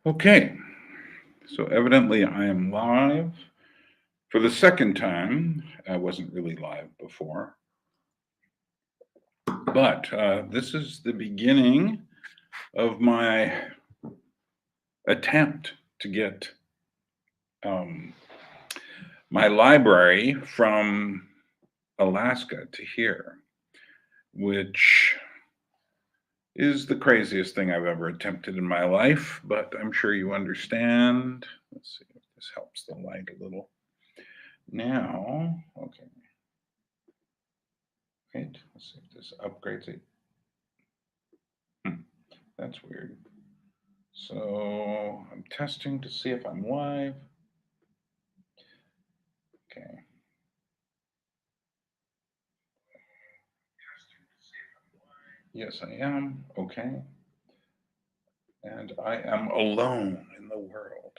Okay, so evidently I am live for the second time. I wasn't really live before, but this is the beginning of my attempt to get um, my library from Alaska to here, which is the craziest thing I've ever attempted in my life, but I'm sure you understand. Let's see if this helps the light a little. Now, okay, wait, let's see if this upgrades it. That's weird. So I'm testing to see if I'm live. Okay. Yes, I am. Okay. And I am alone in the world.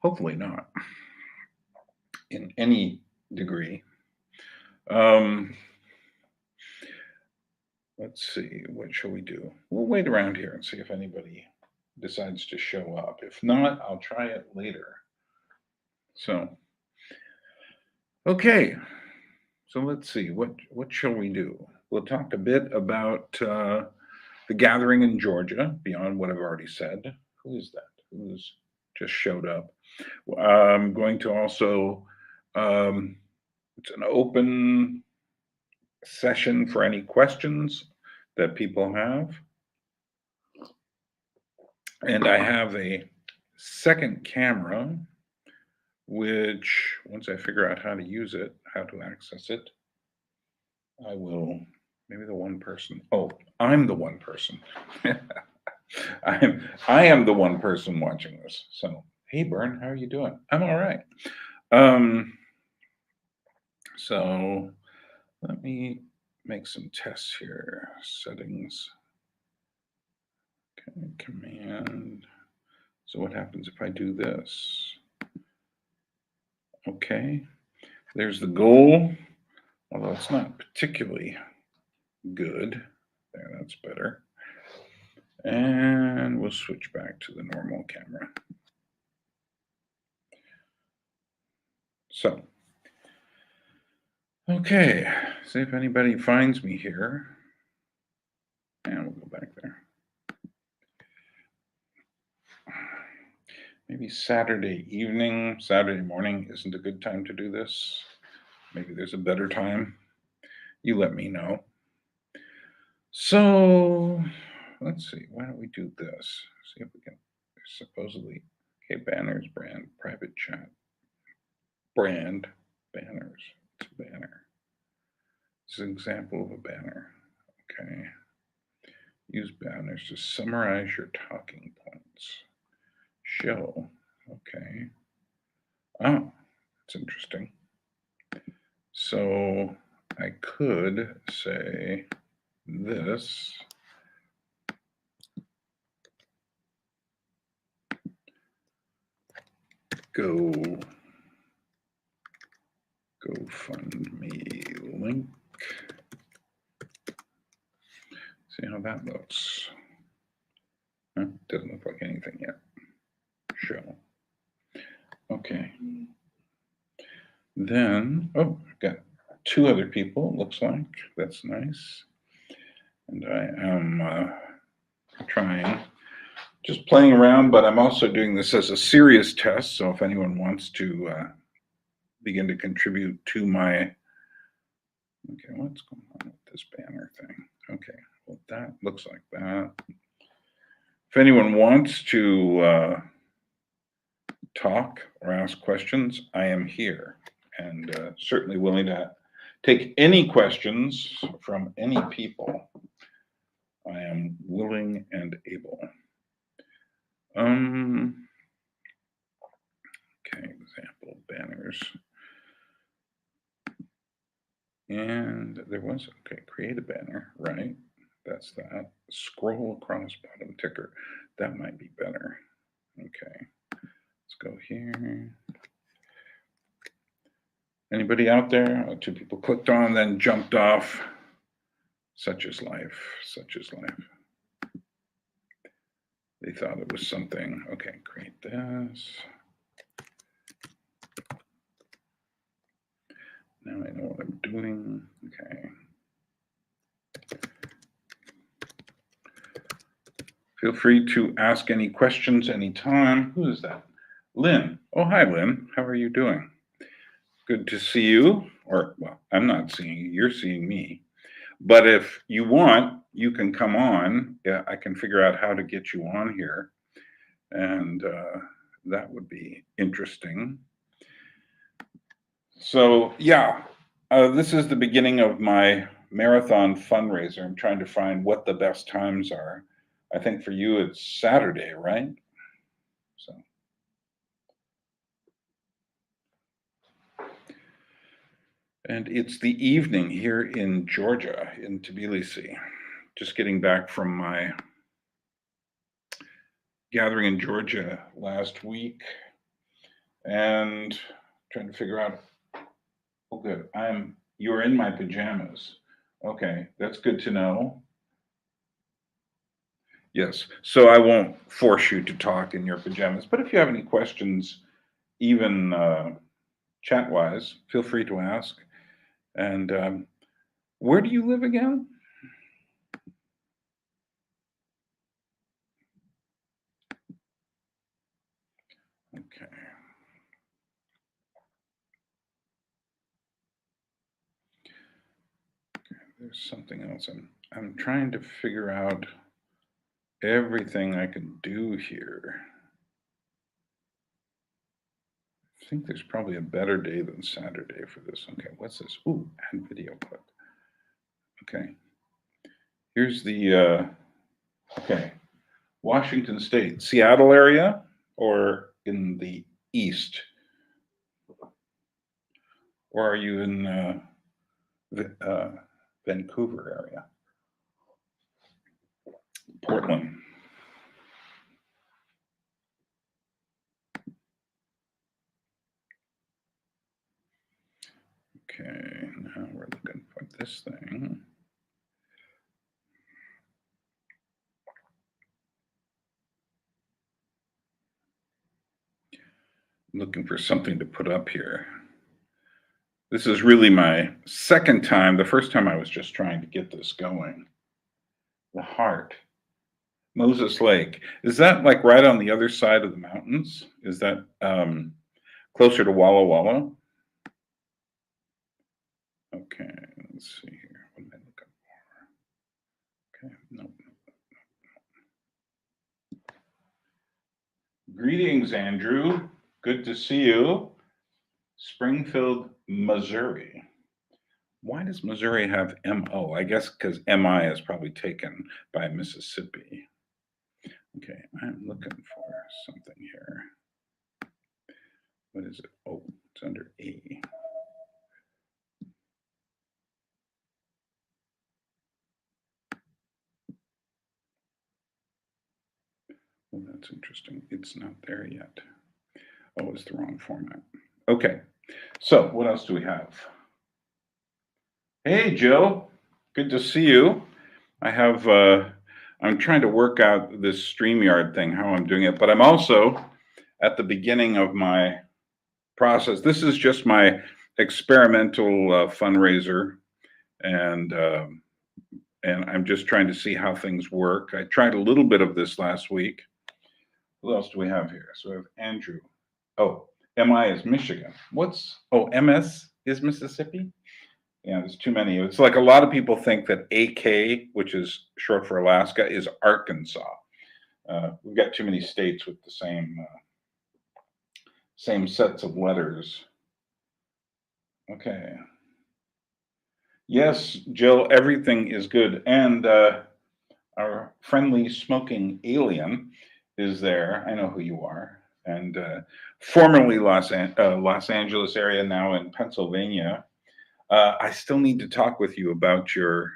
Hopefully not in any degree. Um, let's see, what shall we do? We'll wait around here and see if anybody decides to show up. If not, I'll try it later. So, okay. So let's see, what shall we do? We'll talk a bit about the gathering in Georgia, beyond what I've already said. Who is that? Who's just showed up? I'm going to also, it's an open session for any questions that people have. And I have a second camera, which once I figure out how to use it, how to access it, I will, maybe the one person. Oh, I'm the one person. I am the one person watching this. So, hey, Bern, how are you doing? I'm all right. So let me make some tests here. Settings. Okay, command. So what happens if I do this? Okay, there's the goal, although it's not particularly good. There, that's better. And we'll switch back to the normal camera. So, okay, see if anybody finds me here. And we'll go back there. Maybe Saturday evening, Saturday morning isn't a good time to do this. Maybe there's a better time. You let me know. So let's see, why don't we do this? See if we can, supposedly, okay, banners, brand, private chat. Brand, banners, it's a banner. This is an example of a banner. Okay. Use banners to summarize your talking points. Show. Okay. Oh, that's interesting. So I could say this. GoFundMe link. See how that looks. Doesn't look like anything yet. Show. Okay. Then, oh, I've got 2 other people, looks like. That's nice. And I am trying, just playing around, but I'm also doing this as a serious test. So if anyone wants to begin to contribute to my, okay, what's going on with this banner thing? Okay, well, that looks like that. If anyone wants to talk or ask questions, I am here and certainly willing to take any questions from any people. I am willing and able. Okay, example banners. And there was, okay, create a banner, right? That's that. Scroll across bottom ticker. That might be better. Okay, let's go here. Anybody out there? 2 people clicked on, then jumped off. Such is life, such is life. They thought it was something. Okay, create this. Now I know what I'm doing. Okay. Feel free to ask any questions anytime. Who is that? Lynn. Oh, hi, Lynn. How are you doing? Good to see you. Or, well, I'm not seeing you. You're seeing me. But if you want, you can come on. Yeah, I can figure out how to get you on here. And that would be interesting. So, yeah, this is the beginning of my marathon fundraiser. I'm trying to find what the best times are. I think for you it's Saturday, right? So, and it's the evening here in Georgia, in Tbilisi. Just getting back from my gathering in Georgia last week and trying to figure out. Oh, good. You're in my pajamas. Okay, that's good to know. Yes. So I won't force you to talk in your pajamas, but if you have any questions, even chat wise, feel free to ask. And where do you live again? Okay. There's something else. I'm trying to figure out everything I can do here. I think there's probably a better day than Saturday for this. Okay, what's this? Ooh, add video clip. Okay. Here's the okay. Washington State, Seattle area, or in the east? Or are you in Vancouver area? Portland. Okay, now we're looking for this thing. Looking for something to put up here. This is really my second time. The first time I was just trying to get this going. The heart. Moses Lake. Is that like right on the other side of the mountains? Is that closer to Walla Walla? Okay, let's see here. What am I looking for? Okay, no. Greetings, Andrew. Good to see you. Springfield, Missouri. Why does Missouri have MO? I guess because MI is probably taken by Mississippi. Okay, I'm looking for something here. What is it? Oh, it's under A. Oh, that's interesting. It's not there yet. Oh, it's the wrong format. Okay, so what else do we have? Hey, Jill. Good to see you. I have, I'm trying to work out this StreamYard thing, how I'm doing it, but I'm also at the beginning of my process. This is just my experimental fundraiser, and I'm just trying to see how things work. I tried a little bit of this last week. Who else do we have here? So we have Andrew. Oh, MI is Michigan. MS is Mississippi? Yeah, there's too many. It's like a lot of people think that AK, which is short for Alaska, is Arkansas. We've got too many states with the same sets of letters. Okay. Yes, Jill, everything is good. And our friendly smoking alien is there. I know who you are. And formerly Los Angeles area, now in Pennsylvania. I still need to talk with you about your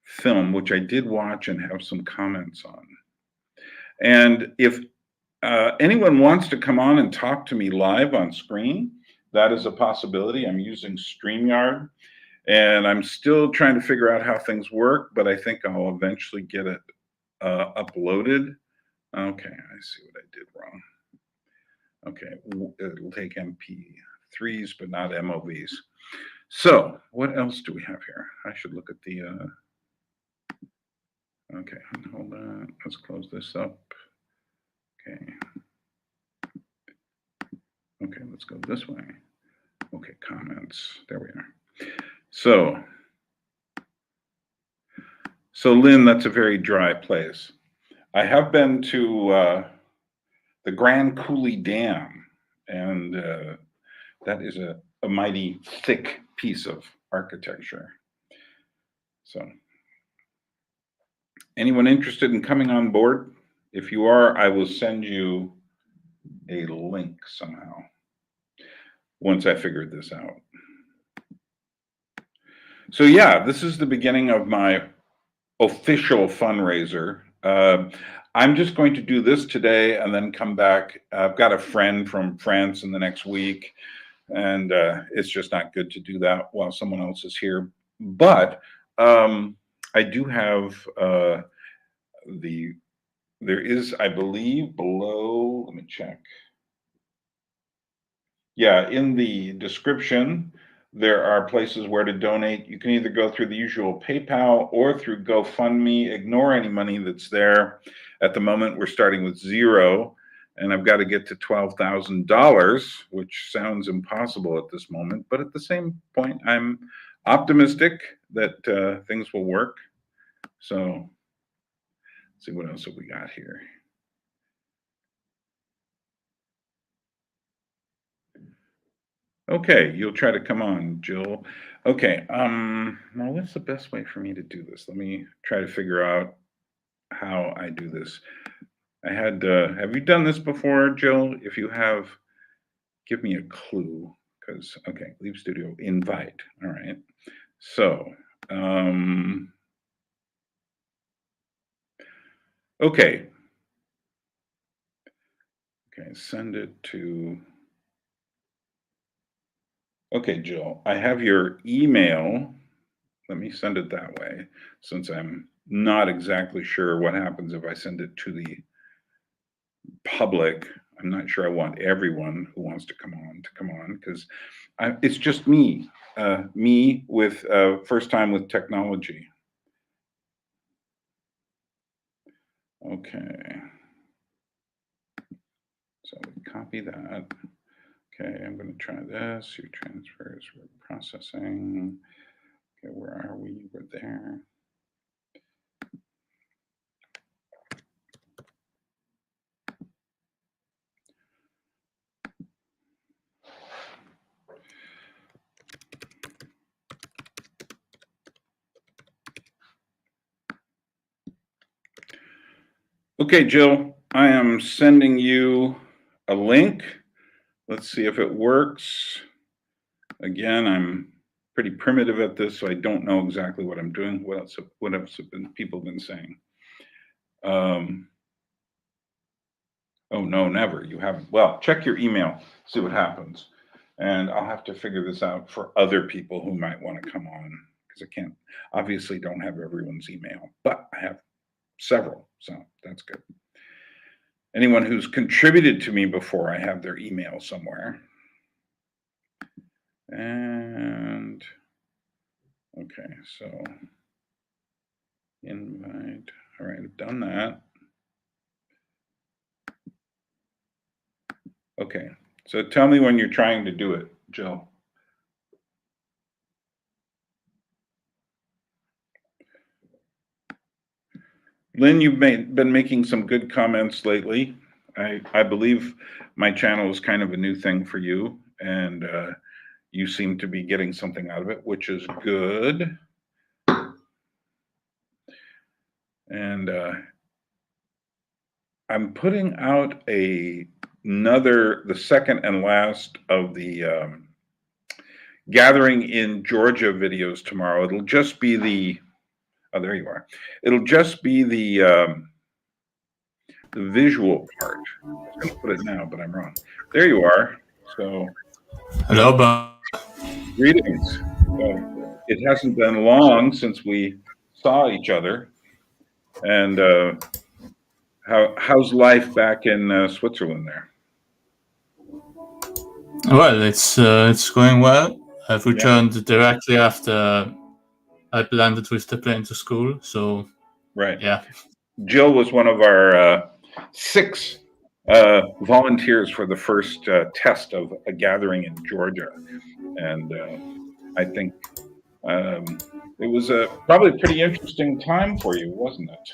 film, which I did watch and have some comments on. And if anyone wants to come on and talk to me live on screen, that is a possibility. I'm using StreamYard, and I'm still trying to figure out how things work, but I think I'll eventually get it uploaded Okay, I see what I did wrong. Okay, it'll take MP3s, but not MOVs. So, what else do we have here? I should look at the. Okay, hold on. Let's close this up. Okay. Okay, let's go this way. Okay, comments. There we are. So, Lynn, that's a very dry place. I have been to the Grand Coulee Dam, and that is a mighty thick piece of architecture. So, anyone interested in coming on board? If you are, I will send you a link somehow once I figured this out. So yeah, this is the beginning of my official fundraiser. I'm just going to do this today and then come back. I've got a friend from France in the next week, and it's just not good to do that while someone else is here. But I do have there is, I believe, below, let me check. Yeah, in the description, there are places where to donate. You can either go through the usual PayPal or through GoFundMe. Ignore any money that's there. At the moment, we're starting with 0, and I've got to get to $12,000, which sounds impossible at this moment. But at the same point, I'm optimistic that things will work. So, let's see what else have we got here. Okay, you'll try to come on, Jill. Okay, now what's the best way for me to do this? Let me try to figure out how I do this. I had, have you done this before, Jill? If you have, give me a clue, because, okay, leave studio, invite, all right. So, okay. Okay, send it to, okay, Jill, I have your email. Let me send it that way, since I'm not exactly sure what happens if I send it to the public. I'm not sure I want everyone who wants to come on because it's just me, me with first time with technology. Okay. So we copy that. Okay, I'm going to try this. Your transfers, we're processing. Okay, where are we? We're there. Okay, Jill, I am sending you a link. Let's see if it works. Again, I'm pretty primitive at this, so I don't know exactly what I'm doing. What else have people been saying? Oh, no, never. You haven't. Well, check your email, see what happens. And I'll have to figure this out for other people who might want to come on because I can't, obviously, don't have everyone's email, but I have several, so that's good. Anyone who's contributed to me before, I have their email somewhere. And okay, so invite. All right, I've done that. Okay, so tell me when you're trying to do it, Jill. Lynn, you've been making some good comments lately. I believe my channel is kind of a new thing for you, and you seem to be getting something out of it, which is good. And I'm putting out the second and last of the Gathering in Georgia videos tomorrow. It'll just be the, oh, there you are. It'll just be the visual part. I was going to put it now, but I'm wrong. There you are. So, hello, Bob. Greetings. Well, it hasn't been long since we saw each other, and How's life back in Switzerland there? Well, it's going well. I've Yeah, returned directly after I landed with the plane to school. So right. yeah, Jill was one of our 6 volunteers for the first test of a gathering in Georgia, and I think it was probably a pretty interesting time for you, wasn't it?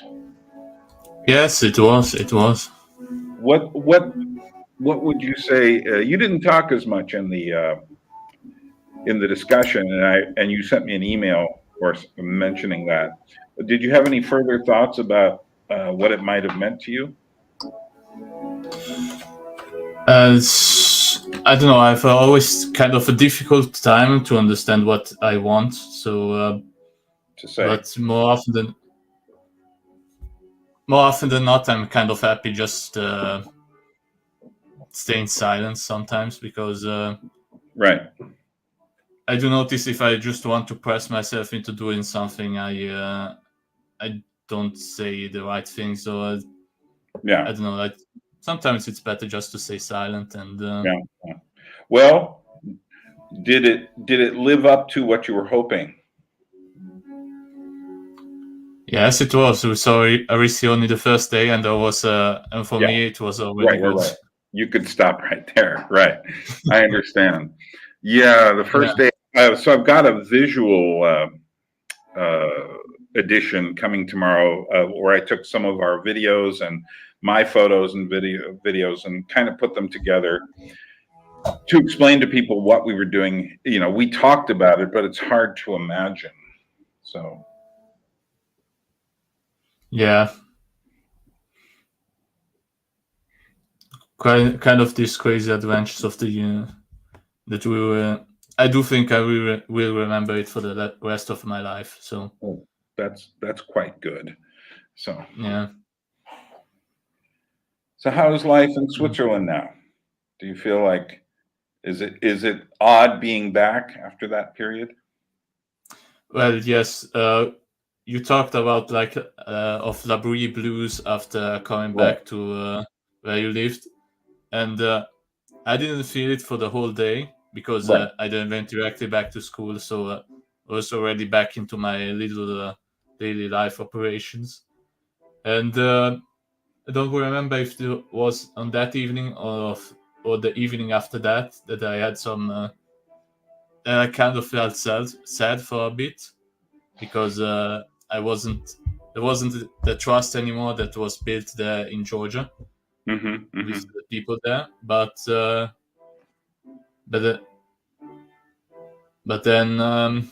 yes, it was. It was. What would you say? You didn't talk as much in the discussion, and you sent me an email, of course, mentioning that. Did you have any further thoughts about what it might have meant to you? I don't know. I've always kind of a difficult time to understand what I want. So, To say, but more often than not, I'm kind of happy just staying silent sometimes because right, I do notice if I just want to press myself into doing something, I don't say the right thing. So yeah, I don't know. Like sometimes it's better just to stay silent and. yeah, yeah. Well, did it live up to what you were hoping? Yes, it was. We saw Arisioni the first day, and and for Yeah, me, it was already right, good. right. You could stop right there. Right, I understand. Yeah, the Yeah. first day. So I've got a visual edition coming tomorrow, where I took some of our videos and my photos and videos and kind of put them together to explain to people what we were doing. We talked about it, but it's hard to imagine. So Yeah. Kind of these crazy adventures of the that we were. I do think I will remember it for the rest of my life. So that's quite good. So yeah. so how is life in Switzerland now? Do you feel like is it odd being back after that period? Well, yes. You talked about like of Labrie blues after coming Right, back to where you lived, and I didn't feel it for the whole day because right. I then went directly back to school, so I was already back into my little daily life operations. And I don't remember if it was on that evening or the evening after that I had some. I kind of felt sad for a bit because I wasn't there wasn't the trust anymore that was built there in Georgia Hmm, with hmm. the people there, but uh, but then I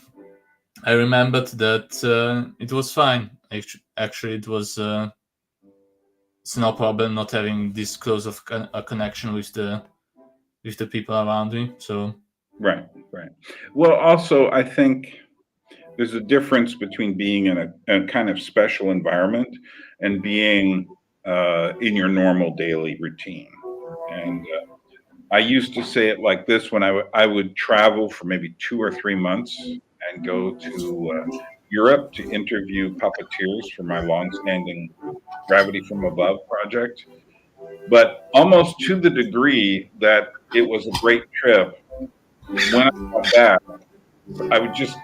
remembered that it was fine. Actually, it's no problem not having this close of a connection with the people around me. So Right, right. Well, also, I think there's a difference between being in a kind of special environment and being in your normal daily routine. And I used to say it like this when I would travel for maybe 2 or 3 months and go to Europe to interview puppeteers for my longstanding Gravity from Above project. But almost to the degree that it was a great trip, when I got back, I would just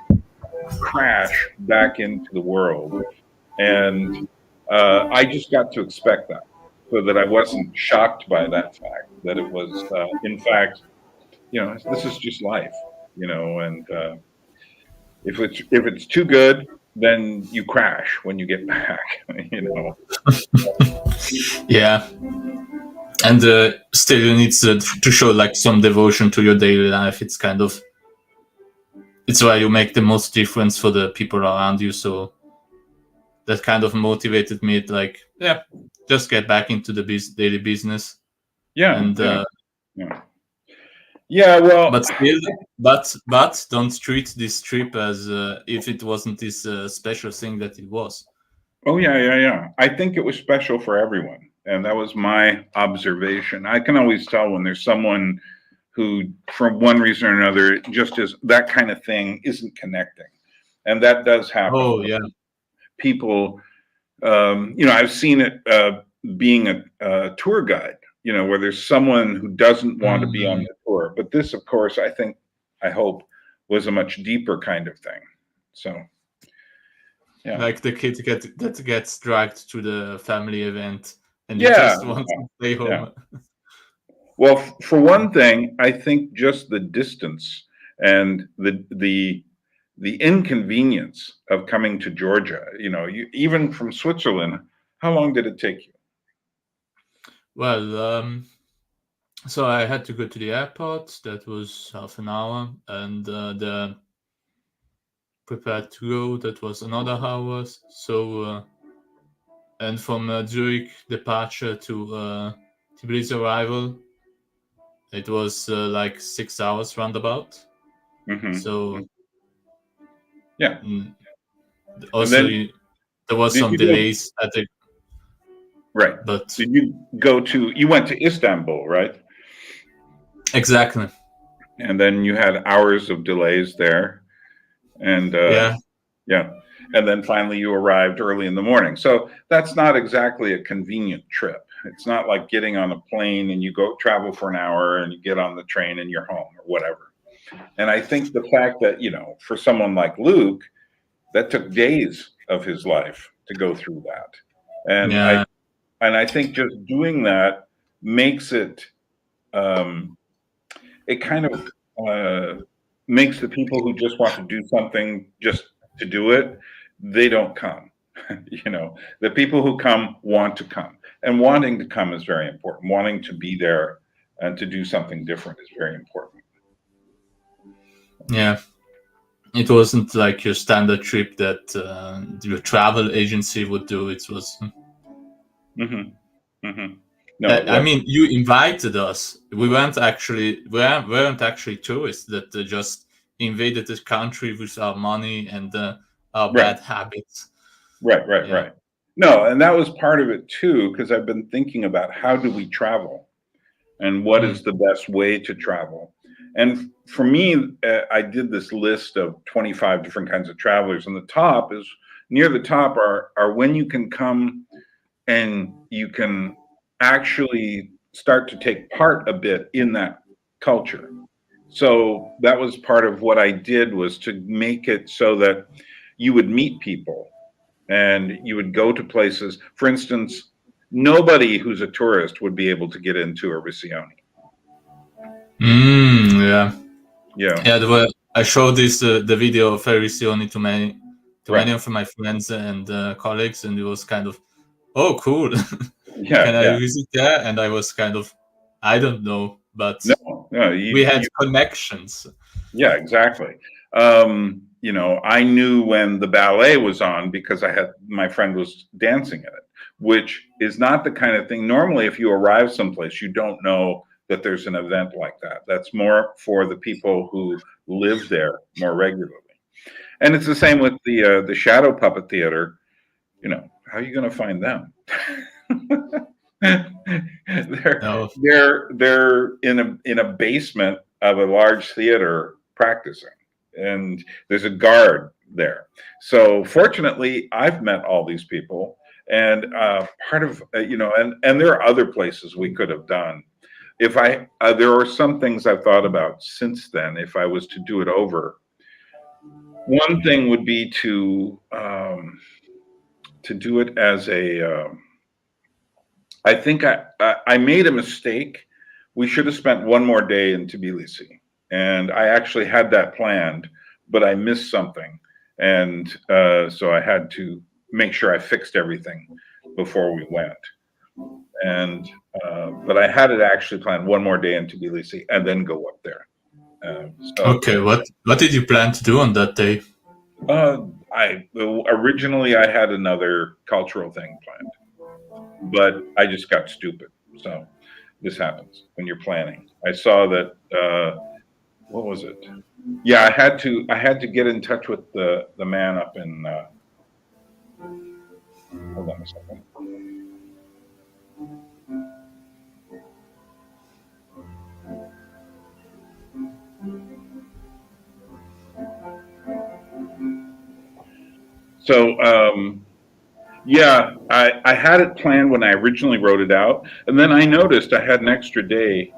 crash back into the world. And I just got to expect that so that I wasn't shocked by that fact, that it was, in fact, this is just life, and if it's too good, then you crash when you get back. yeah, and still you need to show like some devotion to your daily life. It's why you make the most difference for the people around you. So that kind of motivated me. Like, yeah, just get back into the daily business, Yeah, and yeah, yeah. Yeah, well, but still, but don't treat this trip as if it wasn't this special thing that it was. oh yeah, yeah, yeah. I think it was special for everyone, and that was my observation. I can always tell when there's someone who, from one reason or another, just is that kind of thing isn't connecting, and that does happen. Oh yeah, People, I've seen it being a tour guide, where there's someone who doesn't want to be on the tour. But this, of course, I hope, was a much deeper kind of thing. So, yeah. Like the kid that gets dragged to the family event and you just want to stay home. Yeah. Well, for one thing, I think just the distance and the inconvenience of coming to Georgia, you even from Switzerland, how long did it take you? Well, so I had to go to the airport. That was half an hour, and the prepared to go, that was another hour. So, and from Zurich departure to Tbilisi arrival, it was like 6 hours roundabout. Mm-hmm. So, yeah. Also, there was some delays at the. Right. But did you went to Istanbul, right? Exactly. And then you had hours of delays there. And yeah. And then finally you arrived early in the morning. So that's not exactly a convenient trip. It's not like getting on a plane and you go travel for an hour and you get on the train and you're home or whatever. And I think the fact that, for someone like Luke, that took days of his life to go through that. And I think just doing that makes it, it kind of makes the people who just want to do something just to do it, they don't come. The people who come want to come, and wanting to come is very important. Wanting to be there and to do something different is very important. Yeah. It wasn't like your standard trip that your travel agency would do. It was. Mm-hmm. Mm-hmm. No, I mean, you invited us. We weren't actually tourists that just invaded this country with our money and our bad habits. Right. No, and that was part of it too, because I've been thinking about how do we travel and what is the best way to travel. And for me, I did this list of 25 different kinds of travelers, and near the top are when you can come and you can actually start to take part a bit in that culture. So that was part of what I did, was to make it so that you would meet people and you would go to places. For instance, nobody who's a tourist would be able to get into a Riccione. Yeah. I showed the video of Riccione to many of my friends and colleagues, and it was kind of, oh, cool. Can I visit there? And I was kind of, I don't know, but we had connections. Yeah, exactly. I knew when the ballet was on because my friend was dancing in it, which is not the kind of thing. Normally, if you arrive someplace, you don't know that there's an event like that. That's more for the people who live there more regularly. And it's the same with the shadow puppet theater. How are you going to find them? They're in a basement of a large theater practicing, and there's a guard there. So fortunately, I've met all these people, and part of and there are other places we could have done. If there are some things I've thought about since then. If I was to do it over, one thing would be to do it as a. I think I made a mistake. We should have spent one more day in Tbilisi, and I actually had that planned, but I missed something, and so I had to make sure I fixed everything before we went. And but I had it actually planned one more day in Tbilisi and then go up there. Okay, what did you plan to do on that day? Originally I had another cultural thing planned, but I just got stupid. So this happens when you're planning. I saw that what was it? Yeah, I had to get in touch with the man up in hold on a second. So yeah, I had it planned when I originally wrote it out, and then I noticed I had an extra day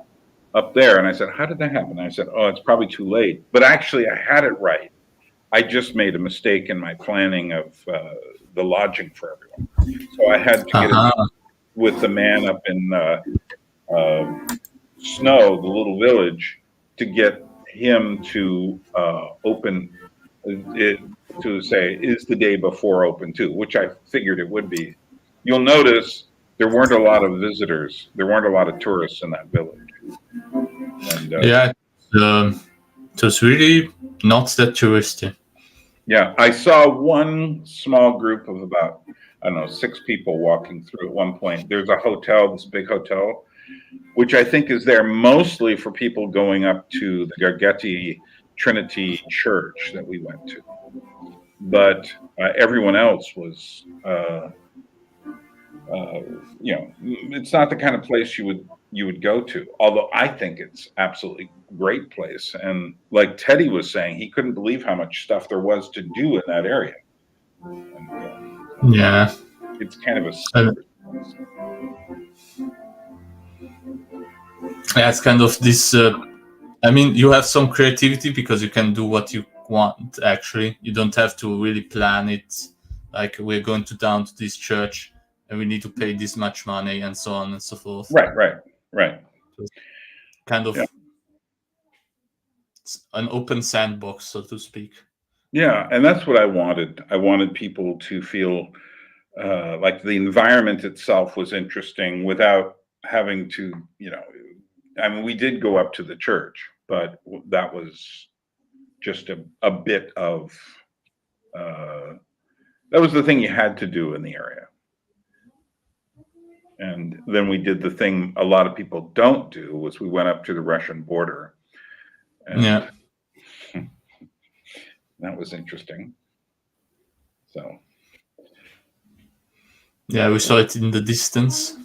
up there, and I said, "How did that happen?" I said, "Oh, it's probably too late." But actually, I had it right. I just made a mistake in my planning of the lodging for everyone, so I had to get it Uh-huh. with the man up in Snow, the little village, to get him to open it, to say, is the day before open too, which I figured it would be. You'll notice there weren't a lot of visitors. There weren't a lot of tourists in that village. And Yeah, it was really not that touristy. yeah, I saw one small group of about, I don't know, 6 people walking through at one point. There's a hotel, this big hotel, which I think is there mostly for people going up to the Gargetti Trinity Church that we went to. But everyone else was, it's not the kind of place you would go to. Although I think it's absolutely great place. And like Teddy was saying, he couldn't believe how much stuff there was to do in that area. And, Yeah. it's kind of a Uh, secret. yeah, it's kind of this. I mean, you have some creativity because you can do what you want. Actually, you don't have to really plan it. Like we're going down to this church, and we need to pay this much money, and so on and so forth. Right. Kind of Yeah. an open sandbox, so to speak. Yeah, and that's what I wanted. I wanted people to feel like the environment itself was interesting without having to, I mean, we did go up to the church, but that was just a bit of, that was the thing you had to do in the area. And then we did the thing a lot of people don't do, was we went up to the Russian border. And Yeah. that was interesting. So. Yeah, we saw it in the distance.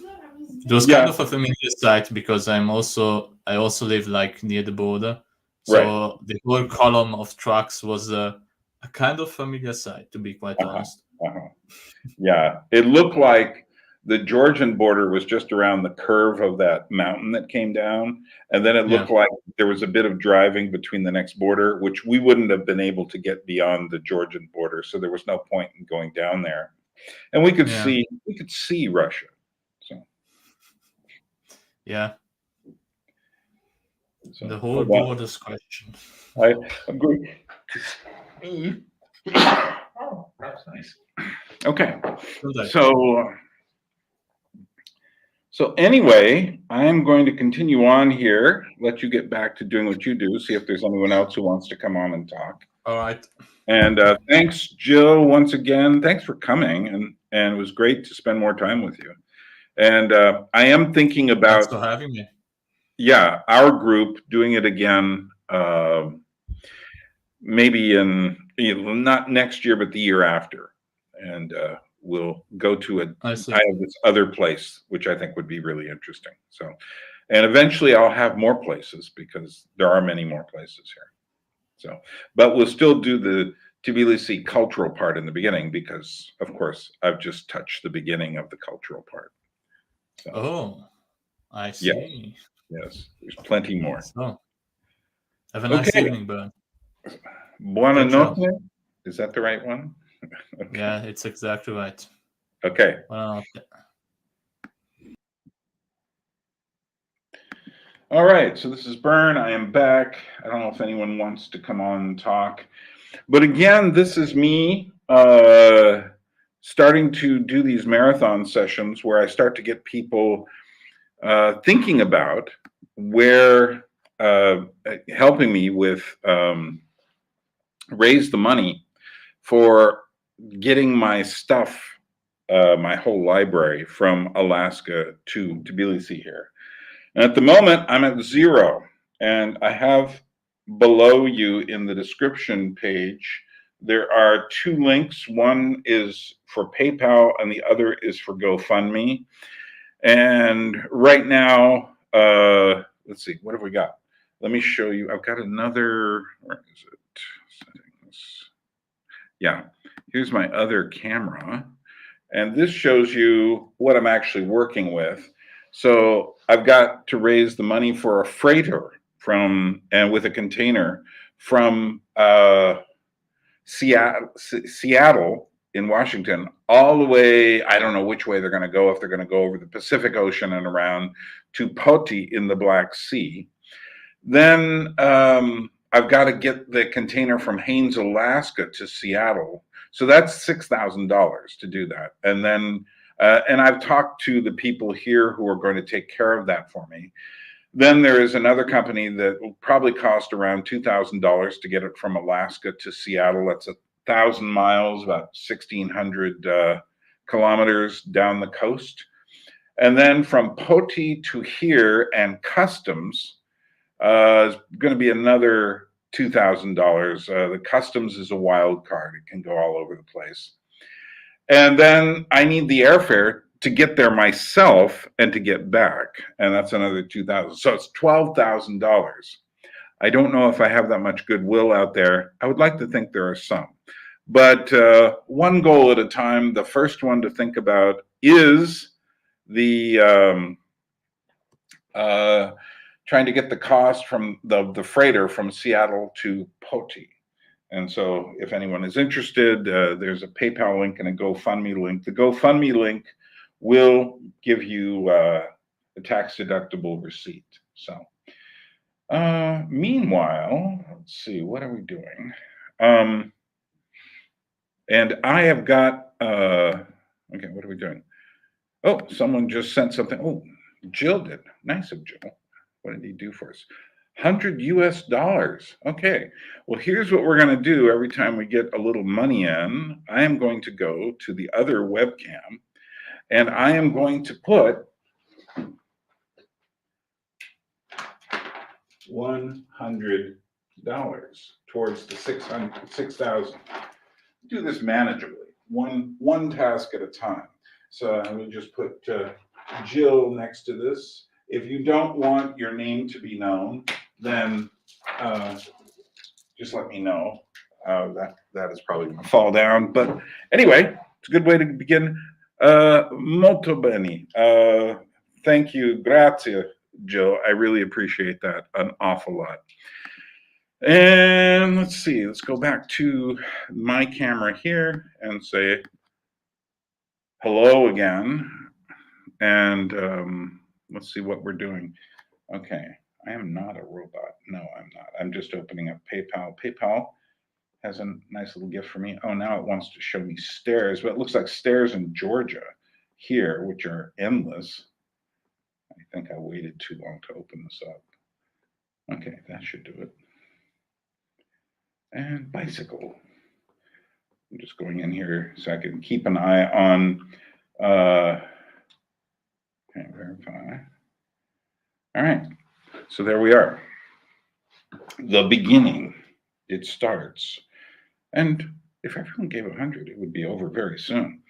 It was kind of a familiar sight because I also live like near the border, so the whole column of trucks was a kind of familiar sight, to be quite honest. Yeah, it looked like the Georgian border was just around the curve of that mountain that came down, and then it looked like there was a bit of driving between the next border, which we wouldn't have been able to get beyond the Georgian border, so there was no point in going down there. And we could see Russia. So yeah, so the whole borders question. I agree. Oh, that's nice. Okay, so anyway, I'm going to continue on here. Let you get back to doing what you do. See if there's anyone else who wants to come on and talk. All right. And thanks, Jill, once again. Thanks for coming, and it was great to spend more time with you. And I am thinking about, thanks for having me. Yeah, our group doing it again, maybe in not next year, but the year after, and we'll go to I have this other place which I think would be really interesting. So, and eventually I'll have more places because there are many more places here. So, but we'll still do the Tbilisi cultural part in the beginning because, of course, I've just touched the beginning of the cultural part. So, oh, I see. Yes, there's plenty more. So, have a nice evening, Bern. Buona notte. Is that the right one? Okay. Yeah, it's exactly right. Okay. Well, all right, so this is Bern. I am back. I don't know if anyone wants to come on and talk. But again, this is me starting to do these marathon sessions where I start to get people thinking about where helping me with raise the money for getting my stuff, my whole library from Alaska to Tbilisi here. And at the moment, I'm at 0. And I have below you in the description page, there are 2 links. One is for PayPal and the other is for GoFundMe. And right now, let's see, what have we got? Let me show you. I've got another, where is it? Settings. Yeah, here's my other camera. And this shows you what I'm actually working with. So I've got to raise the money for a freighter with a container from Seattle in Washington, all the way, I don't know which way they're going to go, if they're going to go over the Pacific Ocean and around to Poti in the Black Sea. Then I've got to get the container from Haines, Alaska to Seattle. So that's $6,000 to do that. And then, and I've talked to the people here who are going to take care of that for me. Then there is another company that will probably cost around $2,000 to get it from Alaska to Seattle. That's 1,000 miles, about 1,600 kilometers down the coast. And then from Poti to here and customs is going to be another $2,000. The customs is a wild card. It can go all over the place. And then I need the airfare to get there myself and to get back. And that's another $2,000. So it's $12,000. I don't know if I have that much goodwill out there. I would like to think there are some. But one goal at a time. The first one to think about is the trying to get the cost from the freighter from Seattle to Poti. And so if anyone is interested, there's a PayPal link and a GoFundMe link. The GoFundMe link will give you a tax-deductible receipt. So meanwhile, let's see, what are we doing? And I have got, okay, what are we doing? Oh, someone just sent something. Oh, Jill did. Nice of Jill. What did he do for us? $100 US. Okay. Well, here's what we're going to do every time we get a little money in. I am going to go to the other webcam and I am going to put $100 towards the 6,000. Do this manageably, one task at a time. So I will just put Jill next to this. If you don't want your name to be known, then just let me know. That is probably going to fall down. But anyway, it's a good way to begin. Molto bene. Thank you. Grazie, Jill. I really appreciate that an awful lot. And let's see. Let's go back to my camera here and say hello again. And let's see what we're doing. Okay, I am not a robot. No, I'm not. I'm just opening up PayPal. PayPal has a nice little gift for me. Oh, now it wants to show me stairs, but it looks like stairs in Georgia here, which are endless. I think I waited too long to open this up. Okay, that should do it. And bicycle. I'm just going in here so I can keep an eye on okay, verify. All right, so there we are. The beginning, it starts. And if everyone gave 100, it would be over very soon.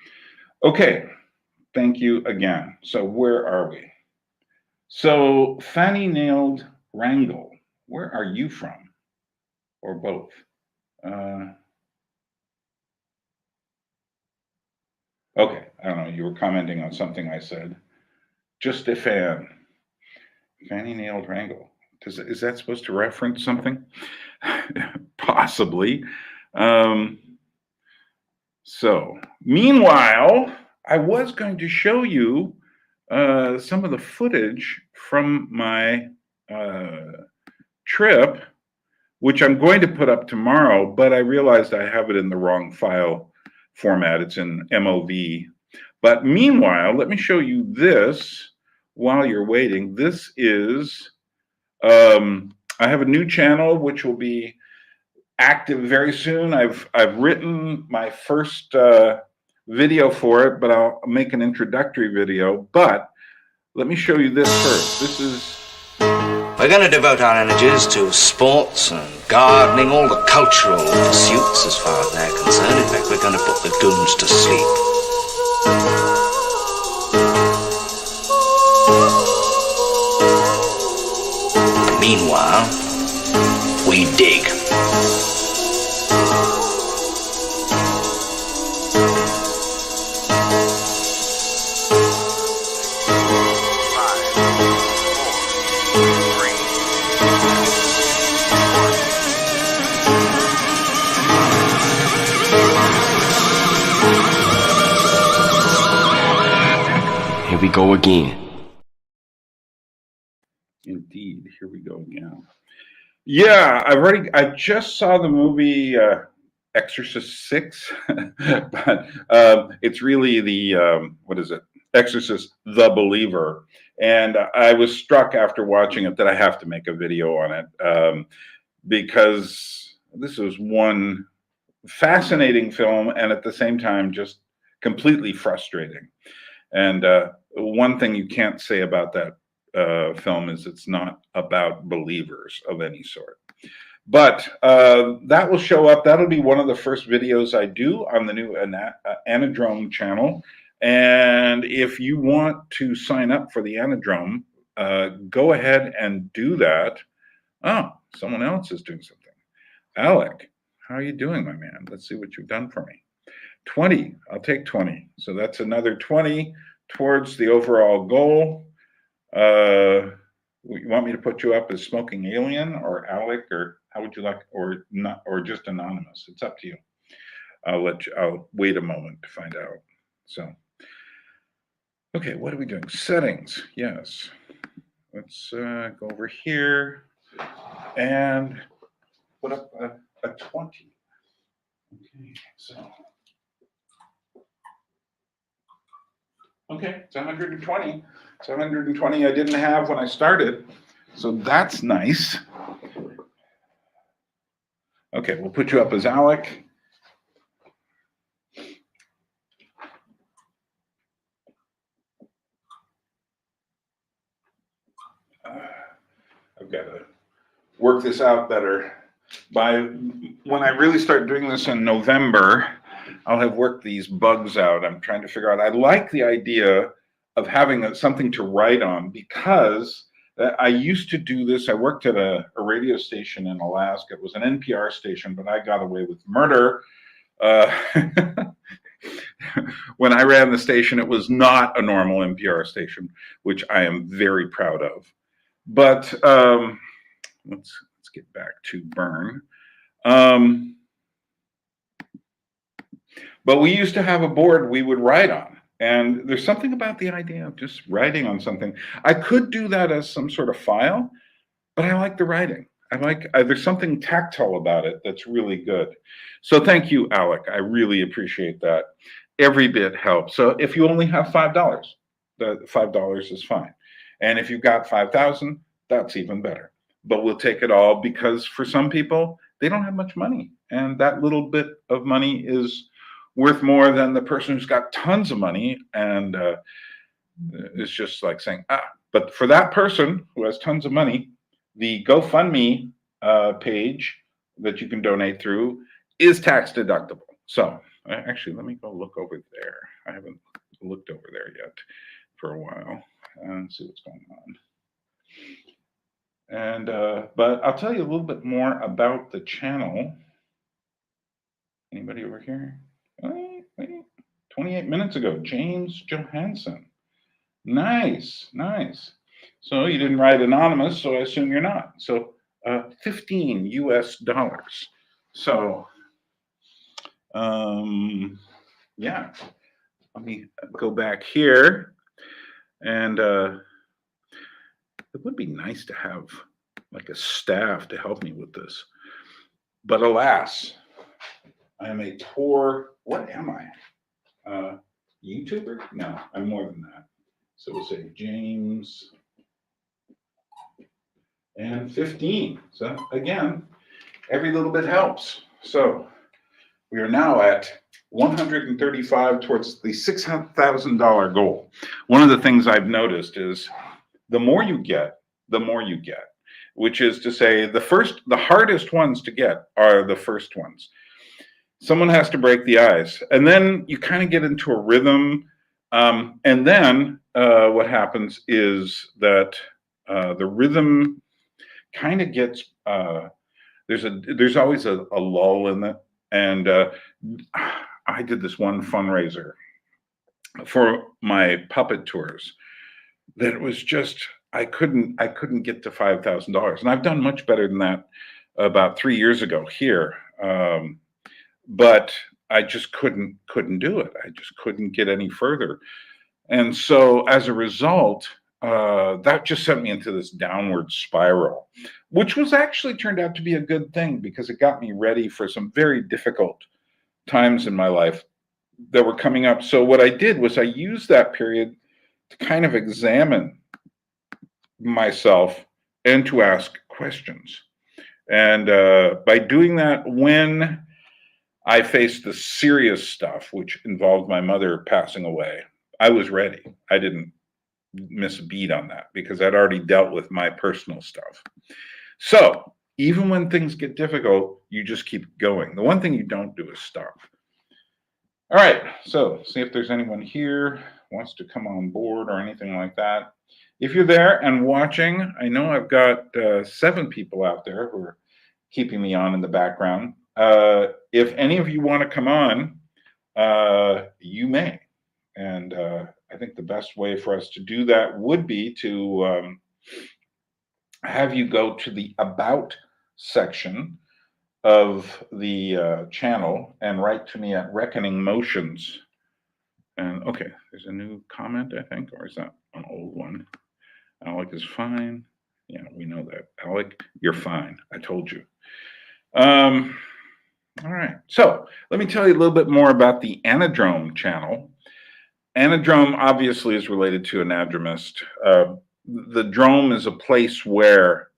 Okay, thank you again. So where are we? So Fanny Nailed Wrangle, where are you from? Or both? Okay, I don't know, you were commenting on something I said. Just a fan. Fanny Nailed Wrangle. Is that supposed to reference something? Possibly. So, meanwhile, I was going to show you some of the footage from my trip, which I'm going to put up tomorrow, but I realized I have it in the wrong file format. It's in MOV. But meanwhile, let me show you this while you're waiting. This is, I have a new channel which will be active very soon. I've written my first video for it, but I'll make an introductory video. But let me show you this first. This is... We're going to devote our energies to sports and gardening, all the cultural pursuits as far as they're concerned. In fact, we're going to put the goons to sleep. Meanwhile, we dig. we go again. Indeed, here we go again. Yeah, I just saw the movie Exorcist 6, but it's really the, what is it? Exorcist the Believer. And I was struck after watching it that I have to make a video on it because this was one fascinating film and at the same time just completely frustrating. And one thing you can't say about that film is it's not about believers of any sort. But that will show up. That'll be one of the first videos I do on the new Anadrome channel. And if you want to sign up for the Anadrome, go ahead and do that. Oh, someone else is doing something. Alec, how are you doing, my man? Let's see what you've done for me. 20, I'll take 20. So that's another 20 towards the overall goal. You want me to put you up as Smoking Alien or Alec, or how would you like, or not, or just anonymous? It's up to you. I'll wait a moment to find out. So, okay, what are we doing? Settings, yes. Let's go over here and put up a 20. Okay, so. Okay, it's 120. It's 120 I didn't have when I started, so that's nice. Okay, we'll put you up as Alec. I've got to work this out better. When I really start doing this in November, I'll have worked these bugs out. I'm trying to figure out. I like the idea of having something to write on because I used to do this. I worked at a radio station in Alaska. It was an NPR station, but I got away with murder. When I ran the station, it was not a normal NPR station, which I am very proud of. But let's get back to Burn. But we used to have a board we would write on. And there's something about the idea of just writing on something. I could do that as some sort of file, but I like the writing. There's something tactile about it that's really good. So thank you, Alec. I really appreciate that. Every bit helps. So if you only have $5, the $5 is fine. And if you've got 5,000, that's even better. But we'll take it all because for some people, they don't have much money. And that little bit of money is worth more than the person who's got tons of money. And it's just like saying, but for that person who has tons of money, the GoFundMe page that you can donate through is tax deductible. So actually, let me go look over there. I haven't looked over there yet for a while and see what's going on. And but I'll tell you a little bit more about the channel. Anybody over here? 28 minutes ago, James Johansson. Nice, nice. So you didn't write anonymous, so I assume you're not. So $15 US. So yeah, let me go back here. And it would be nice to have like a staff to help me with this. But alas, I am a poor, what am I? YouTuber? No, I'm more than that. So we'll say James and 15. So again, every little bit helps. So we are now at 135 towards the $600,000 goal. One of the things I've noticed is the more you get, which is to say the hardest ones to get are the first ones. Someone has to break the ice, and then you kind of get into a rhythm. And then what happens is that the rhythm kind of gets, there's always a lull in it. And I did this one fundraiser for my puppet tours that was just, I couldn't get to $5,000. And I've done much better than that about 3 years ago here. But I just couldn't do it. I just couldn't get any further. And so as a result, that just sent me into this downward spiral, which was actually turned out to be a good thing because it got me ready for some very difficult times in my life that were coming up. So what I did was I used that period to kind of examine myself and to ask questions. And by doing that, when I faced the serious stuff, which involved my mother passing away, I was ready. I didn't miss a beat on that because I'd already dealt with my personal stuff. So even when things get difficult, you just keep going. The one thing you don't do is stop. All right, so see if there's anyone here who wants to come on board or anything like that. If you're there and watching, I know I've got 7 people out there who are keeping me on in the background. If any of you want to come on, you may. And I think the best way for us to do that would be to have you go to the About section of the channel and write to me at Reckoning Motions. And okay, there's a new comment, I think, or is that an old one? Alec is fine. Yeah, we know that. Alec, you're fine. I told you. All right. So let me tell you a little bit more about the Anadrome channel. Anadrome obviously is related to anadromist. The drome is a place where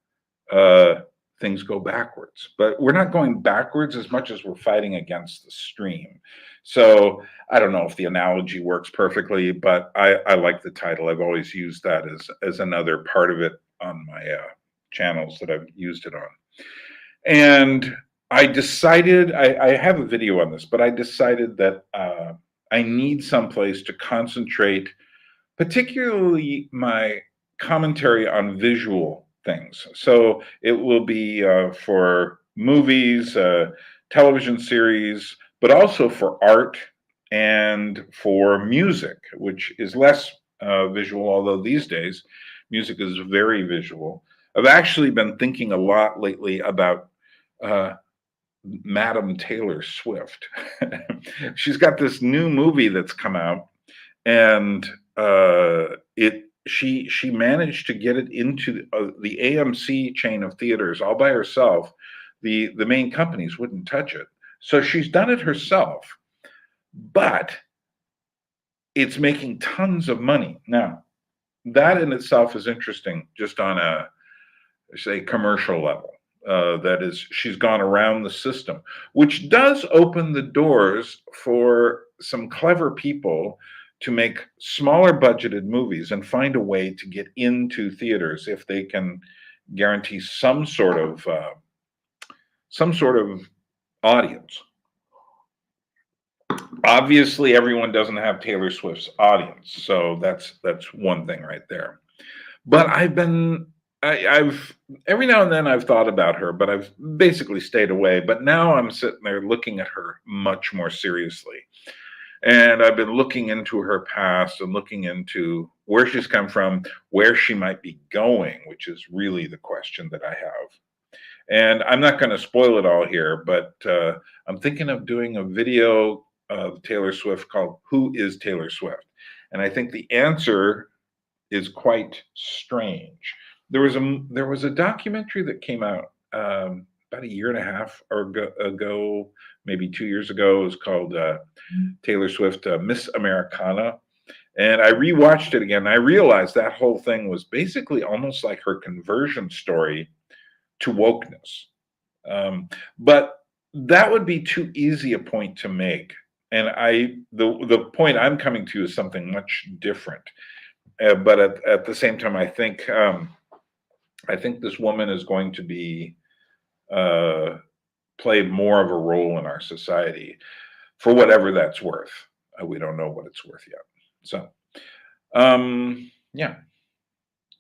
things go backwards, but we're not going backwards as much as we're fighting against the stream. So I don't know if the analogy works perfectly, but I like the title. I've always used that as another part of it on my channels that I've used it on. And I decided, I have a video on this, but I decided that I need someplace to concentrate, particularly my commentary on visual things. So it will be for movies, television series, but also for art and for music, which is less visual, although these days music is very visual. I've actually been thinking a lot lately about Madam Taylor Swift. She's got this new movie that's come out, and she managed to get it into the AMC chain of theaters all by herself. The main companies wouldn't touch it, so she's done it herself, but it's making tons of money now. That in itself is interesting, just on a, say, commercial level. That is, she's gone around the system, which does open the doors for some clever people to make smaller budgeted movies and find a way to get into theaters if they can guarantee some sort of audience. Obviously, everyone doesn't have Taylor Swift's audience, so that's one thing right there. But I've every now and then I've thought about her, but I've basically stayed away. But now I'm sitting there looking at her much more seriously. And I've been looking into her past and looking into where she's come from, where she might be going, which is really the question that I have. And I'm not going to spoil it all here, but I'm thinking of doing a video of Taylor Swift called "Who is Taylor Swift?" And I think the answer is quite strange. There was a documentary that came out about a year and a half ago, maybe 2 years ago. It was called Taylor Swift Miss Americana. And I rewatched it again. I realized that whole thing was basically almost like her conversion story to wokeness. But that would be too easy a point to make. And the point I'm coming to is something much different. But at the same time, I think this woman is going to be play more of a role in our society, for whatever that's worth. We don't know what it's worth yet. So, yeah.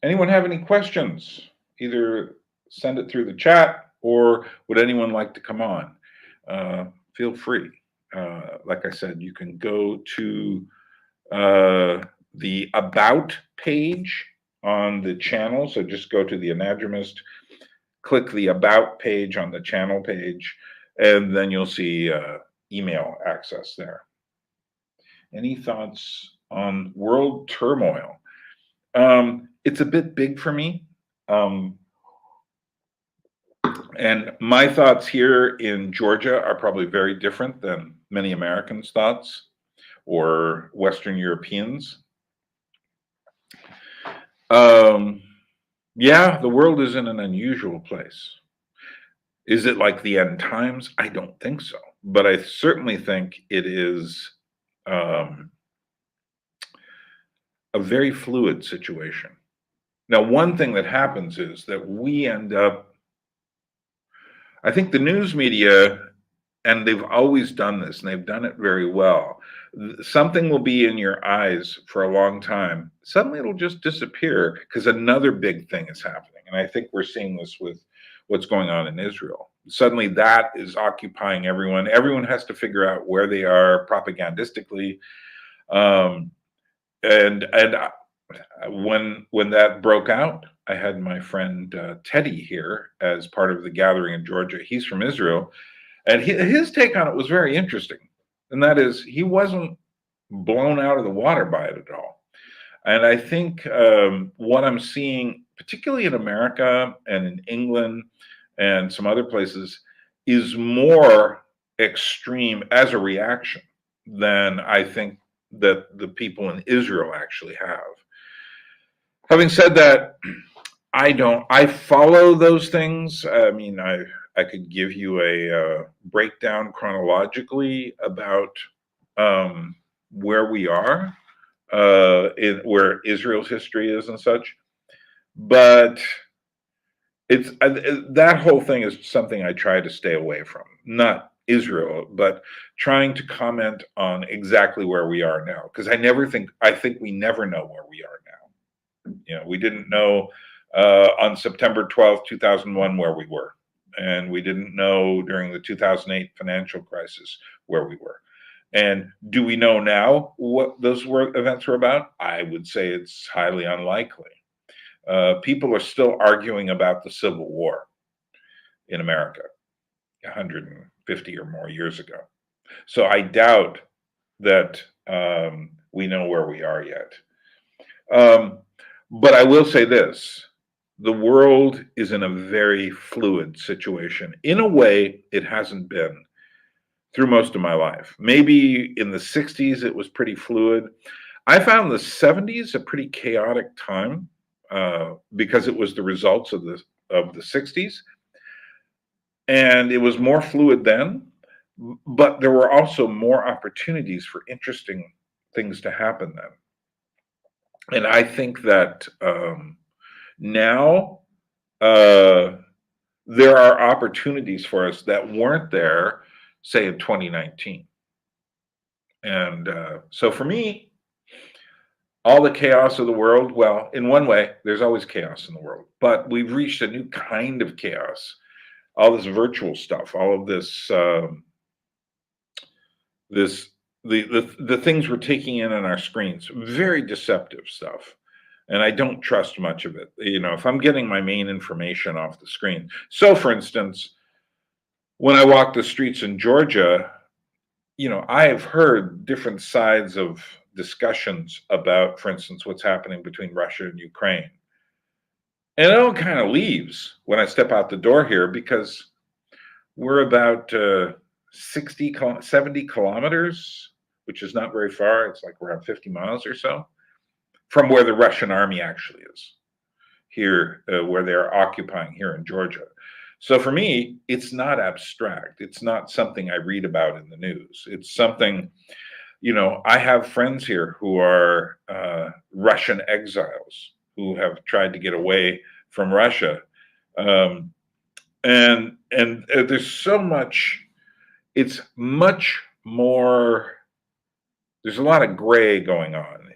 Anyone have any questions? Either send it through the chat, or would anyone like to come on? Feel free. Like I said, you can go to the About page on the channel. So just go to the Anadromist, click the About page on the channel page, and then you'll see email access there. Any thoughts on world turmoil. It's a bit big for me. And my thoughts here in Georgia are probably very different than many Americans' thoughts or Western Europeans. Yeah, the world is in an unusual place. Is it like the end times? I don't think so. But I certainly think it is a very fluid situation. Now, one thing that happens is that we end up, I think the news media, and they've always done this, and they've done it very well. Something will be in your eyes for a long time. Suddenly it'll just disappear because another big thing is happening. And I think we're seeing this with what's going on in Israel. Suddenly that is occupying everyone. Everyone has to figure out where they are propagandistically. And when that broke out, I had my friend Teddy here as part of the gathering in Georgia. He's from Israel, and his take on it was very interesting. And that is, he wasn't blown out of the water by it at all. And I think what I'm seeing, particularly in America and in England and some other places, is more extreme as a reaction than I think that the people in Israel actually have. Having said that, I follow those things. I mean, I could give you a breakdown chronologically about where we are, where Israel's history is and such. But it's that whole thing is something I try to stay away from. Not Israel, but trying to comment on exactly where we are now, because I think we never know where we are now. You know, we didn't know on September 12th, 2001, where we were. And we didn't know during the 2008 financial crisis where we were. And do we know now what those events were about? I would say it's highly unlikely. People are still arguing about the Civil War in America 150 or more years ago. So I doubt that we know where we are yet. But I will say this. The world is in a very fluid situation in a way it hasn't been through most of my life. Maybe in the 60s it was pretty fluid. I found the 70s a pretty chaotic time because it was the results of the 60s, and it was more fluid then. But there were also more opportunities for interesting things to happen then, and I think that. Now, there are opportunities for us that weren't there, say, in 2019. And so for me, all the chaos of the world, well, in one way, there's always chaos in the world, but we've reached a new kind of chaos. All this virtual stuff, all of this, the things we're taking in on our screens, very deceptive stuff. And I don't trust much of it. You know, if I'm getting my main information off the screen. So, for instance, when I walk the streets in Georgia, you know, I have heard different sides of discussions about, for instance, what's happening between Russia and Ukraine. And it all kind of leaves when I step out the door here, because we're about 70 kilometers, which is not very far. It's like around 50 miles or so from where the Russian army actually is, here, where they're occupying here in Georgia. So for me, it's not abstract. It's not something I read about in the news. It's something, you know, I have friends here who are Russian exiles who have tried to get away from Russia. And there's so much, it's much more, there's a lot of gray going on.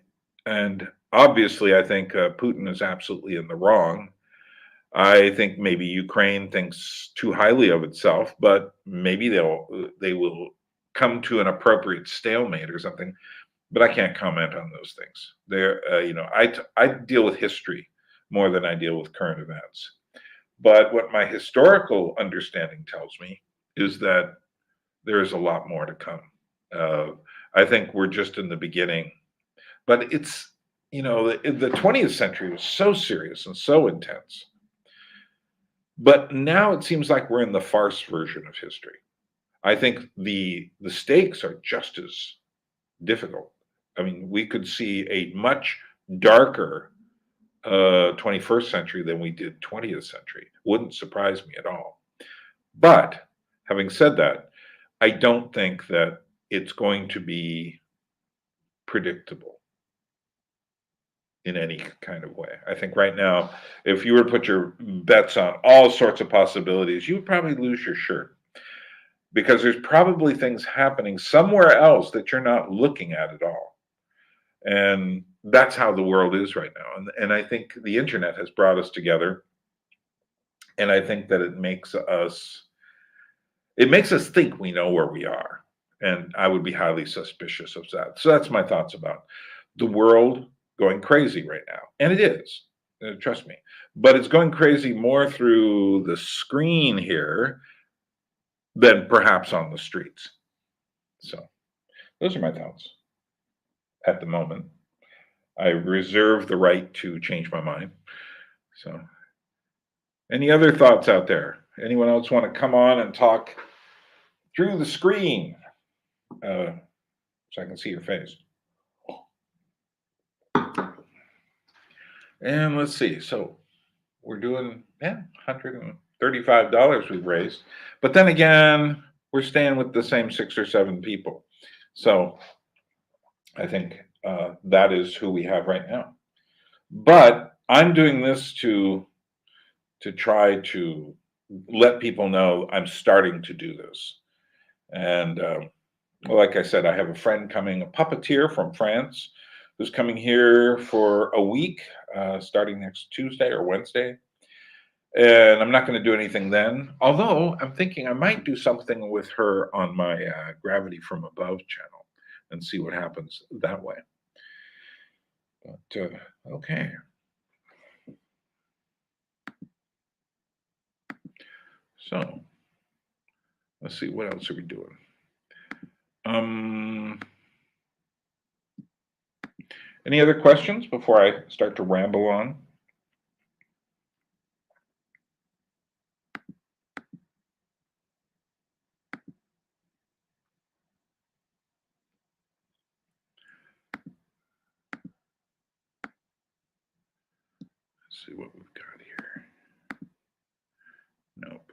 And obviously, I think Putin is absolutely in the wrong. I think maybe Ukraine thinks too highly of itself, but maybe they will come to an appropriate stalemate or something. But I can't comment on those things. You know, I deal with history more than I deal with current events. But what my historical understanding tells me is that there is a lot more to come. I think we're just in the beginning. But it's, the 20th century was so serious and so intense. But now it seems like we're in the farce version of history. I think the stakes are just as difficult. I mean, we could see a much darker 21st century than we did 20th century. Wouldn't surprise me at all. But having said that, I don't think that it's going to be predictable in any kind of way. I think right now, if you were to put your bets on all sorts of possibilities, you would probably lose your shirt, because there's probably things happening somewhere else that you're not looking at all. And that's how the world is right now. And I think the internet has brought us together. And I think that it makes us think we know where we are. And I would be highly suspicious of that. So that's my thoughts about the world going crazy right now. And it is, trust me. But it's going crazy more through the screen here than perhaps on the streets. So those are my thoughts at the moment. I reserve the right to change my mind. So, any other thoughts out there? Anyone else want to come on and talk through the screen so I can see your face? And let's see. So we're doing $135 we've raised, but then again, we're staying with the same 6 or 7 people. So I think that is who we have right now. But I'm doing this to try to let people know I'm starting to do this. And like I said, I have a friend coming, a puppeteer from France, who's coming here for a week, starting next Tuesday or Wednesday. And I'm not going to do anything then, although I'm thinking I might do something with her on my Gravity from Above channel and see what happens that way. But okay. So let's see, what else are we doing? Any other questions before I start to ramble on? Let's see what we've got here. Nope.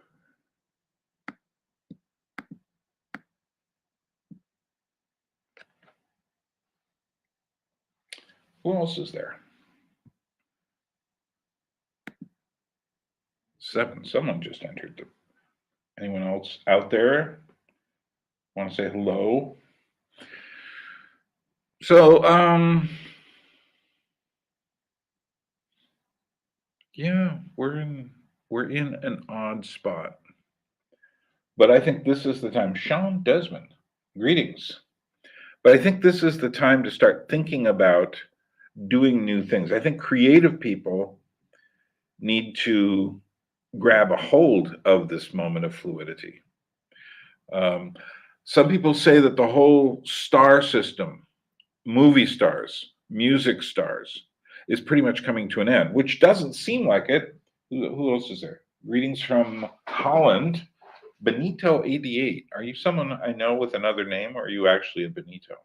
Who else is there? 7. Someone just entered. Anyone else out there want to say hello? So, yeah, we're in an odd spot. But I think this is the time. Sean Desmond, greetings. But I think this is the time to start thinking about doing new things. I think creative people need to grab a hold of this moment of fluidity. Some people say that the whole star system, movie stars, music stars, is pretty much coming to an end, which doesn't seem like it. Who else is there? Greetings from Holland. Benito 88. Are you someone I know with another name, or are you actually a Benito?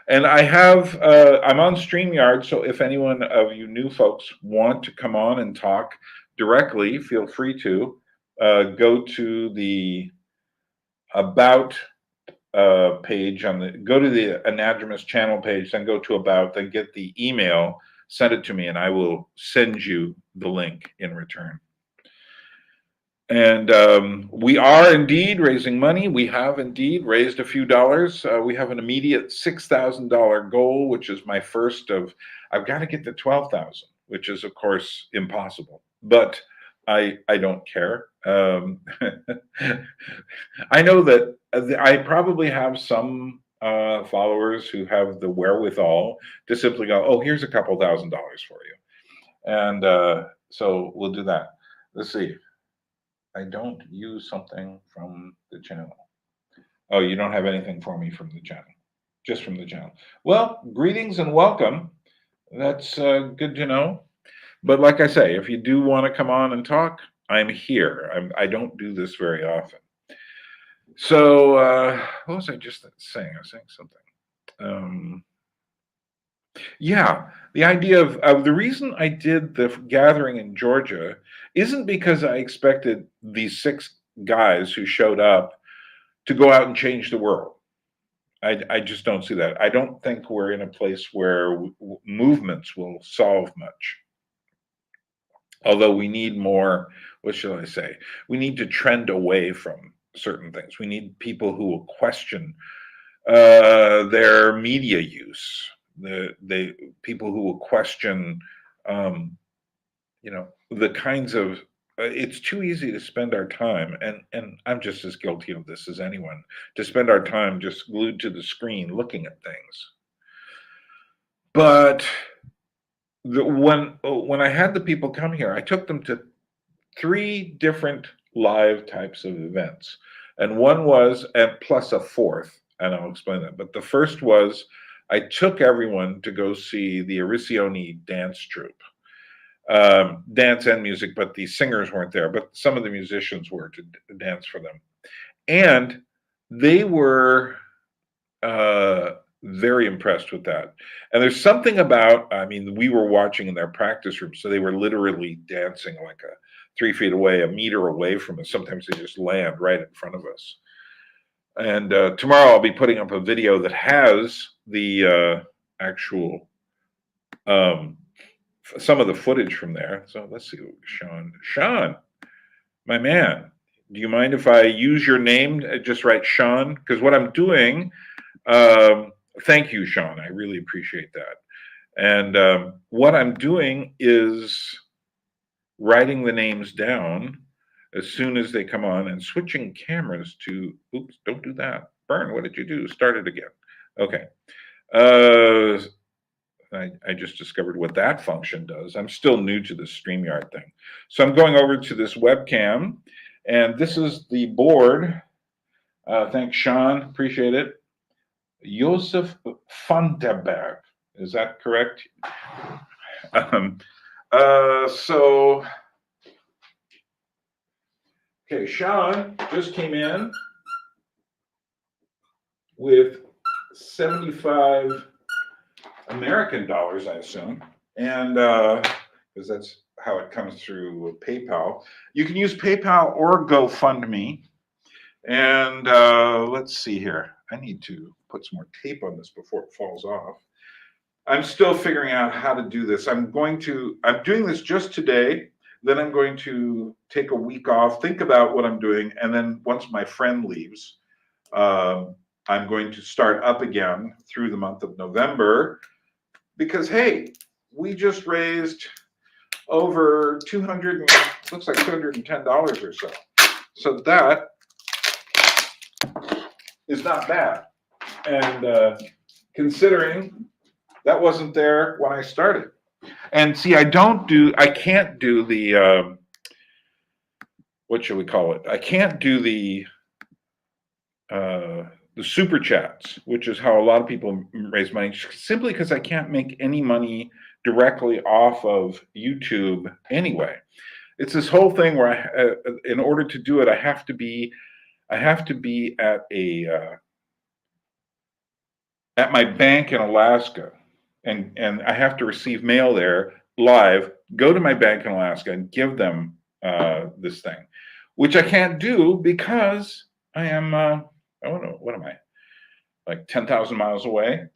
And I have, I'm on StreamYard, so if anyone of you new folks want to come on and talk directly, feel free to go to the About page go to the Anadromous channel page, then go to About, then get the email, send it to me, and I will send you the link in return. And we are indeed raising money. We have indeed raised a few dollars. We have an immediate $6,000 goal, which is my first of, I've got to get to 12,000, which is of course impossible, but I don't care. I know that I probably have some followers who have the wherewithal to simply go, oh, here's a couple $1,000 for you. And so we'll do that. Let's see. I don't use something from the channel. Oh, you don't have anything for me from the channel. just from the channel. Well, greetings and welcome. That's good to know. But like I say, if you do want to come on and talk, I'm here. I don't do this very often. So, what was I just saying? I was saying something. Yeah, the idea of the reason I did the gathering in Georgia isn't because I expected these 6 guys who showed up to go out and change the world. I just don't see that. I don't think we're in a place where movements will solve much. Although we need more, what shall I say? We need to trend away from certain things. We need people who will question their media use. The people who will question, the kinds of. It's too easy to spend our time, and I'm just as guilty of this as anyone, to spend our time just glued to the screen looking at things. But when I had the people come here, I took them to 3 different live types of events, and one was, and plus a 4th, and I'll explain that. But the first was I took everyone to go see the Arisioni dance troupe, dance and music, but the singers weren't there, but some of the musicians were to dance for them, and they were very impressed with that. And there's something about, I mean, we were watching in their practice room, so they were literally dancing like 3 feet away, a meter away from us. Sometimes they just land right in front of us. And tomorrow I'll be putting up a video that has the actual some of the footage from there. So let's see, Sean, my man, do you mind if I use your name? Just write Sean, because what I'm doing. Thank you, Sean. I really appreciate that. And what I'm doing is writing the names down as soon as they come on and switching cameras to, oops, don't do that. Burn, what did you do? Start it again. Okay. I just discovered what that function does. I'm still new to the StreamYard thing. So I'm going over to this webcam, and this is the board. Thanks, Sean. Appreciate it. Josef Vandenberg. Is that correct? So, okay, Sean just came in with 75 American dollars, I assume, and because that's how it comes through PayPal. You can use PayPal or GoFundMe. And let's see here. I need to put some more tape on this before it falls off. I'm still figuring out how to do this. I'm doing this just today. Then I'm going to take a week off, think about what I'm doing. And then once my friend leaves, I'm going to start up again through the month of November. Because, hey, we just raised over looks like $210 or so. So that is not bad. And considering that wasn't there when I started. And see, I can't do the, what should we call it? I can't do the super chats, which is how a lot of people raise money, simply because I can't make any money directly off of YouTube anyway. It's this whole thing where in order to do it, I have to be at at my bank in Alaska, and I have to receive mail there live, go to my bank in Alaska and give them this thing, which I can't do because I am, I don't know, what am I, like 10,000 miles away?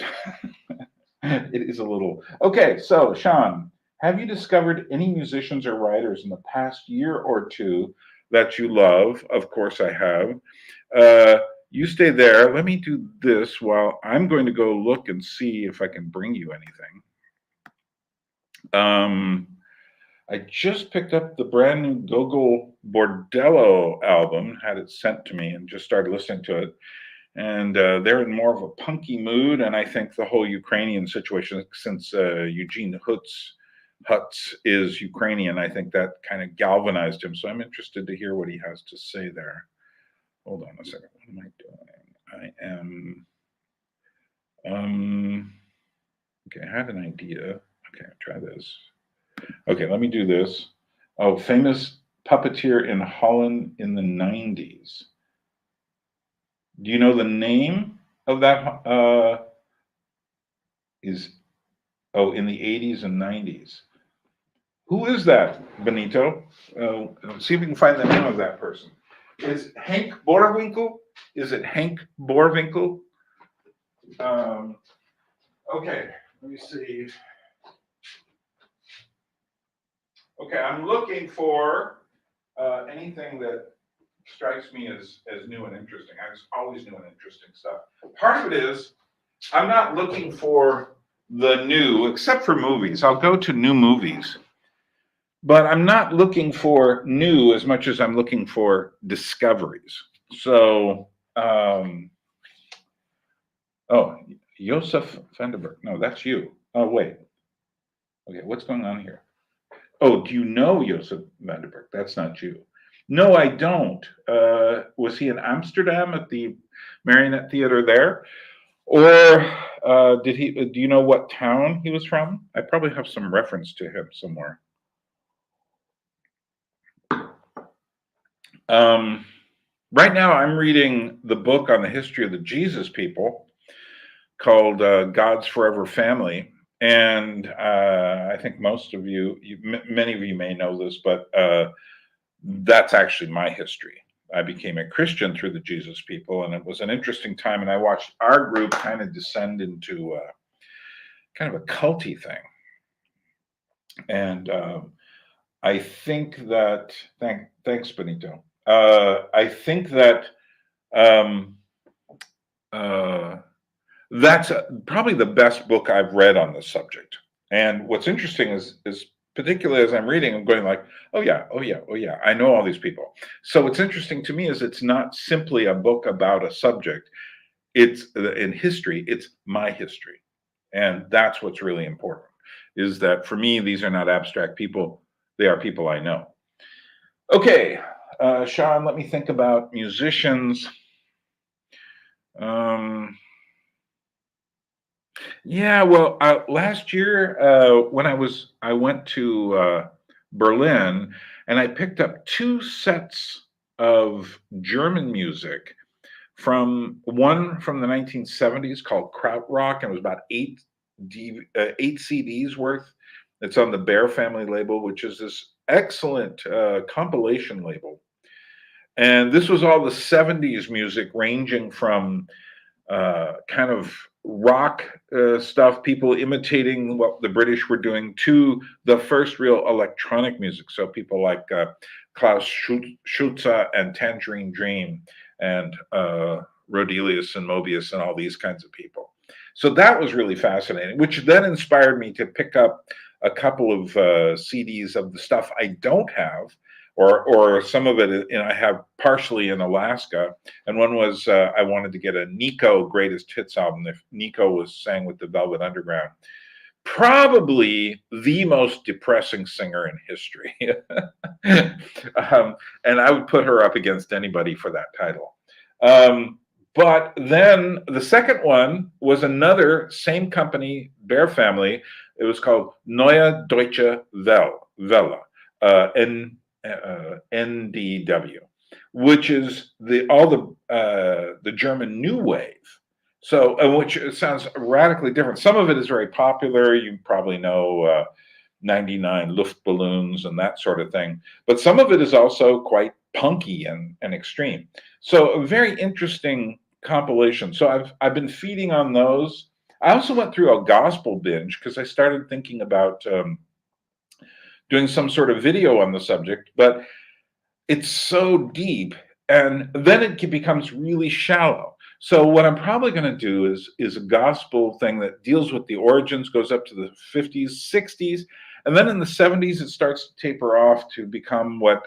It is a little, okay, so Sean, have you discovered any musicians or writers in the past year or two that you love? Of course I have. You stay there. Let me do this while I'm going to go look and see if I can bring you anything. I just picked up the brand new Gogol Bordello album, had it sent to me, and just started listening to it. And they're in more of a punky mood, and I think the whole Ukrainian situation, since Eugene Hutz is Ukrainian, I think that kind of galvanized him. So I'm interested to hear what he has to say there. Hold on a second. What am I doing? I am Okay, I had an idea. Okay, try this. Okay, let me do this. Oh, famous puppeteer in Holland in the 90s. Do you know the name of that? Is in the 80s and 90s. Who is that, Benito? See if we can find the name of that person. Is Henk Borwinkel? Is it Henk Borwinkel? Okay, let me see. Okay, I'm looking for anything that strikes me as new and interesting. I was always new and interesting stuff. Part of it is I'm not looking for the new, except for movies. I'll go to new movies. But I'm not looking for new as much as I'm looking for discoveries. So, Josef Vandenberg. No, that's you. Oh, wait. Okay, what's going on here? Oh, do you know Josef Vandenberg? That's not you. No, I don't. Was he in Amsterdam at the Marionette Theater there? Or did he? Do you know what town he was from? I probably have some reference to him somewhere. Right now, I'm reading the book on the history of the Jesus people called God's Forever Family. And I think most of you, many of you may know this, but that's actually my history. I became a Christian through the Jesus people, and it was an interesting time. And I watched our group kind of descend into kind of a culty thing. And I think that, thanks, Benito. I think that that's probably the best book I've read on this subject. And what's interesting is particularly as I'm reading, I'm going like, oh yeah, I know all these people. So what's interesting to me is it's not simply a book about a subject. It's in history, it's my history. And that's what's really important, is that for me, these are not abstract people. They are people I know. Okay, Sean, let me think about musicians. Yeah, well, last year when I went to Berlin, and I picked up 2 sets of German music one from the 1970s called Krautrock, and it was about 8 CDs worth. It's on the Bear Family label, which is this excellent compilation label. And this was all the 70s music, ranging from kind of rock stuff, people imitating what the British were doing, to the first real electronic music. So people like Klaus Schulze and Tangerine Dream and Rodelius and Mobius and all these kinds of people. So that was really fascinating, which then inspired me to pick up a couple of CDs of the stuff I don't have, or some of it I have partially in Alaska. And one was I wanted to get a Nico greatest hits album. If Nico sang with the Velvet Underground, probably the most depressing singer in history. And I would put her up against anybody for that title. But then the second one was another, same company, Bear Family. It was called Neue Deutsche Welle, NDW, which is all the German New Wave. So, which sounds radically different. Some of it is very popular. You probably know 99 Luftballons and that sort of thing. But some of it is also quite punky and extreme. So a very interesting compilation. So I've been feeding on those. I also went through a gospel binge because I started thinking about doing some sort of video on the subject, but it's so deep, and then it becomes really shallow. So what I'm probably going to do is a gospel thing that deals with the origins, goes up to the 50s, 60s, and then in the 70s it starts to taper off to become what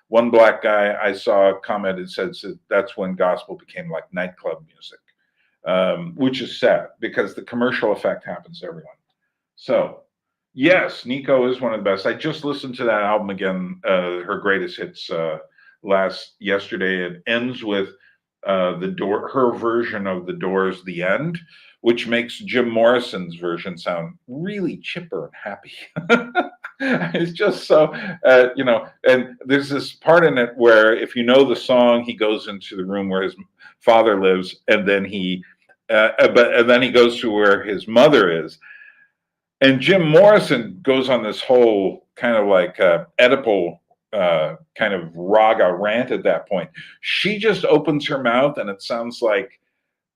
one black guy I saw commented said that's when gospel became like nightclub music, which is sad because the commercial effect happens to everyone. So yes, Nico is one of the best. I just listened to that album again, her greatest hits yesterday. It ends with her version of the Doors' "The End," which makes Jim Morrison's version sound really chipper and happy. It's just so, and there's this part in it where if you know the song, he goes into the room where his father lives, and then and then he goes to where his mother is. And Jim Morrison goes on this whole kind of like Oedipal kind of raga rant at that point. She just opens her mouth and it sounds like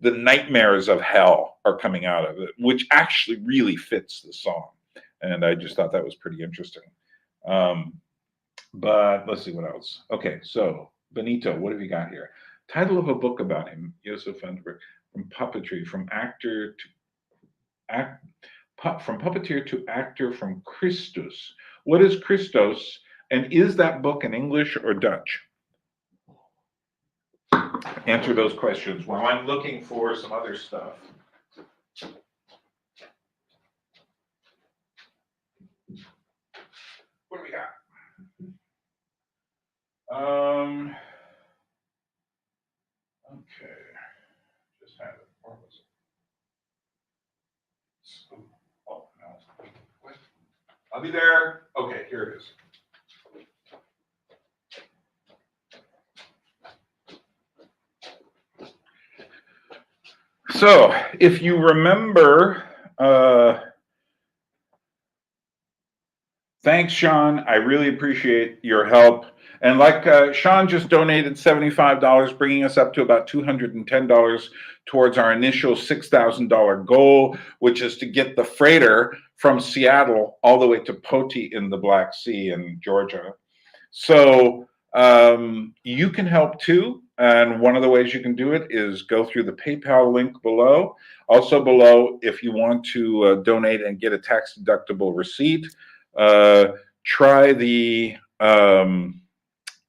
the nightmares of hell are coming out of it, which actually really fits the song. And I just thought that was pretty interesting. But let's see what else. Okay, so Benito, what have you got here? Title of a book about him, Josef Fundraiser, from puppetry, from from puppeteer to actor, from Christus. What is Christos? And is that book in English or Dutch? Answer those questions while I'm looking for some other stuff. What do we got? Okay. Just had it. Where was it? Oh, no. What? I'll be there. Okay, here it is. So, if you remember, thanks, Sean. I really appreciate your help. And like Sean just donated $75, bringing us up to about $210 towards our initial $6,000 goal, which is to get the freighter from Seattle all the way to Poti in the Black Sea in Georgia. So you can help too. And one of the ways you can do it is go through the PayPal link below. Also below, if you want to donate and get a tax-deductible receipt, try the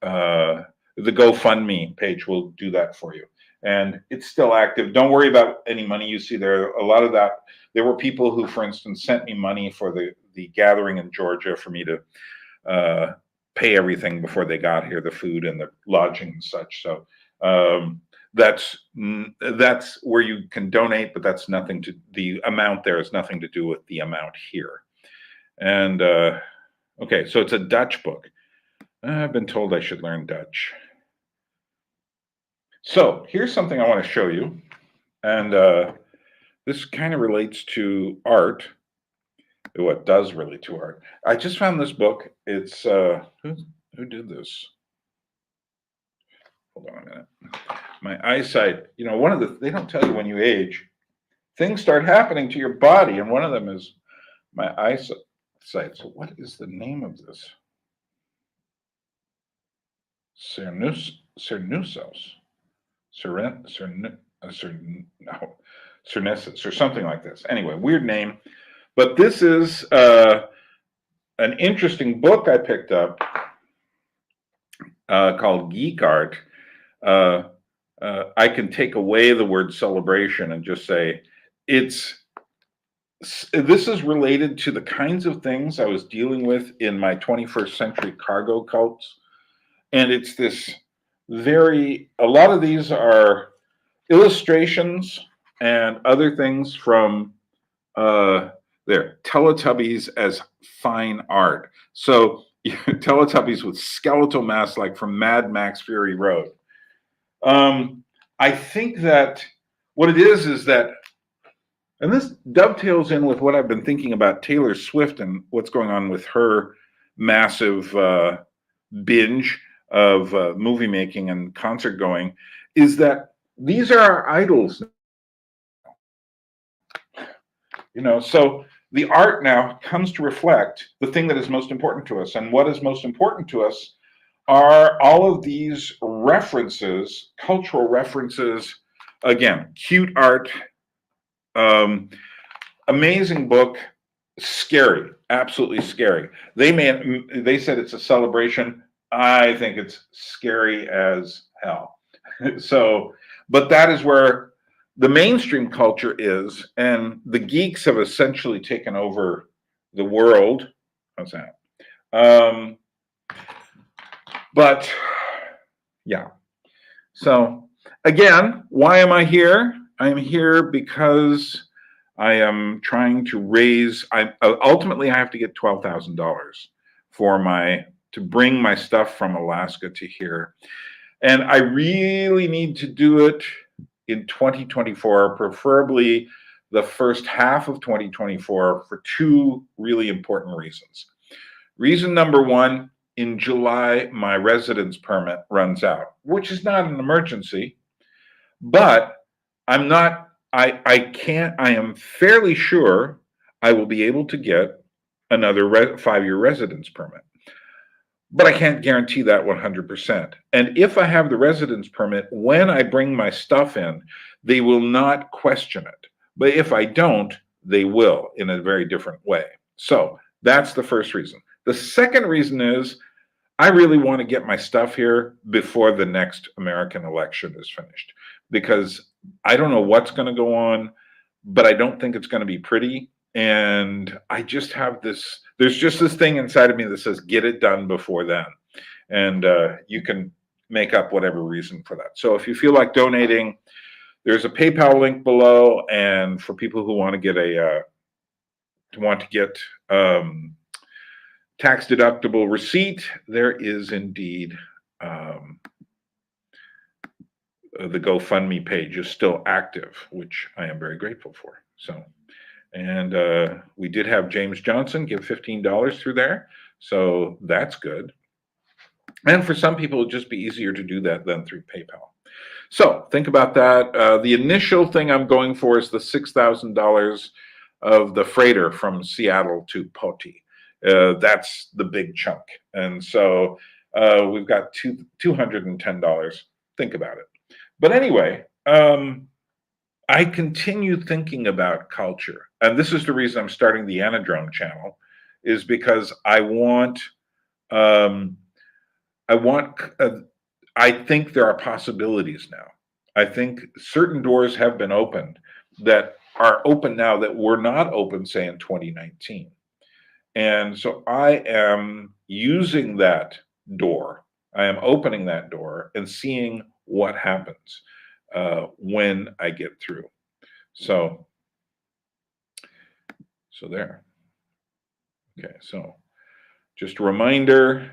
GoFundMe page will do that for you. And it's still active. Don't worry about any money you see there. A lot of that, there were people who, for instance, sent me money for the gathering in Georgia for me to pay everything before they got here, the food and the lodging and such. So that's where you can donate, but that's nothing to, the amount there has nothing to do with the amount here. And okay, so it's a Dutch book. I've been told I should learn Dutch. So here's something I want to show you. And this kind of relates to art. What does relate to art. I just found this book. It's, who did this? Hold on a minute. My eyesight, you know, they don't tell you when you age. Things start happening to your body, and one of them is my eyesight. So what is the name of this? Cernusos, Cernesis, or something like this. Anyway, weird name. But this is an interesting book I picked up called Geek Art. I can take away the word celebration and just say this is related to the kinds of things I was dealing with in my 21st century cargo cults. And it's this a lot of these are illustrations and other things from Teletubbies as fine art. So Teletubbies with skeletal masks like from Mad Max Fury Road. I think that what it is that, and this dovetails in with what I've been thinking about Taylor Swift and what's going on with her massive binge of movie making and concert going, is that these are our idols. You know, so the art now comes to reflect the thing that is most important to us. And what is most important to us are all of these references, cultural references, again, cute art, amazing book, scary, absolutely scary. They said it's a celebration. I think it's scary as hell. So, but that is where the mainstream culture is, and the geeks have essentially taken over the world. How's that? But yeah, so Again, why am I here? I'm here because I am trying to raise. Ultimately I have to get $12,000 to bring my stuff from Alaska to here, and I really need to do it in 2024, preferably the first half of 2024, for two really important reasons. Reason number one: in July, my residence permit runs out, which is not an emergency, but I'm not, I can't, I am fairly sure I will be able to get another 5-year residence permit. But I can't guarantee that 100%. And if I have the residence permit, when I bring my stuff in, they will not question it. But if I don't, they will, in a very different way. So that's the first reason. The second reason is I really want to get my stuff here before the next American election is finished, because I don't know what's going to go on, but I don't think it's going to be pretty. And I just have this, there's just this thing inside of me that says, get it done before then. And you can make up whatever reason for that. So if you feel like donating, there's a PayPal link below. And for people who want to get tax deductible receipt, there is indeed the GoFundMe page is still active, which I am very grateful for. So, and we did have James Johnson give $15 through there, so that's good. And for some people, it'll just be easier to do that than through PayPal. So think about that. The initial thing I'm going for is the $6,000 of the freighter from Seattle to Poti. That's the big chunk. And so we've got $210. Think about it. But anyway, I continue thinking about culture. And this is the reason I'm starting the Anadrome channel, is because I think there are possibilities now. I think certain doors have been opened that are open now that were not open, say, in 2019. And so I am using that door. I am opening that door and seeing what happens when I get through. So there. Okay, so just a reminder,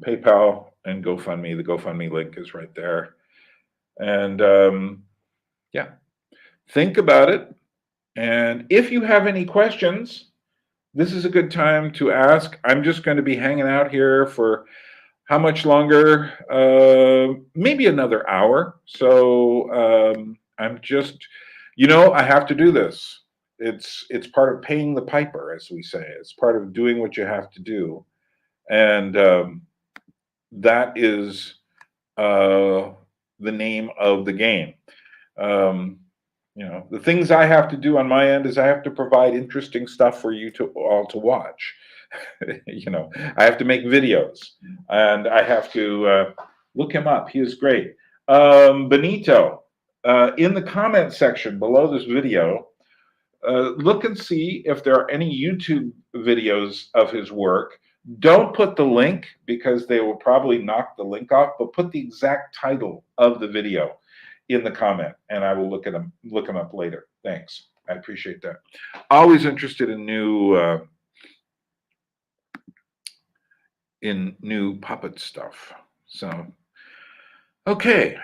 PayPal and GoFundMe. The GoFundMe link is right there. And yeah, think about it. And if you have any questions, this is a good time to ask. I'm just going to be hanging out here for how much longer? Maybe another hour. So I'm just, I have to do this. It's part of paying the piper, as we say. It's part of doing what you have to do. And that is the name of the game. The things I have to do on my end is I have to provide interesting stuff for you all to watch. I have to make videos, and I have to look him up. He is great. Benito, in the comment section below this video, look and see if there are any YouTube videos of his work. Don't put the link, because they will probably knock the link off, but put the exact title of the video in the comment, and I will look him up later. Thanks. I appreciate that. Always interested in new puppet stuff. So, okay.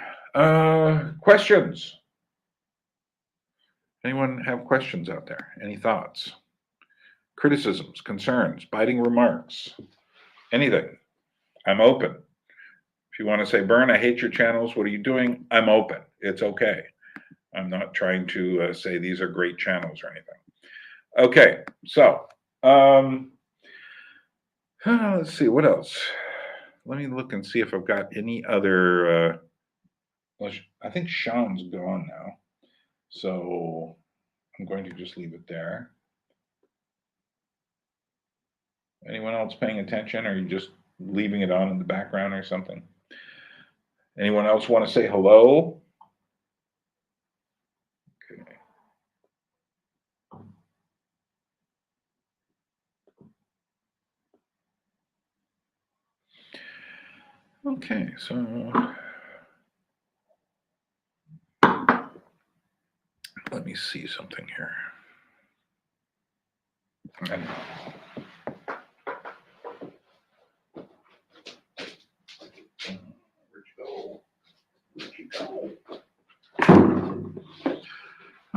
Questions? Anyone have questions out there? Any thoughts? Criticisms, concerns, biting remarks? Anything? I'm open. If you want to say, Bern, I hate your channels, what are you doing? I'm open. It's okay. I'm not trying to say these are great channels or anything. Okay, so let's see, what else? Let me look and see if I've got any other. Well, I think Sean's gone now, so I'm going to just leave it there. Anyone else paying attention, or are you just leaving it on in the background or something? Anyone else want to say hello? Okay. Okay, so me see something here. And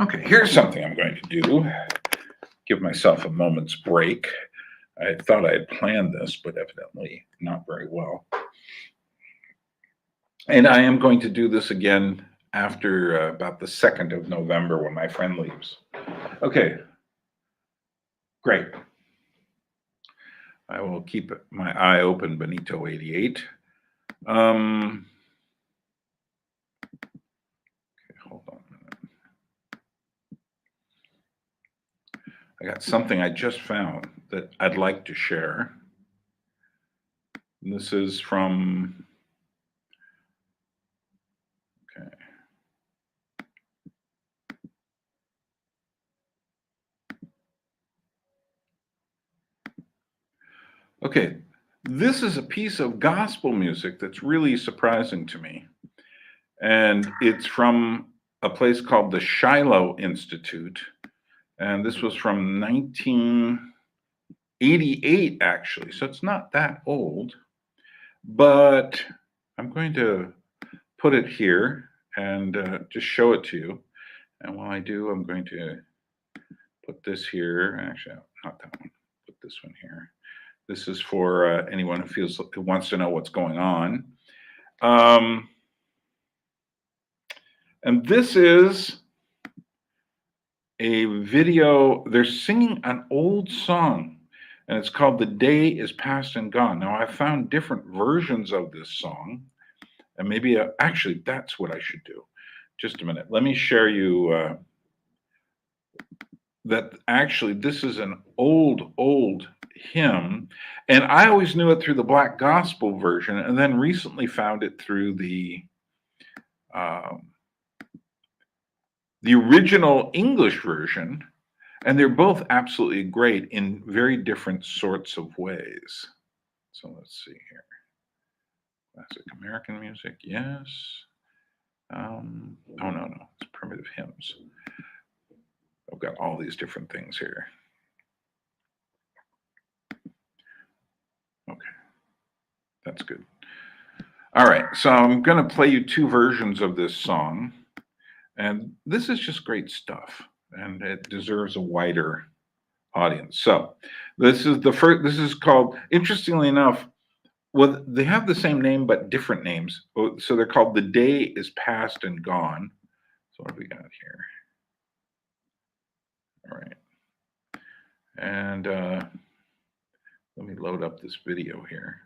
okay, here's something I'm going to do. Give myself a moment's break. I thought I had planned this, but evidently not very well. And I am going to do this again after about the 2nd of November when my friend leaves. Okay, great. I will keep my eye open, Benito 88. Okay, hold on a minute. I got something I just found that I'd like to share. This is from, okay. Okay, this is a piece of gospel music that's really surprising to me. And it's from a place called the Shiloh Institute. And this was from 1988, actually. So it's not that old. But I'm going to put it here and just show it to you. And while I do, I'm going to put this here. Actually, not that one. Put this one here. This is for anyone who wants to know what's going on. And this is a video. They're singing an old song, and it's called "The Day Is Past and Gone." Now, I found different versions of this song, and maybe actually that's what I should do. Just a minute. Let me share you that actually this is an old hymn, and I always knew it through the Black Gospel version, and then recently found it through the original English version, and they're both absolutely great in very different sorts of ways. So let's see here. Classic American music, yes. Oh, no, it's primitive hymns. I've got all these different things here. Okay, that's good. All right, so I'm going to play you 2 versions of this song. And this is just great stuff, and it deserves a wider audience. So this is the first. This is called, interestingly enough, well, they have the same name but different names. So they're called "The Day Is Past and Gone." So what do we got here? All right, and let me load up this video here.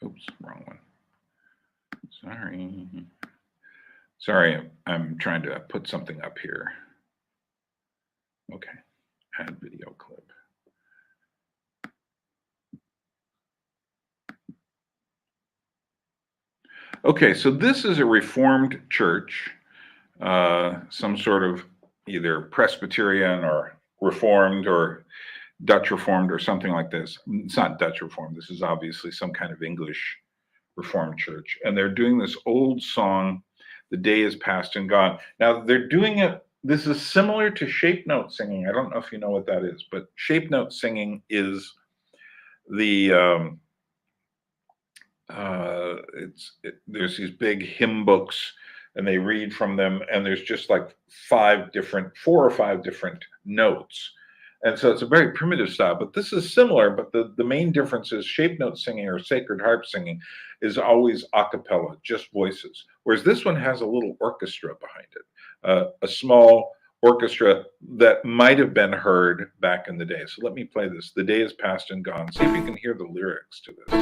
Oops, wrong one. Sorry, I'm trying to put something up here. Okay, add video clip. Okay, so this is a Reformed church, some sort of either Presbyterian or Reformed or Dutch Reformed or something like this. It's not Dutch Reformed. This is obviously some kind of English Reformed church. And they're doing this old song, "The Day Is Past and Gone." Now, they're doing it, this is similar to shape note singing. I don't know if you know what that is, but shape note singing is the, there's these big hymn books, and they read from them, and there's just like 4 or 5 different notes. And so it's a very primitive style, but this is similar, but the main difference is shape note singing or sacred harp singing is always a cappella, just voices. Whereas this one has a little orchestra behind it, a small orchestra that might have been heard back in the day. So let me play this. "The Day Is Past and Gone." See if you can hear the lyrics to this.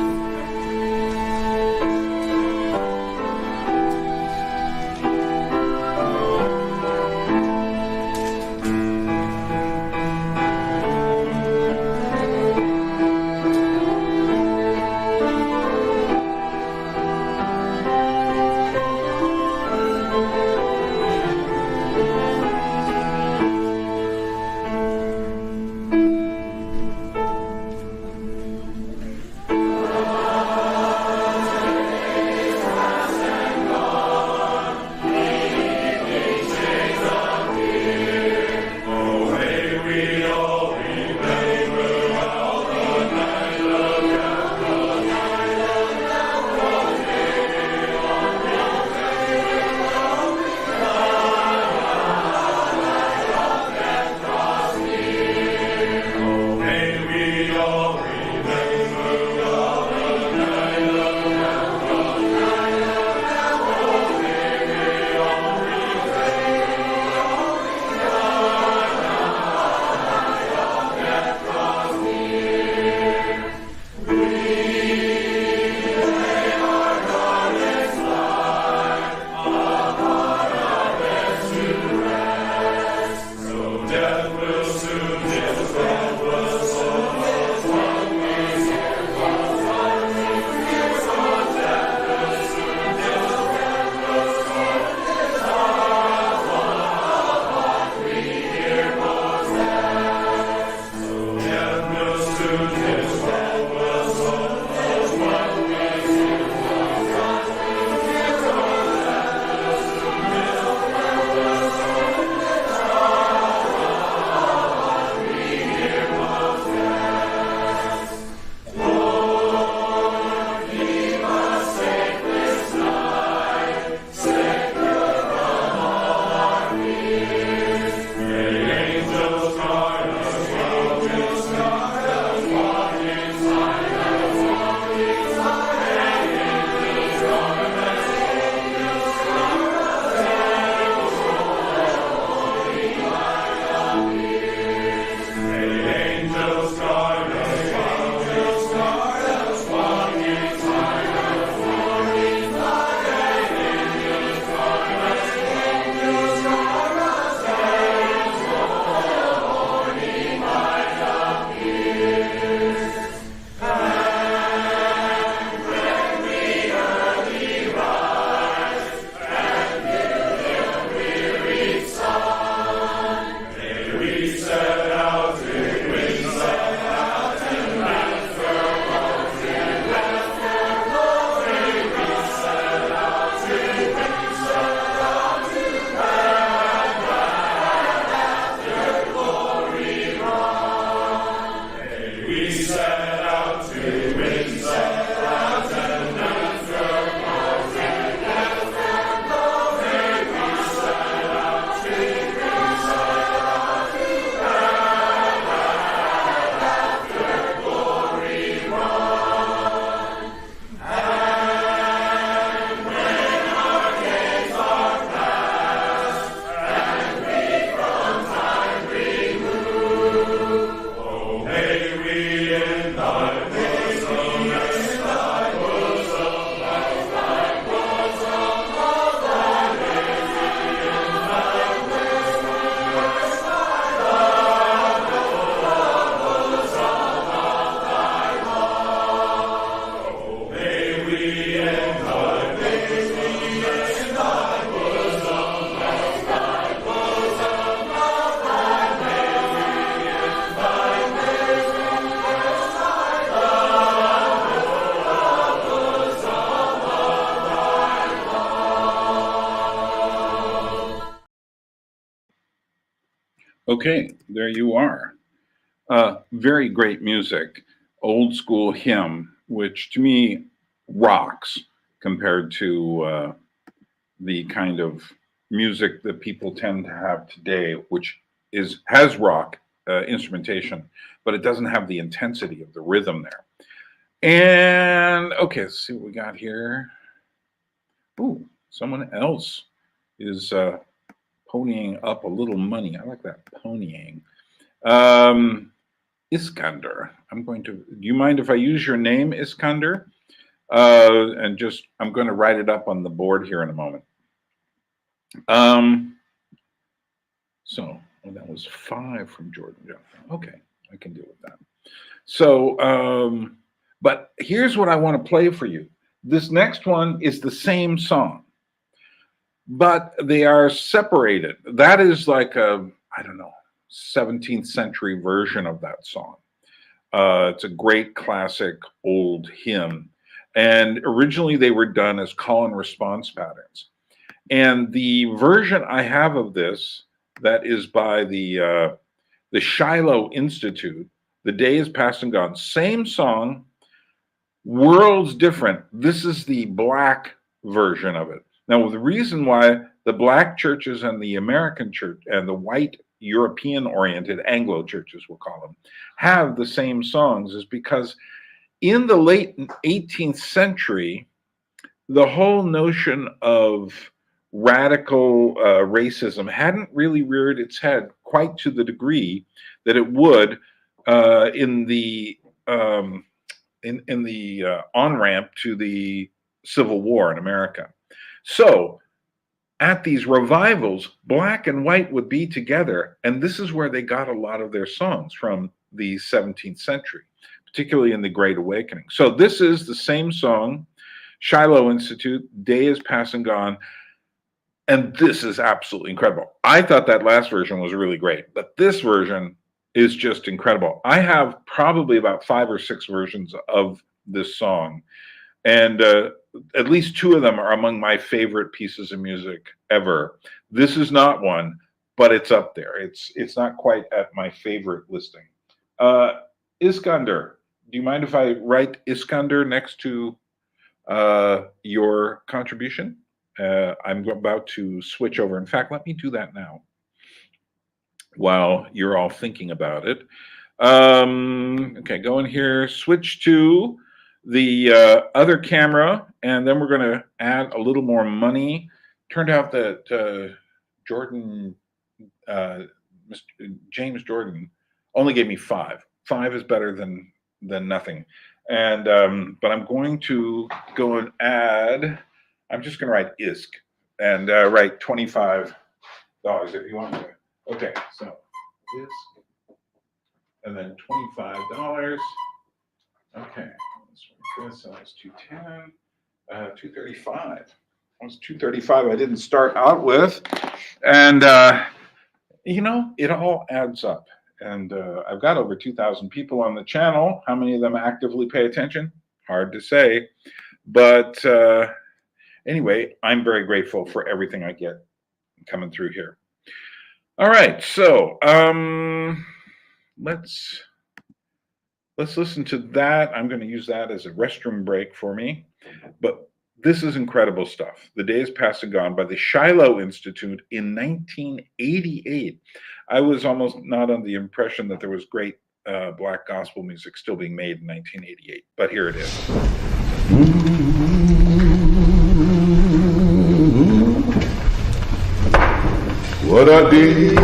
Okay, there you are. Very great music. Old school hymn, which to me rocks compared to the kind of music that people tend to have today, which has rock instrumentation, but it doesn't have the intensity of the rhythm there. And okay, let's see what we got here. Ooh, someone else is ponying up a little money. I like that, ponying. Iskander. Do you mind if I use your name, Iskander? And I'm going to write it up on the board here in a moment. So that was 5 from Jordan. Okay, I can deal with that. So, but here's what I want to play for you. This next one is the same song, but they are separated. That is like a, I don't know, 17th century version of that song. It's a great classic old hymn. And originally they were done as call and response patterns. And the version I have of this that is by the Shiloh Institute, The Day is Past and Gone, same song, worlds different. This is the black version of it. Now, the reason why the black churches and the American church and the white European-oriented Anglo churches, we'll call them, have the same songs is because in the late 18th century, the whole notion of radical racism hadn't really reared its head quite to the degree that it would in the on-ramp to the Civil War in America. So at these revivals, black and white would be together, and this is where they got a lot of their songs from the 17th century, particularly in the Great Awakening. So this is the same song, Shiloh Institute, Day is Past and Gone, and this is absolutely incredible. I thought that last version was really great, but this version is just incredible. I have probably about 5 or 6 versions of this song, and at least 2 of them are among my favorite pieces of music ever. This is not one, but it's up there. It's not quite at my favorite listing. Iskander, do you mind if I write Iskander next to your contribution? I'm about to switch over. In fact, let me do that now while you're all thinking about it. Okay, go in here, switch to the other camera, and then we're going to add a little more money. Turned out that James Jordan only gave me 5. 5 is better than nothing. And but I'm going to go and add. I'm just going to write ISK and write $25 if you want to. Okay, so ISK and then $25. Okay, so that's 210, 235. That was 235. I didn't start out with, and you know, it all adds up. And I've got over 2,000 people on the channel. How many of them actively pay attention? Hard to say, but anyway, I'm very grateful for everything I get coming through here. All right, so let's listen to that. I'm going to use that as a restroom break for me. But this is incredible stuff. The Day is Past and Gone by the Shiloh Institute in 1988. I was almost not under the impression that there was great black gospel music still being made in 1988, but here it is. What I did,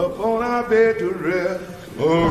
up on our bed to rest. Oh,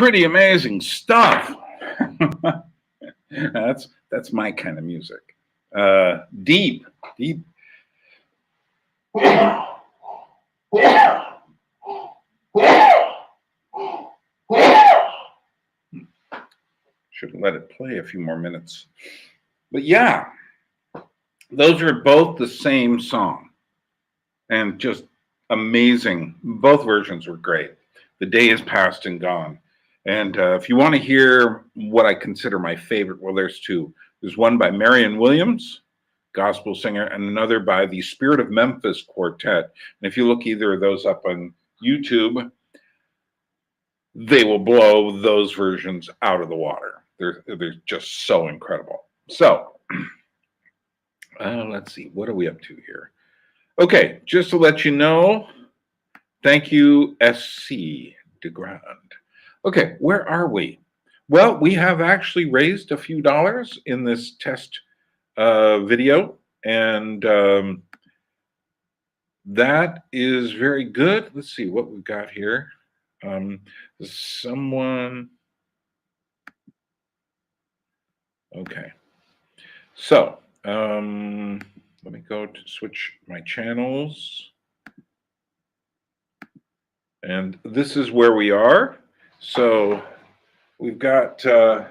pretty amazing stuff. That's my kind of music. Deep. Should have let it play a few more minutes. But yeah, those are both the same song and just amazing. Both versions were great. The Day is Past and Gone. And if you want to hear what I consider my favorite, well, there's two. There's one by Marion Williams, gospel singer, and another by the Spirit of Memphis Quartet. And if you look either of those up on YouTube, they will blow those versions out of the water. They're just so incredible. So let's see, what are we up to here? Okay, just to let you know, thank you, SC DeGrand. Okay, where are we? Well, we have actually raised a few dollars in this test video, and that is very good. Let's see what we've got here. Someone. Okay, so let me go to switch my channels, and this is where we are. So we've got someone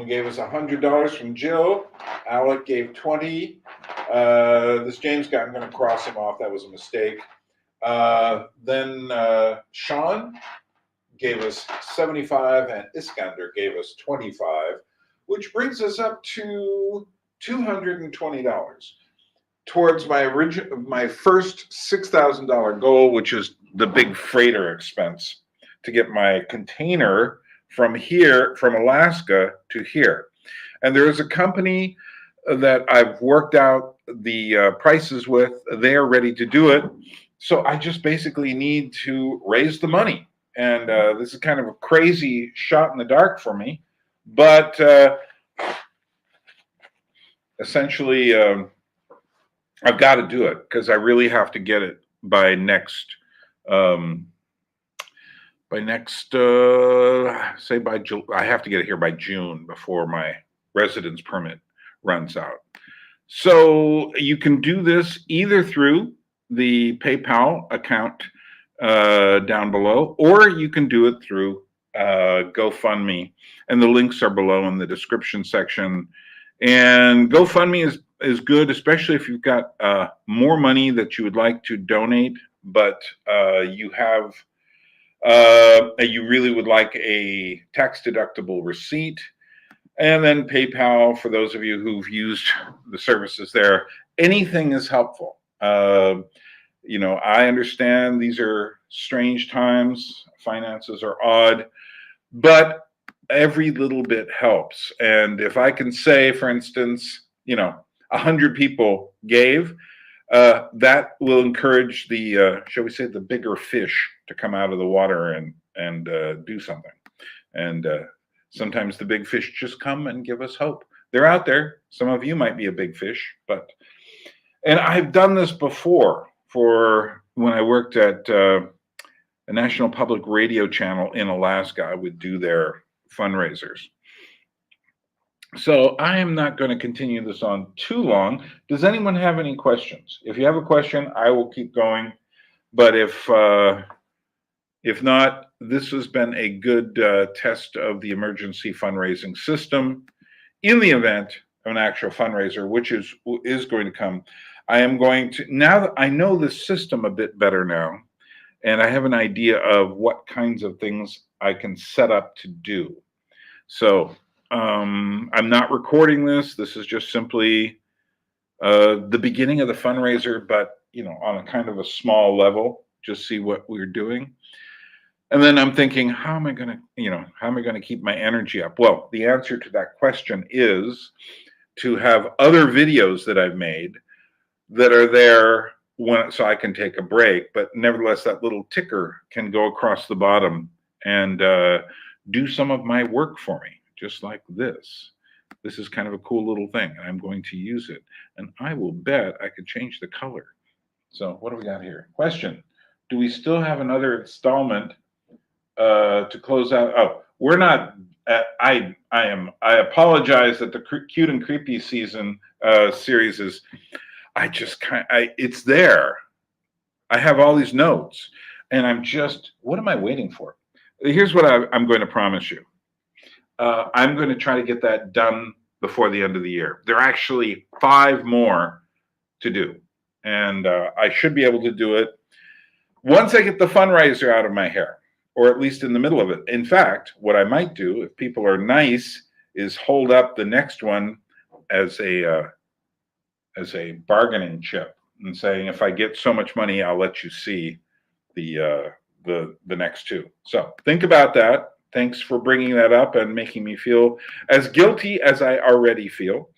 gave us $100 from Jill. Alec gave 20. This James guy, I'm going to cross him off. That was a mistake. Then Sean gave us 75, and Iskander gave us 25, which brings us up to $220 towards my first $6,000 goal, which is the big freighter expense to get my container from Alaska to here. And there is a company that I've worked out the prices with. They are ready to do it. So I just basically need to raise the money. And this is kind of a crazy shot in the dark for me. But essentially, I've got to do it because I really have to get it by next, say by July. I have to get it here by June before my residence permit runs out. So you can do this either through the PayPal account down below, or you can do it through GoFundMe, and the links are below in the description section. And GoFundMe is good, especially if you've got more money that you would like to donate, but you really would like a tax-deductible receipt. And then PayPal, for those of you who've used the services there, anything is helpful. You know, I understand these are strange times, finances are odd, but every little bit helps. And if I can say, for instance, 100 people gave, that will encourage the, shall we say, the bigger fish to come out of the water and do something. And sometimes the big fish just come and give us hope. They're out there. Some of you might be a big fish, and I've done this before for when I worked at a national public radio channel in Alaska. I would do their fundraisers. So I am not going to continue this on too long. Does anyone have any questions? If you have a question, I will keep going. But if not, this has been a good test of the emergency fundraising system. In the event of an actual fundraiser, which is going to come, I am going to, now that I know the system a bit better now, and I have an idea of what kinds of things I can set up to do. So I'm not recording this. This is just simply the beginning of the fundraiser, but on a kind of a small level, just see what we're doing. And then I'm thinking, how am I going to keep my energy up? Well, the answer to that question is to have other videos that I've made that are there so I can take a break, but nevertheless, that little ticker can go across the bottom and do some of my work for me, just like this. This is kind of a cool little thing, and I'm going to use it. And I will bet I could change the color. So what do we got here? Question: do we still have another installment to close out? Oh, we're not. I apologize that the cute and creepy series is. I just it's there. I have all these notes, and I'm just. What am I waiting for? Here's what I'm going to promise you. I'm going to try to get that done before the end of the year. There are actually 5 more to do, and I should be able to do it once I get the fundraiser out of my hair, or at least in the middle of it. In fact, what I might do, if people are nice, is hold up the next one as a bargaining chip and saying, if I get so much money, I'll let you see the next 2. So think about that. Thanks for bringing that up and making me feel as guilty as I already feel.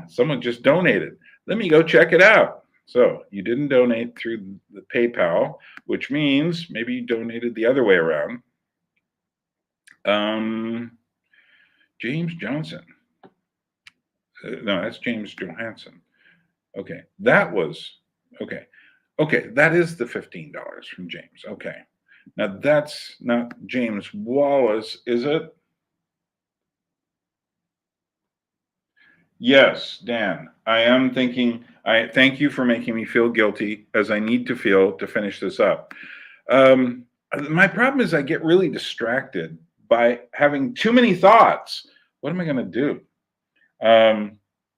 Someone just donated. Let me go check it out. So you didn't donate through the PayPal, which means maybe you donated the other way around. James Johnson. No, that's James Johansson. Okay, that was, okay. Okay, that is the $15 from James. Okay. Now that's not James Wallace, is it? Yes, Dan. I am thinking, I thank you for making me feel guilty as I need to feel to finish this up. My problem is I get really distracted by having too many thoughts. What am I going to do?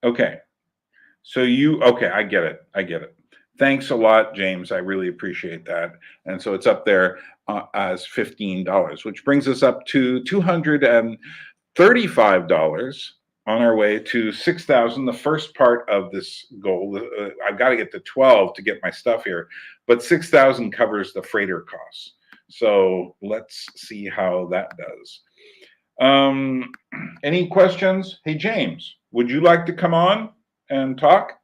Okay. So okay, I get it. I get it. Thanks a lot, James. I really appreciate that. And so it's up there as $15, which brings us up to $235 on our way to 6,000. The first part of this goal, I've got to get to 12 to get my stuff here, but 6,000 covers the freighter costs. So let's see how that does. Any questions? Hey, James, would you like to come on and talk?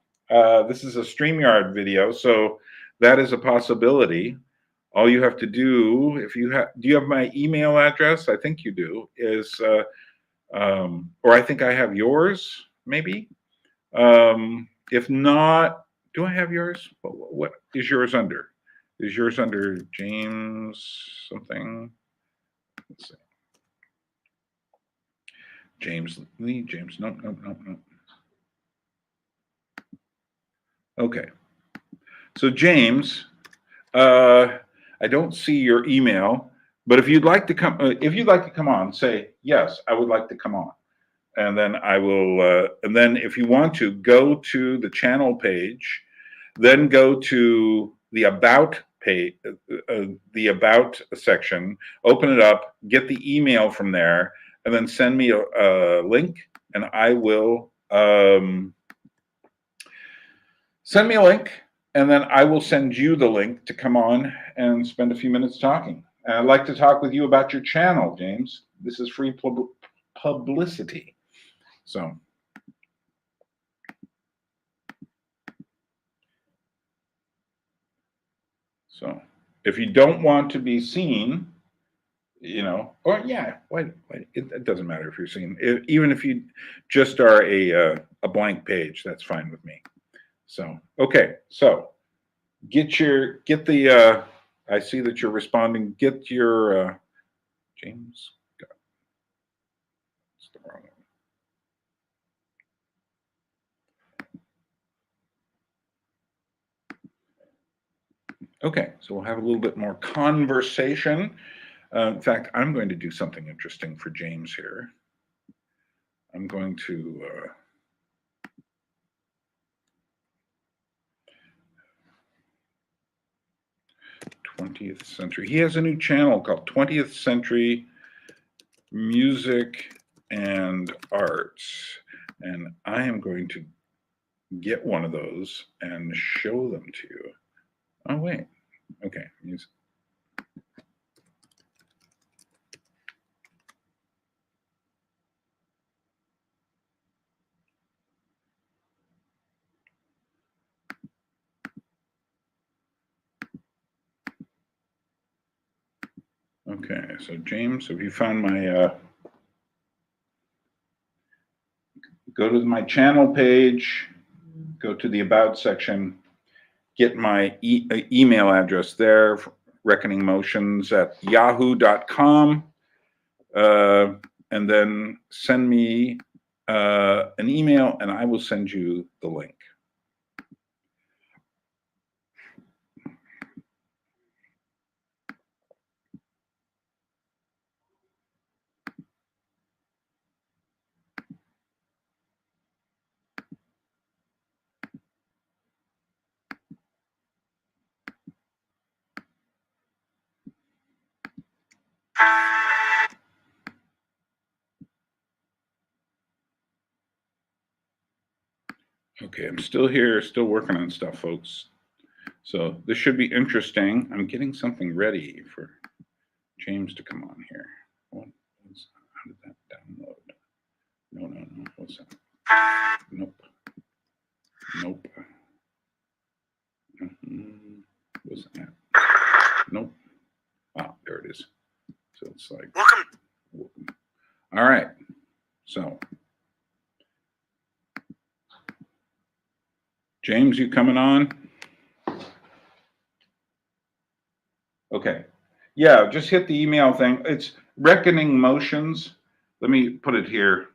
This is a StreamYard video, so that is a possibility. All you have to do, if you have, do you have my email address? I think you do, is, or I think I have yours, maybe. If not, do I have yours? What is yours under? Is yours under James something? Let's see. James Lee, James, no. Okay. So James, I don't see your email, but if you'd like to come on, say, yes, I would like to come on. And then I will, and then if you want to, go to the channel page, then go to the about page, the about section, open it up, get the email from there, and then send me a link, and I will send me a link, and then I will send you the link to come on and spend a few minutes talking. And I'd like to talk with you about your channel, James. This is free publicity. So if you don't want to be seen, or yeah, it doesn't matter if you're seen. Even if you just are a blank page, that's fine with me. So, okay, so get the, I see that you're responding, get your, James, that's the wrong one. Okay, so we'll have a little bit more conversation. In fact, I'm going to do something interesting for James here. I'm going to, 20th Century. He has a new channel called 20th Century Music and Arts. And I am going to get one of those and show them to you. Oh, wait. Okay. Okay, so James, have you found my, go to my channel page, go to the About section, get my email address there, reckoningmotions@yahoo.com, and then send me an email, and I will send you the link. Okay, I'm still here, still working on stuff, folks. So this should be interesting. I'm getting something ready for James to come on here. How did that download? No. What's that? Nope. What's that? Nope. Ah, there it is. So it's like. Welcome. All right. So. James, you coming on? Okay. Yeah, just hit the email thing. It's Reckoning Motions. Let me put it here.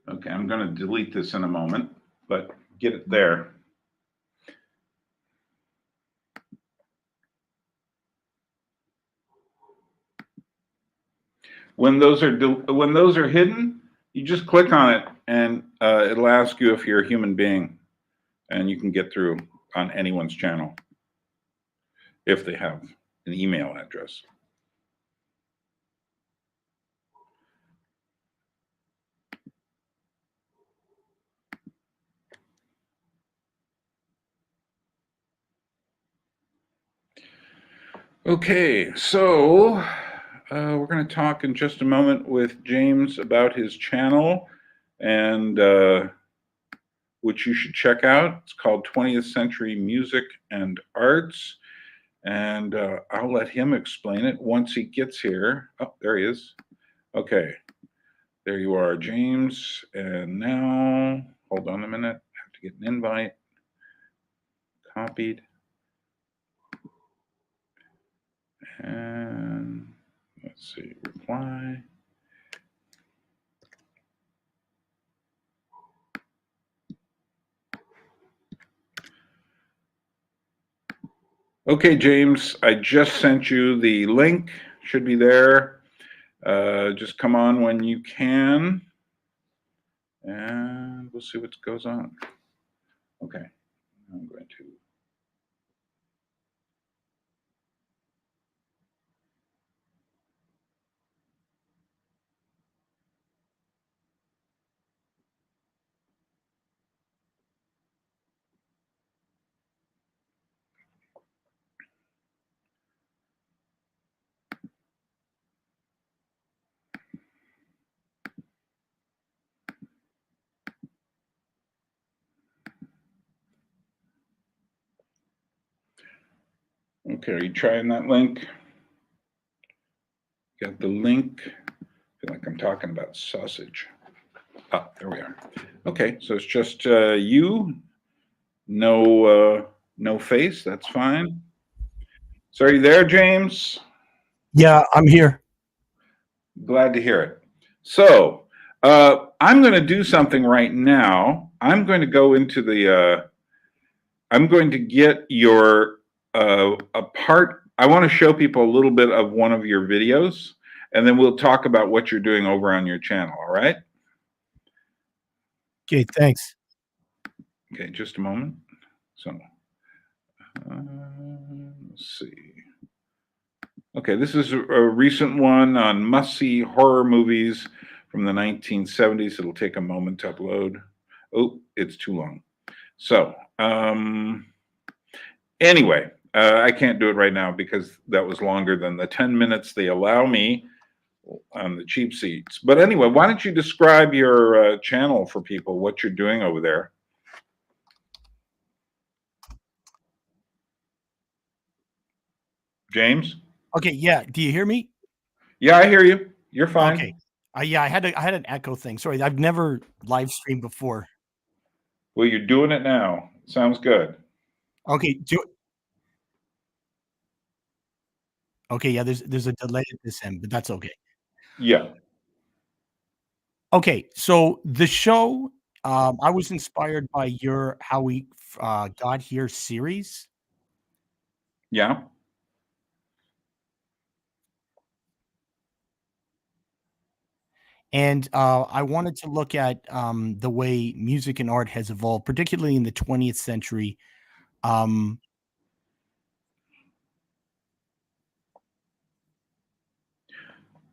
Okay, I'm going to delete this in a moment, but get it there. When those are hidden, you just click on it, and it'll ask you if you're a human being, and you can get through on anyone's channel if they have an email address. Okay, so we're going to talk in just a moment with James about his channel, and which you should check out. It's called 20th Century Music and Arts, and I'll let him explain it once he gets here. Oh, there he is. Okay, there you are, James. And now, hold on a minute. I have to get an invite. Copied. And let's see, reply. Okay, James, I just sent you the link. Should be there. Just come on when you can, and we'll see what goes on. Okay, I'm going to. Okay, are you trying that link? Got the link. I feel like I'm talking about sausage. Ah, there we are. Okay, so it's just you, no face. That's fine. So are you there, James? Yeah, I'm here. Glad to hear it. So I'm going to do something right now. I'm going to go into the. I'm going to get your a part. I want to show people a little bit of one of your videos, and then we'll talk about what you're doing over on your channel. All right? Okay, thanks. Okay, just a moment. So let's see. Okay, this is a recent one on must-see horror movies from the 1970s. It'll take a moment to upload. Oh, it's too long. So anyway, I can't do it right now because that was longer than the 10 minutes they allow me on the cheap seats. But anyway, why don't you describe your channel for people, what you're doing over there? James? Okay, yeah. Do you hear me? Yeah, I hear you. You're fine. Okay. Yeah, I had an echo thing. Sorry, I've never live streamed before. Well, you're doing it now. Sounds good. Okay, okay, yeah, there's a delay at this end, but that's okay. Yeah. Okay, so the show, I was inspired by your How We Got Here series. Yeah. And I wanted to look at the way music and art has evolved, particularly in the 20th century. Um,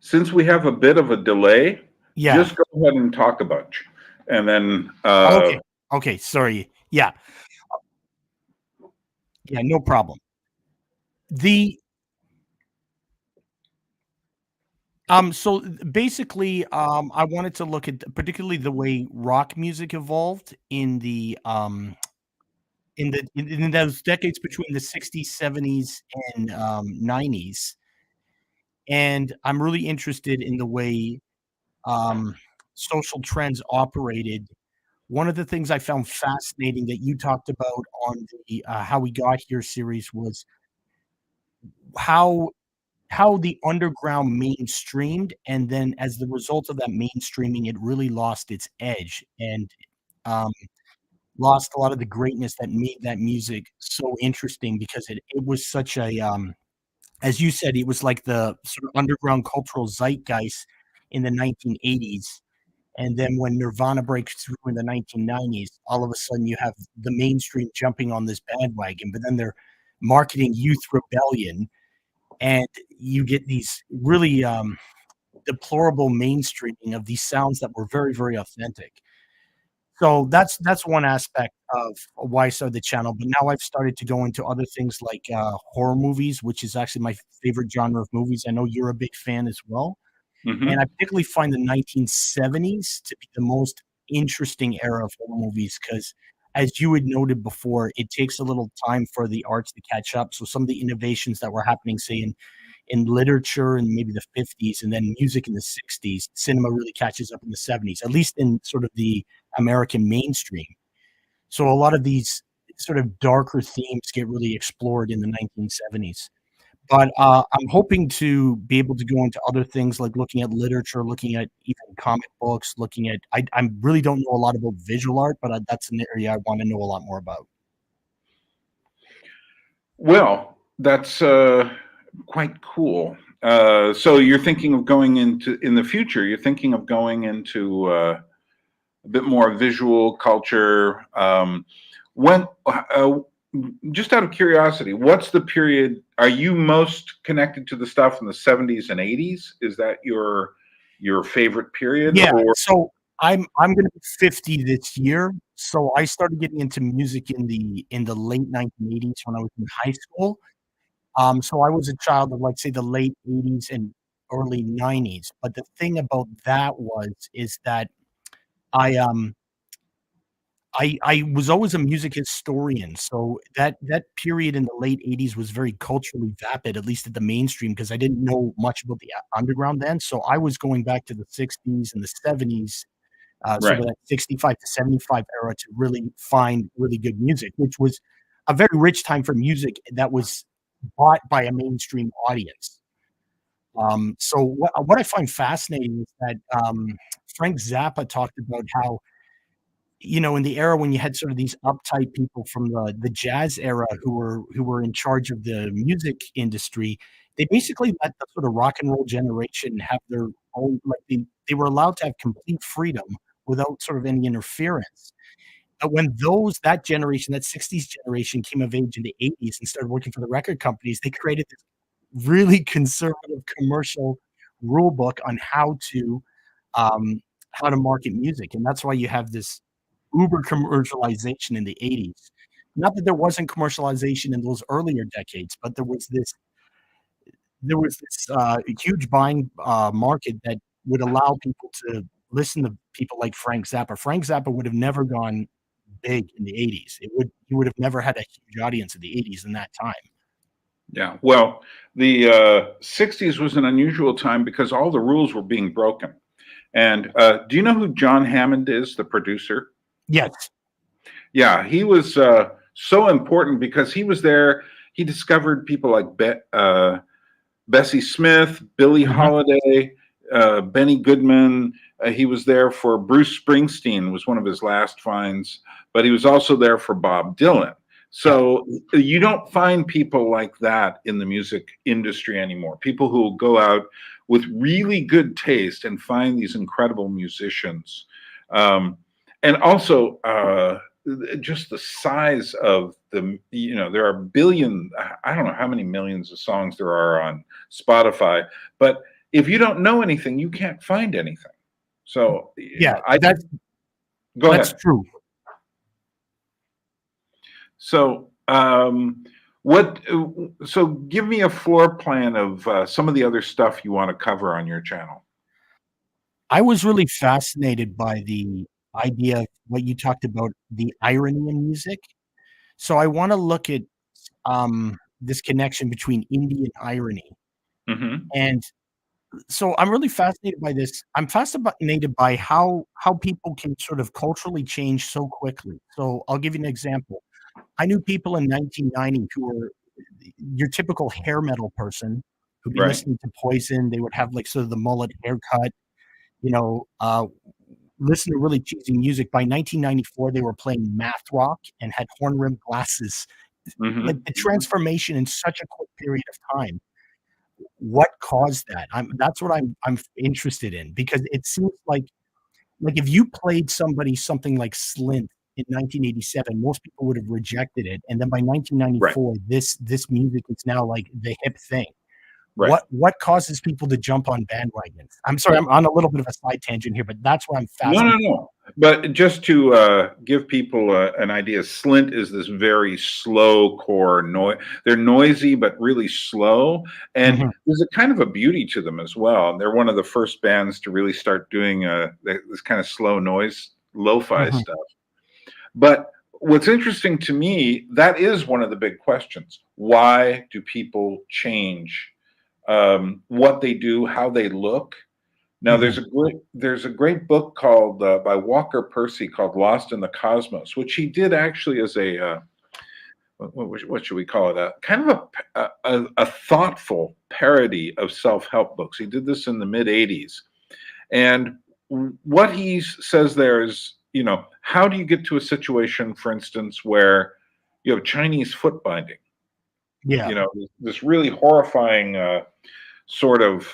Since we have a bit of a delay, yeah. just go ahead and talk a bunch. And then Okay. Okay. Sorry. Yeah. Yeah. No problem. The So basically, I wanted to look at particularly the way rock music evolved in those decades between the 60s, 70s, and 90s. And I'm really interested in the way um, social trends operated. One of the things I found fascinating that you talked about on the How We Got Here series was how the underground mainstreamed, and then as the result of that mainstreaming, it really lost its edge and um, lost a lot of the greatness that made that music so interesting because it was such a as you said, it was like the sort of underground cultural zeitgeist in the 1980s. And then when Nirvana breaks through in the 1990s, all of a sudden you have the mainstream jumping on this bandwagon, but then they're marketing youth rebellion, and you get these really deplorable mainstreaming of these sounds that were very, very authentic. So that's one aspect of why I started the channel. But now I've started to go into other things like horror movies, which is actually my favorite genre of movies. I know you're a big fan as well. And I mhm. particularly find the 1970s to be the most interesting era of horror movies because, as you had noted before, it takes a little time for the arts to catch up. So some of the innovations that were happening, say in literature in maybe the 50s and then music in the 60s, cinema really catches up in the 70s, at least in sort of the American mainstream. So a lot of these sort of darker themes get really explored in the 1970s. But, I'm hoping to be able to go into other things like looking at literature, looking at even comic books, looking at I really don't know a lot about visual art, but, that's an area I wanna know a lot more about. Well, that's quite cool. So you're thinking of going into in the future. You're thinking of going into a bit more visual culture. When just out of curiosity, what's the period? Are you most connected to the stuff in the 70s and 80s? Is that your favorite period, Yeah, or so I'm gonna be 50 this year, so I started getting into music in the late 1980s when I was in high school. So I was a child of, like, say, the late '80s and early '90s, but the thing about that is that I, um I was always a music historian, so that period in the late '80s was very culturally vapid, at least at the mainstream, because I didn't know much about the underground then, so I was going back to the '60s and the '70s, sort right? of that '65 to '75 era to really find really good music, which was a very rich time for music that was bought by a mainstream audience. So what I find fascinating is that, Frank Zappa talked about how in the era when you had sort of these uptight people from the jazz era who were in charge of the music industry, they basically let the sort of rock and roll generation have their own like, they were allowed to have complete freedom without sort of any interference. But when that generation, that '60s generation came of age in the '80s and started working for the record companies, they created this really conservative commercial rule book on um, how to market music, and that's why you have this uber commercialization in the '80s. Not that there wasn't commercialization in those earlier decades, but there was this huge buying, market that would allow people to listen to people like Frank Zappa. Frank Zappa would have never gone big in the '80s. He would have never had a huge audience in the '80s in that time. Yeah. Well, the 60s was an unusual time because all the rules were being broken. And do you know who John Hammond is, the producer? Yes. Yeah, he was so important because he was there. He discovered people like Bessie Smith, Billie Hmm. Holiday, Benny Goodman. He was there for Bruce Springsteen, was one of his last finds, but he was also there for Bob Dylan. Yeah. So you don't find people like that in the music industry anymore. People who will go out with really good taste and find these incredible musicians. And also, just the size of there are billion, I don't know how many millions of songs there are on Spotify, but if you don't know anything, you can't find anything. So, Yeah, I go that's ahead. true. So, what? So, give me a floor plan of some of the other stuff you want to cover on your channel. I was really fascinated by the idea of what you talked about, the irony in music. So I want to look at this connection between indie and irony. Hmm. And so I'm really fascinated by this. I'm fascinated by how people can sort of culturally change so quickly. So I'll give you an example. I knew people in 1990 who were your typical hair metal person who'd be Right. listening to Poison. They would have like sort of the mullet haircut, you know, listen to really cheesy music. By 1994, they were playing math rock and had horn rimmed glasses. Like Hmm. the transformation in such a quick period of time. What caused that? That's what I'm interested in because it seems like if you played somebody something like Slint in 1987, most people would have rejected it, and then by Right. 1994, this music is now like the hip thing. Right. What causes people to jump on bandwagons? I'm sorry, I'm on a little bit of a side tangent here, but that's what I'm No, no, fascinated. no. But just to give people an idea, Slint is this very slow core noise. They're noisy but really slow, and Mhm, there's a kind of a beauty to them as well. And they're one of the first bands to really start doing this kind of slow noise, lo-fi mhm. stuff. But what's interesting to me, that is one of the big questions. Why do people change what they do, how they look? Now, Mhm. there's a great book called by Walker Percy called Lost in the Cosmos, which he did actually as a what should we call it? A kind of a thoughtful parody of self help books. He did this in the mid '80s, and what he says there is, how do you get to a situation, for instance, where you have Chinese foot binding? Yeah, This really horrifying sort of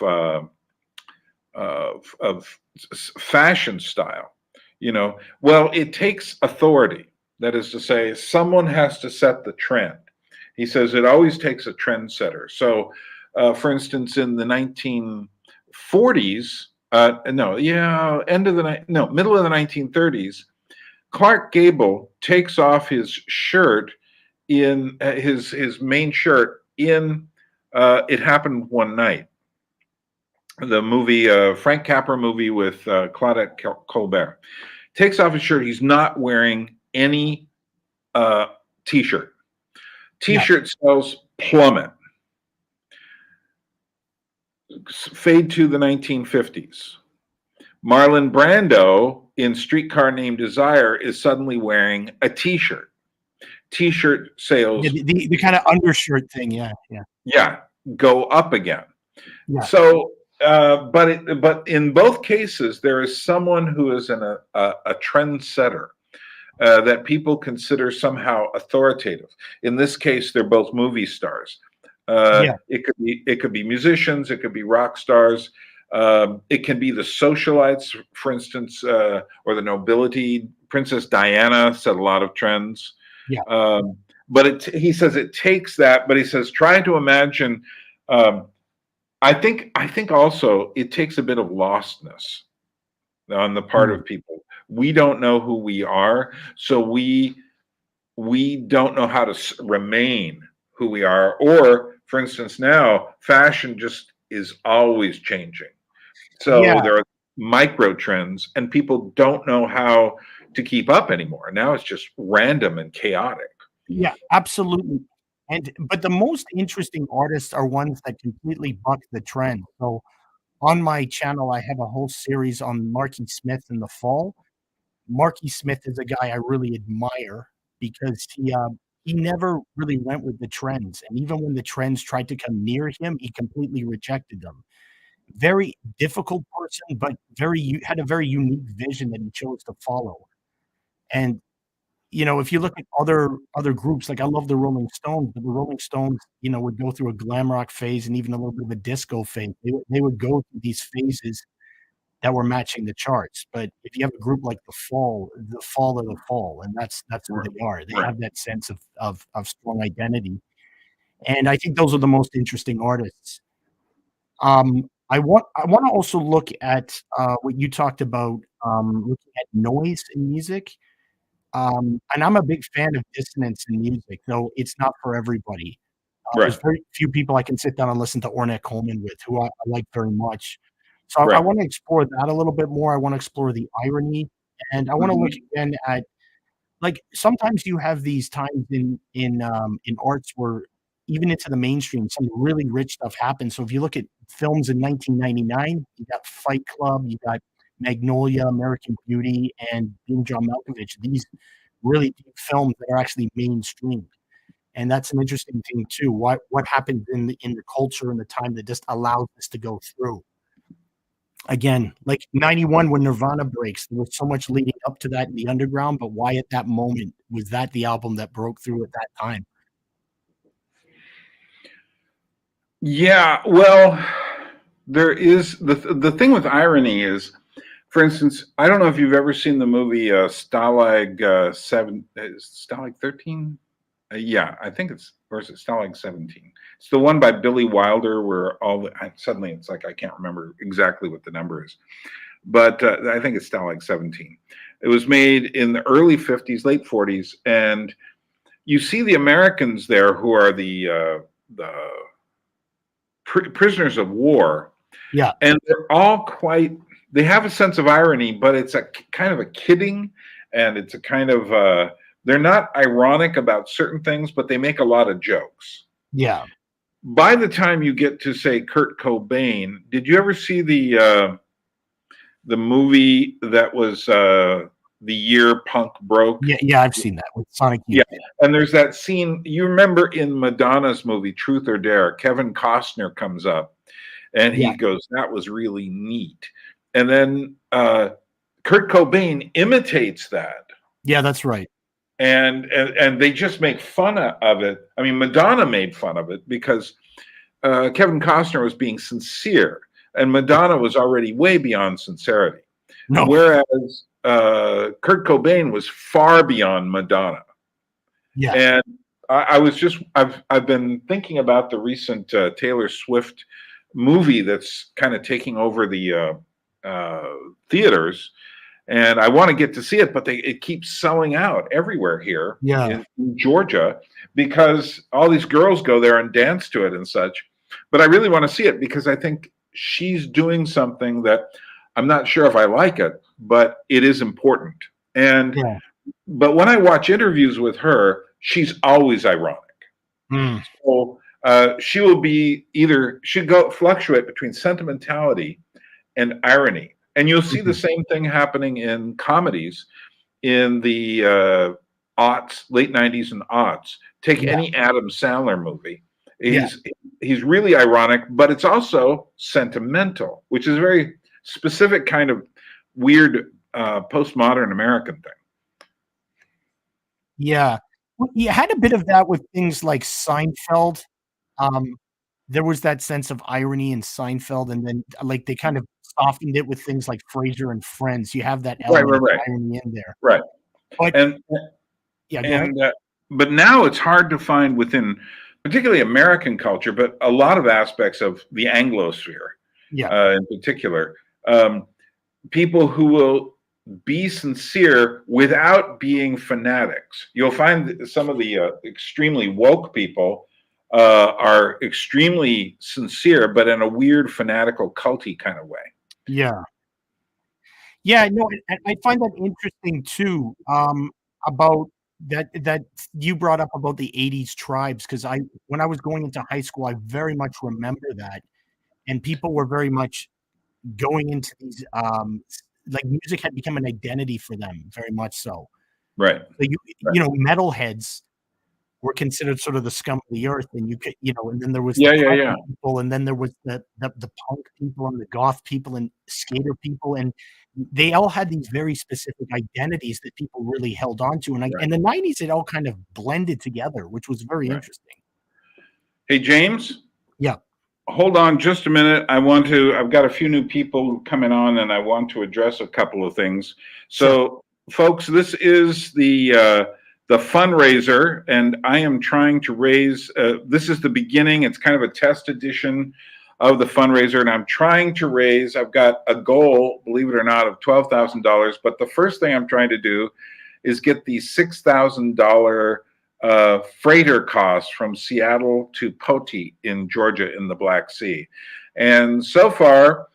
fashion style. Well, it takes authority. That is to say, someone has to set the trend. He says it always takes a trendsetter. So, for instance, in the 1940s, no, yeah, middle of the 1930s, Clark Gable takes off his shirt in his main shirt in It Happened One Night, the movie, Frank Capra movie with Claudette Colbert. Takes off his shirt. He's not wearing any uh, t-shirt. yeah, T-shirt sales plummet. Fade to the 1950s. Marlon Brando in Streetcar Named Desire is suddenly wearing a t-shirt. T-shirt yeah. sales, The kind of undershirt thing. Yeah, yeah, yeah, go up again. yeah, So, but in both cases, there is someone who is a trendsetter that people consider somehow authoritative. In this case, they're both movie stars. yeah, It could be musicians, it could be rock stars, it can be the socialites, for instance, or the nobility. Princess Diana set a lot of trends. yeah, Um, but he says it takes that. But he says try to imagine. Um, I think also it takes a bit of lostness on the part mm, of people. We don't know who we are, so we don't know how to remain who we are. Or, for instance, now fashion just is always changing. So yeah, there are micro trends, and people don't know how to keep up anymore. Now it's just random and chaotic. yeah. Absolutely. But the most interesting artists are ones that completely buck the trend. So on my channel, I have a whole series on Marky Smith in the fall. Marky Smith is a guy I really admire because he never really went with the trends, and even when the trends tried to come near him, he completely rejected them. Very difficult person, but had a very unique vision that he chose to follow. And if you look at other groups, like I love the Rolling Stones, but the Rolling Stones, would go through a glam rock phase and even a little bit of a disco phase. They would go through these phases that were matching the charts. But if you have a group like the Fall of the Fall, and that's who they are. They Right. have that sense of strong identity, and I think those are the most interesting artists. I want to also look at what you talked about, looking at noise in music. And I'm a big fan of dissonance in music, though it's not for everybody. There's Right. very few people I can sit down and listen to Ornette Coleman with, who I like very much. So I Right. want to explore that a little bit more. I want to explore the irony, and I want to look Mhm. again at, like, sometimes you have these times in arts where even into the mainstream, some really rich stuff happens. So if you look at films in 1999, you got Fight Club, you got Magnolia, American Beauty, and Being John Malkovich. These really deep films that are actually mainstream, and that's an interesting thing too. What happens in the culture and the time that just allows this to go through? Again, like 91 when Nirvana breaks, there was so much leading up to that in the underground, but why at that moment was that the album that broke through at that time? Yeah, well, there is the thing with irony is, for instance, I don't know if you've ever seen the movie Stalag 13. Yeah, I think it's, or is it Stalag 17? It's the one by Billy Wilder where suddenly it's like I can't remember exactly what the number is, but I think it's Stalag 17. It was made in the early 50s, late 40s, and you see the Americans there who are the prisoners of war, Yeah, and they're all quite. They have a sense of irony, but it's a kind of a kidding, and it's a kind of. They're not ironic about certain things, but they make a lot of jokes. yeah. By the time you get to say Kurt Cobain, did you ever see the movie that was the year punk broke? Yeah, I've seen that with Sonic Youth. Yeah, and there's that scene you remember in Madonna's movie Truth or Dare. Kevin Costner comes up and Yeah, he goes, "That was really neat." And then Kurt Cobain imitates that, yeah, that's right. and they just make fun of it. I mean, Madonna made fun of it because Kevin Costner was being sincere, and Madonna was already way beyond sincerity. No, Whereas Kurt Cobain was far beyond Madonna. yeah, And I've been thinking about the recent Taylor Swift movie that's kind of taking over the theaters, and I want to get to see it, but it keeps selling out everywhere here yeah, in Georgia because all these girls go there and dance to it and such. But I really want to see it because I think she's doing something that I'm not sure if I like it, but it is important. And yeah. but when I watch interviews with her, she's always ironic. Mm, So she will be she'll go fluctuate between sentimentality and irony. And you'll see the mhm. same thing happening in comedies in the late 90s and aughts. Take Yeah, any Adam Sandler movie. yeah. He's really ironic, but it's also sentimental, which is a very specific kind of weird postmodern American thing. Yeah. Well, you had a bit of that with things like Seinfeld. Um, there was that sense of irony in Seinfeld, and then, like, they kind of softened it with things like Frasier and Friends. You have that Right, element right, of right, irony in there. right. But And yeah, go ahead. and but now it's hard to find within particularly American culture, but a lot of aspects of the Anglosphere Yeah, in particular, um, people who will be sincere without being fanatics. You'll find some of the extremely woke people are extremely sincere, but in a weird fanatical culty kind of way. yeah. Yeah, no, I find that interesting too, about that you brought up about the 80s tribes, because when I was going into high school, I very much remember that, and people were very much going into these like music had become an identity for them, very much so. Right. So metalheads were considered sort of the scum of the earth, and and then there was Yeah, the yeah, punk yeah. people, and then there was the punk people and the goth people and skater people, and they all had these very specific identities that people really held on to. And in the 90s, it all kind of blended together, which was very interesting. Hey, James. Yeah. Hold on just a minute. I've got a few new people coming on, and I want to address a couple of things. So, folks, this is the fundraiser, and I am trying to raise, this is the beginning. It's kind of a test edition of the fundraiser, and I'm trying to raise, I've got a goal, believe it or not, of $12,000. But the first thing I'm trying to do is get the $6,000 freighter costs from Seattle to Poti in Georgia in the Black Sea. And so far,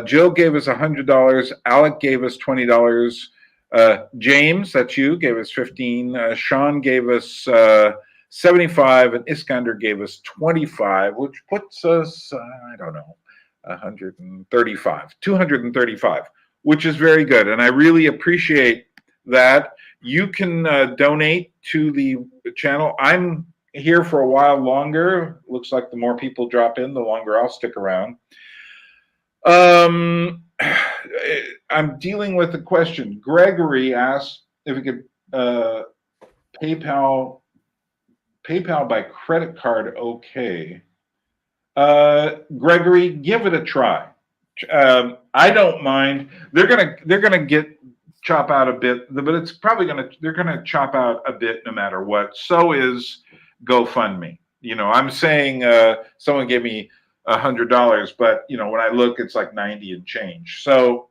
Jill gave us $100, Alec gave us $20, James, that's you, gave us 15, Sean gave us 75, and Iskander gave us 25, which puts us, I don't know, 235, which is very good. And I really appreciate that. You can donate to the channel. I'm here for a while longer. Looks like the more people drop in, the longer I'll stick around. I'm dealing with a question. Gregory asked if we could PayPal by credit card. Okay. Gregory, give it a try. I don't mind. They're gonna chop out a bit, but it's probably they're gonna chop out a bit no matter what. So is GoFundMe. I'm saying someone gave me $100, but when I look, it's like 90 and change. So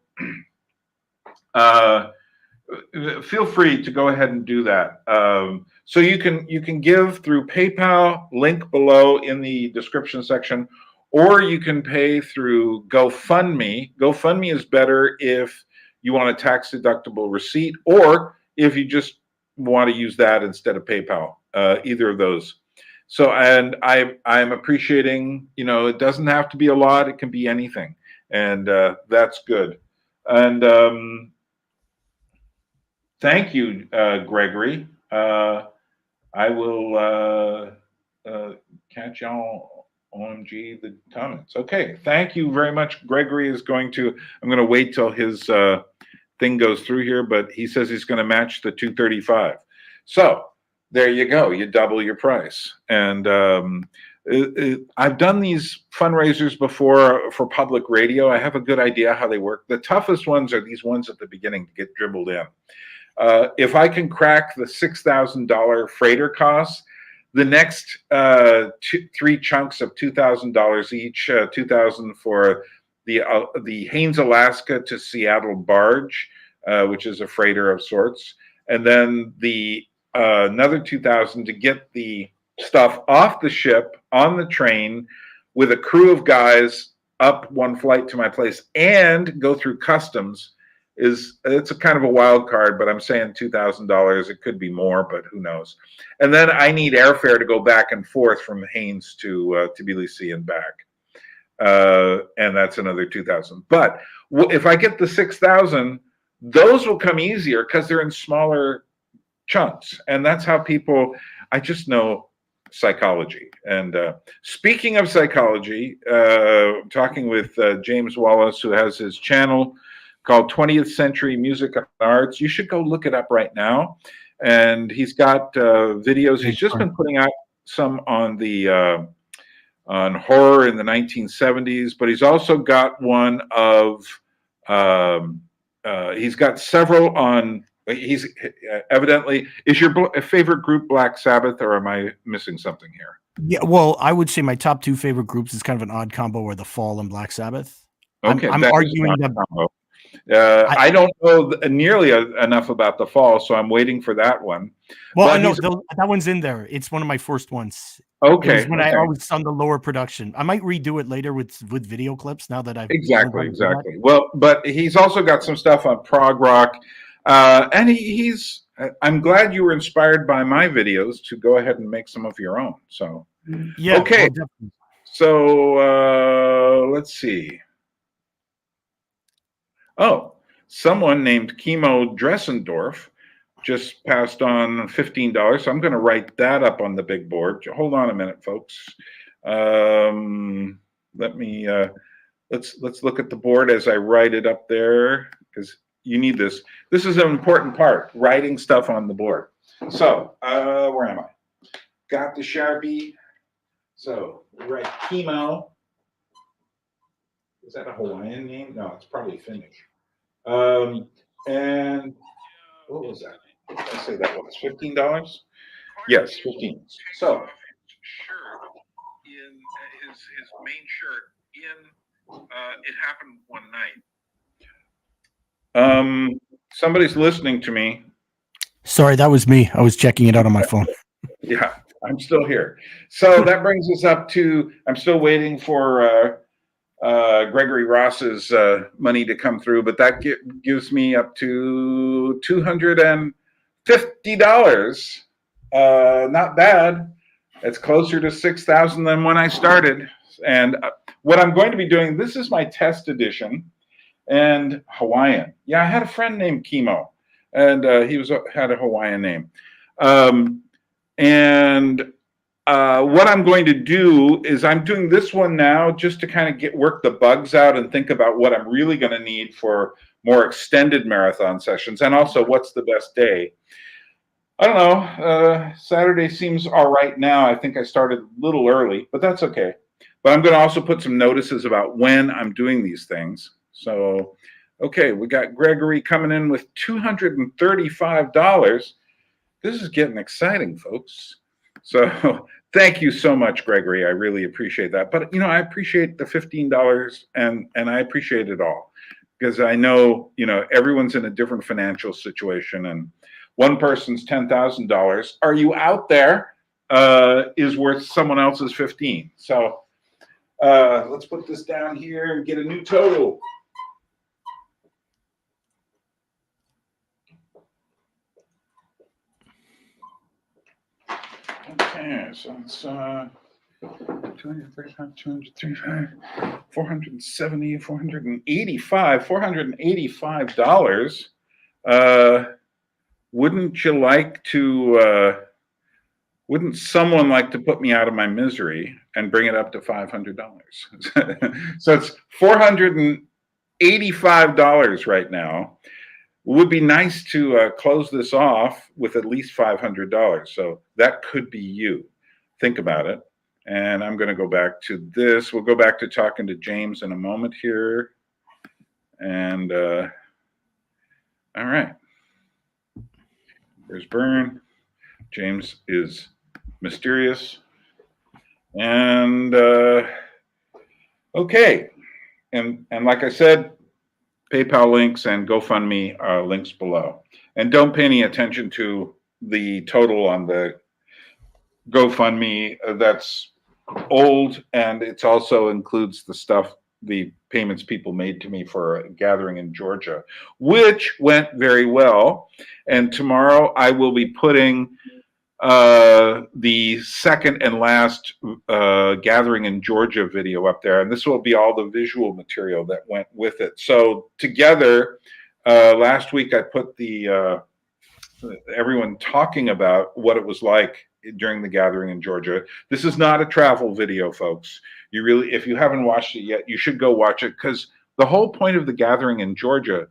feel free to go ahead and do that. So you can give through PayPal, link below in the description section, or you can pay through GoFundMe. GoFundMe is better if you want a tax deductible receipt, or if you just want to use that instead of PayPal, either of those. So, and I'm appreciating, it doesn't have to be a lot. It can be anything. And that's good. And thank you, Gregory. I will catch y'all OMG the comments. Okay, thank you very much. Gregory is I'm going to wait till his thing goes through here, but he says he's going to match the 235. So there you go. You double your price. And I've done these fundraisers before for public radio. I have a good idea how they work. The toughest ones are these ones at the beginning to get dribbled in. If I can crack the $6,000 freighter costs, the next 3 chunks of $2,000 each, $2,000 for the Haines, Alaska to Seattle barge, which is a freighter of sorts, and then the another $2,000 to get the stuff off the ship on the train with a crew of guys up one flight to my place and go through customs. It's a kind of a wild card, but I'm saying $2,000. It could be more, but who knows? And then I need airfare to go back and forth from Haines to Tbilisi and back, and that's another $2,000. But if I get the 6,000, those will come easier because they're in smaller chunks, and that's how people. I just know psychology. And speaking of psychology, I'm talking with James Wallace, who has his channel called 20th Century Music and Arts. You should go look it up right now. And he's got videos. He's just been putting out some on the on horror in the 1970s, but he's also got one of he's got several on. He's evidently, is your favorite group Black Sabbath, or am I missing something here? Yeah, well, I would say my top 2 favorite groups is kind of an odd combo, are The Fall and Black Sabbath. Okay, I'm arguing that. I don't know nearly enough about The Fall, so I'm waiting for that one. Well, I know that one's in there. It's one of my first ones. Okay. It was when I was on the lower production. I might redo it later with video clips now that I've exactly. Well, but he's also got some stuff on prog rock, and he's I'm glad you were inspired by my videos to go ahead and make some of your own. So, Yeah. okay. Well, definitely. So let's see. Oh, someone named Chemo Dressendorf just passed on $15. So I'm going to write that up on the big board. Hold on a minute, folks. Let me let's look at the board as I write it up there, because you need this. This is an important part, writing stuff on the board. So where am I? Got the Sharpie. So write Chemo. Is that a Hawaiian name? No, it's probably Finnish. And what was that? What did I say that was? $15? Yes, 15. So shirt in his main shirt in It Happened One Night. Somebody's listening to me. Sorry, that was me. I was checking it out on my phone. Yeah, I'm still here. So that brings us up to, I'm still waiting for Gregory Ross's money to come through, but that gives me up to $250. Not bad. It's closer to 6,000 than when I started. And what I'm going to be doing, this is my test edition, and Hawaiian. Yeah, I had a friend named Chemo, and he had a Hawaiian name. What I'm going to do is I'm doing this one now just to kind of work the bugs out and think about what I'm really going to need for more extended marathon sessions, and also what's the best day. I don't know. Saturday seems all right now. I think I started a little early, but that's okay. But I'm going to also put some notices about when I'm doing these things. So, okay, we got Gregory coming in with $235. This is getting exciting, folks. So thank you so much, Gregory. I really appreciate that. But, I appreciate the $15 and I appreciate it all, because I know, everyone's in a different financial situation, and one person's $10,000. Are you out there? Is worth someone else's 15. So let's put this down here and get a new total. Okay, so it's 235, 235, 470, $485. Wouldn't you like to? Wouldn't someone like to put me out of my misery and bring it up to $500? So it's $485 right now. It would be nice to close this off with at least $500. So that could be you. Think about it. And I'm going to go back to this. We'll go back to talking to James in a moment here. And all right. There's Byrne. James is mysterious. And okay. And like I said, PayPal links and GoFundMe are links below. And don't pay any attention to the total on the GoFundMe. That's old, and it also includes the payments people made to me for a gathering in Georgia, which went very well. And tomorrow I will be putting the second and last gathering in Georgia video up there, and this will be all the visual material that went with it. So together, last week I put the everyone talking about what it was like during the gathering in Georgia. This is not a travel video, folks. You really, if you haven't watched it yet, you should go watch it, because the whole point of the gathering in Georgia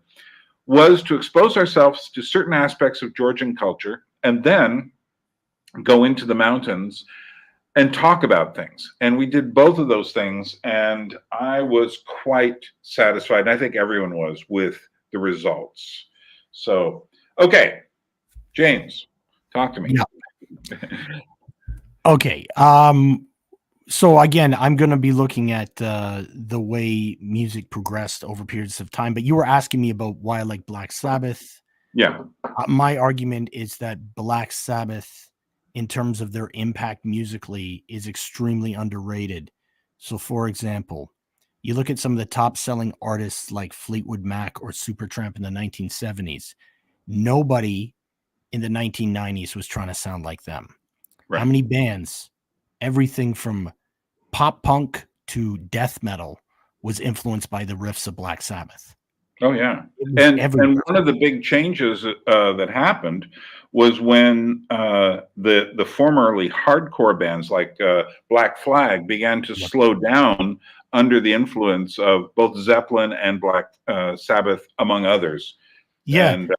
was to expose ourselves to certain aspects of Georgian culture, and then go into the mountains and talk about things. And we did both of those things, and I was quite satisfied, and I think everyone was, with the results. So, okay, James, talk to me. Yeah. Okay. So again, I'm going to be looking at the way music progressed over periods of time, but you were asking me about why I like Black Sabbath. Yeah. My argument is that Black Sabbath, in terms of their impact musically, is extremely underrated. So, for example, you look at some of the top selling artists like Fleetwood Mac or Supertramp in the 1970s. Nobody in the 1990s was trying to sound like them. Right. How many bands, everything from pop punk to death metal, was influenced by the riffs of Black Sabbath? Oh yeah, It was and everywhere. one of the big changes that happened was when the formerly hardcore bands like Black Flag began to Yep. slow down under the influence of both Zeppelin and Black Sabbath, among others. Yeah, And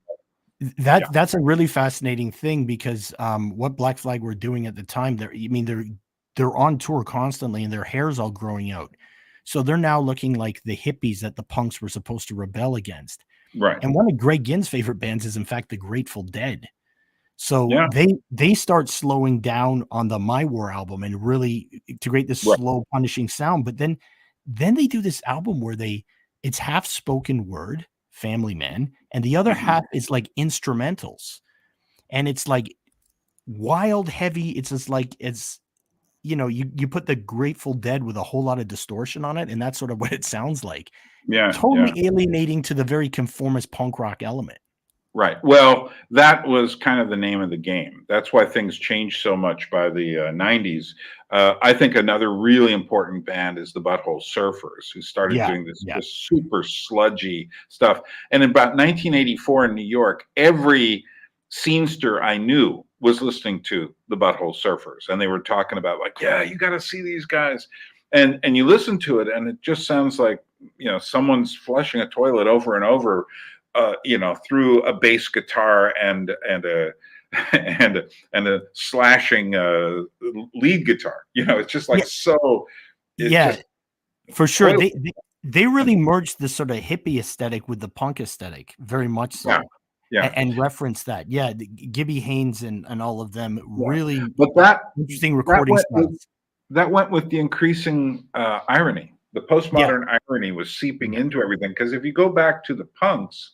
that yeah. that's a really fascinating thing because what Black Flag were doing at the time, they're on tour constantly and their hair's all growing out. So they're now looking like the hippies that the punks were supposed to rebel against. Right. And one of Greg Ginn's favorite bands is in fact the Grateful Dead. So Yeah. they start slowing down on the My War album and really to create this Right. slow, punishing sound. But then they do this album where it's half spoken word, Family Man, and the other Mhm. half is like instrumentals. And it's like wild, heavy. It's just like you put the Grateful Dead with a whole lot of distortion on it, and that's sort of what it sounds like. Yeah. Totally Yeah. alienating to the very conformist punk rock element. Right. Well, that was kind of the name of the game. That's why things changed so much by the 90s. I think another really important band is the Butthole Surfers, who started Yeah, doing yeah. this super sludgy stuff. And in about 1984 in New York, every scenester I knew was listening to the Butthole Surfers. And they were talking about, like, yeah, you got to see these guys. And you listen to it, and it just sounds like, someone's flushing a toilet over and over, through a bass guitar and a and a slashing lead guitar. It's just like so. It's Yeah, just for sure. toilet. They really merged the sort of hippie aesthetic with the punk aesthetic, very much so. Yeah, yeah, And reference that. Yeah, Gibby Haynes and all of them yeah. really But that interesting recording styles. went with the increasing irony. The Yeah. postmodern irony was seeping into everything, because if you go back to the punks,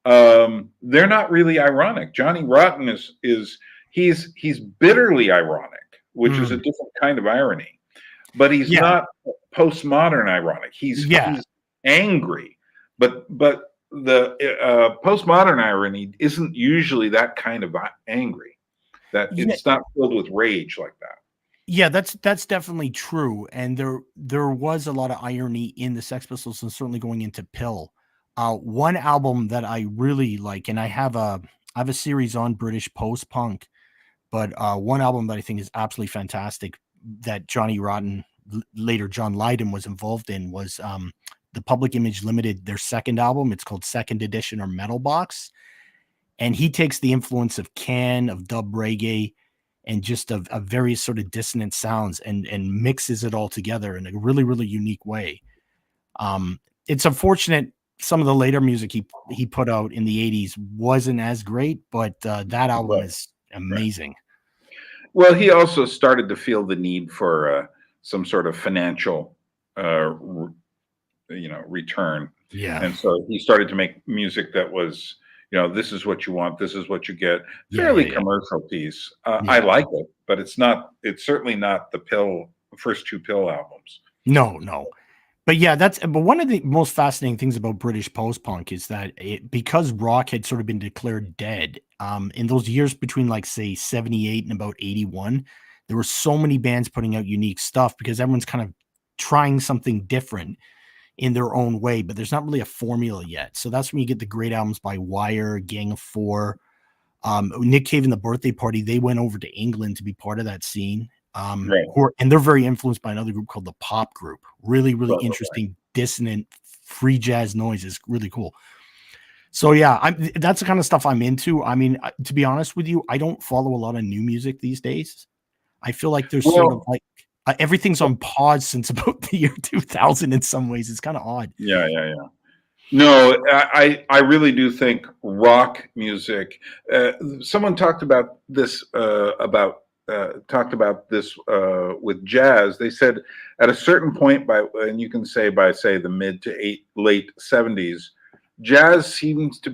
they're not really ironic. Johnny Rotten he's bitterly ironic, which is a different kind of irony, but he's Yeah. not postmodern ironic. He's angry, but the postmodern irony isn't usually that kind of angry. That it's not filled with rage like that. Yeah, that's definitely true. And there was a lot of irony in the Sex Pistols and certainly going into Pill. One album that I really like, and I have a series on British post punk, but one album that I think is absolutely fantastic that Johnny Rotten, later John Lydon, was involved in was the Public Image Limited, their second album. It's called Second Edition or Metal Box. And he takes the influence of Can, of dub reggae, and just of various sort of dissonant sounds and mixes it all together in a really, really unique way. It's unfortunate some of the later music he put out in the 80s wasn't as great, but that album is amazing. Well, he also started to feel the need for some sort of financial return. Yeah. And so he started to make music that was, this is what you want, this is what you get. Fairly commercial piece. I like it, but it's certainly not the first two Pill albums. No. But yeah, but one of the most fascinating things about British post-punk is that because rock had sort of been declared dead, in those years between like say 78 and about 81, there were so many bands putting out unique stuff because everyone's kind of trying something different in their own way, but there's not really a formula yet. So that's when you get the great albums by Wire, Gang of Four, Nick Cave and the Birthday Party. They went over to England to be part of that scene. And they're very influenced by another group called the Pop Group. Really, really interesting, dissonant, free jazz noise is really cool. So yeah, that's the kind of stuff I'm into. I mean, to be honest with you, I don't follow a lot of new music these days. I feel like there's sort of like everything's on pause since about the year 2000 in some ways. It's kind of odd. Yeah. No, I really do think rock music. Someone talked about this with jazz. They said at a certain point and you can say by the mid to late 70s, jazz ceased to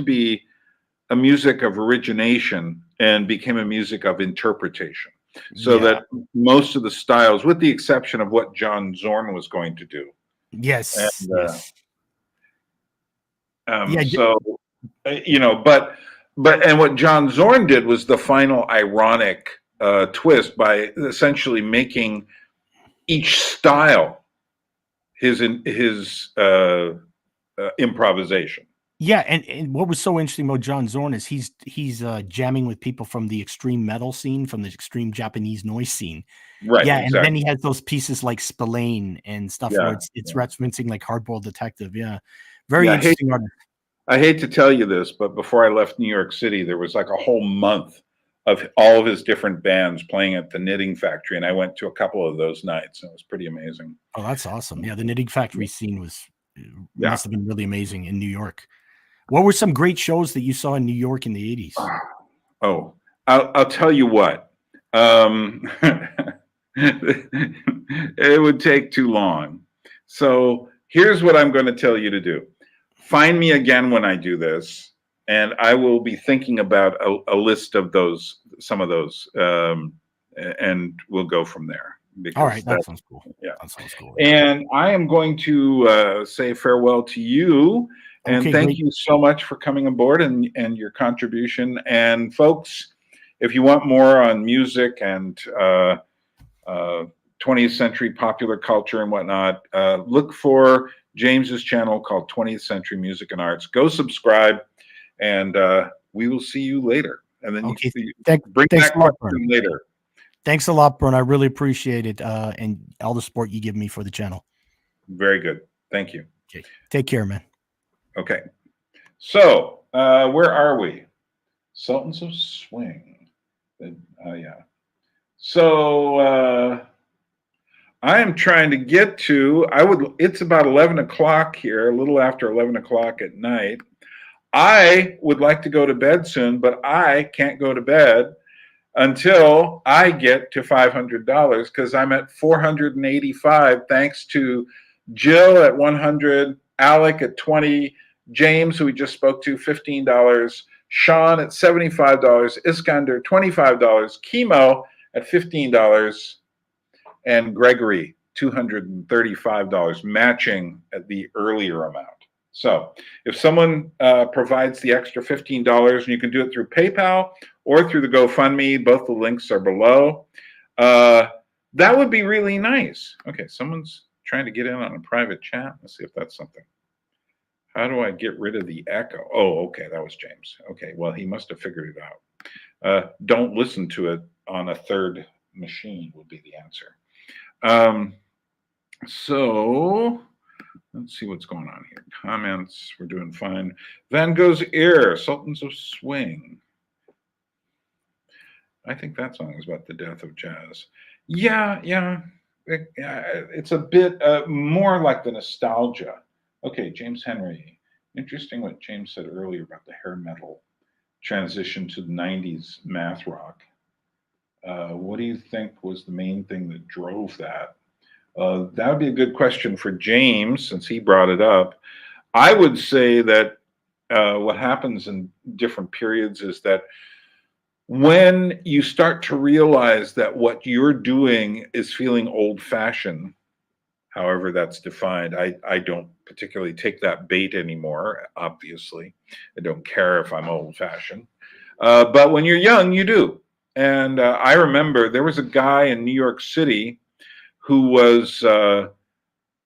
be a music of origination and became a music of interpretation. So that most of the styles, with the exception of what John Zorn was going to do. Yes. So, but and what John Zorn did was the final ironic twist by essentially making each style his improvisation. Yeah, and what was so interesting about John Zorn is he's jamming with people from the extreme metal scene, from the extreme Japanese noise scene. Right. Yeah, exactly. and then he has those pieces like Spillane and stuff where it's referencing like Hardboiled Detective. Yeah, very interesting artist. I hate to tell you this, but before I left New York City, there was like a whole month of all of his different bands playing at the Knitting Factory, and I went to a couple of those nights, and it was pretty amazing. Oh, that's awesome. Yeah, the Knitting Factory scene must have been really amazing in New York. What were some great shows that you saw in New York in the 80s? Oh, I'll tell you what. It would take too long. So here's what I'm going to tell you to do. Find me again when I do this, and I will be thinking about a list of some of those, and we'll go from there. All right, that sounds cool. Yeah, that sounds cool. And I am going to say farewell to you, and thank you so much for coming aboard and your contribution. And folks, if you want more on music and 20th century popular culture and whatnot, look for James's channel called 20th Century Music and Arts. Go subscribe, and we will see you later. And then bring back later. Thanks a lot, Bern. I really appreciate it, and all the support you give me for the channel. Very good. Thank you. Okay. Take care, man. Okay. So where are we? Sultans of Swing. Yeah. So I am trying to get to, it's about 11 o'clock here, a little after 11 o'clock at night. I would like to go to bed soon, but I can't go to bed until I get to $500, because I'm at 485, thanks to Jill at 100, Alec at 20, James, who we just spoke to, $15, Sean at $75, Iskander $25, Chemo at $15, and Gregory $235, matching at the earlier amount. So if someone provides the extra $15, and you can do it through PayPal or through the GoFundMe, both the links are below, that would be really nice. Okay, someone's trying to get in on a private chat. Let's see if that's something. How do I get rid of the echo? Oh, okay, that was James. Okay, well, he must have figured it out. Don't listen to it on a third machine would be the answer. So let's see what's going on here. Comments, we're doing fine. Van Gogh's Ear, Sultans of Swing. I think that song is about the death of jazz. Yeah. It's a bit more like the nostalgia. Okay, James Henry. Interesting what James said earlier about the hair metal transition to the 90s math rock. What do you think was the main thing that drove that? That would be a good question for James, since he brought it up. I would say that what happens in different periods is that when you start to realize that what you're doing is feeling old-fashioned, however that's defined, I don't particularly take that bait anymore, obviously. I don't care if I'm old-fashioned. But when you're young, you do. And I remember there was a guy in New York City who was,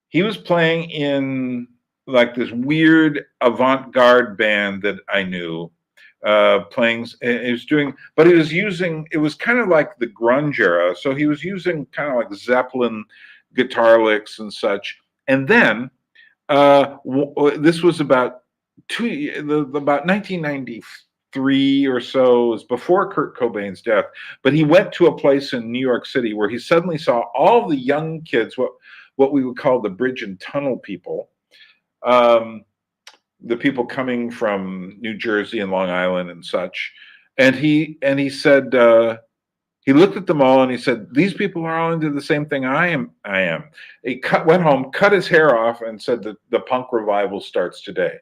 he was playing in like this weird avant-garde band that I knew, playing, he was doing, but he was using, it was kind of like the grunge era. So he was using kind of like Zeppelin guitar licks and such. And then this was about about 1993 or so, it was before Kurt Cobain's death, but he went to a place in New York City where he suddenly saw all the young kids, what we would call the bridge and tunnel people, the people coming from New Jersey and Long Island and such. And he said, he looked at them all and he said, these people are all into the same thing I am. He went home, cut his hair off, and said that the punk revival starts today.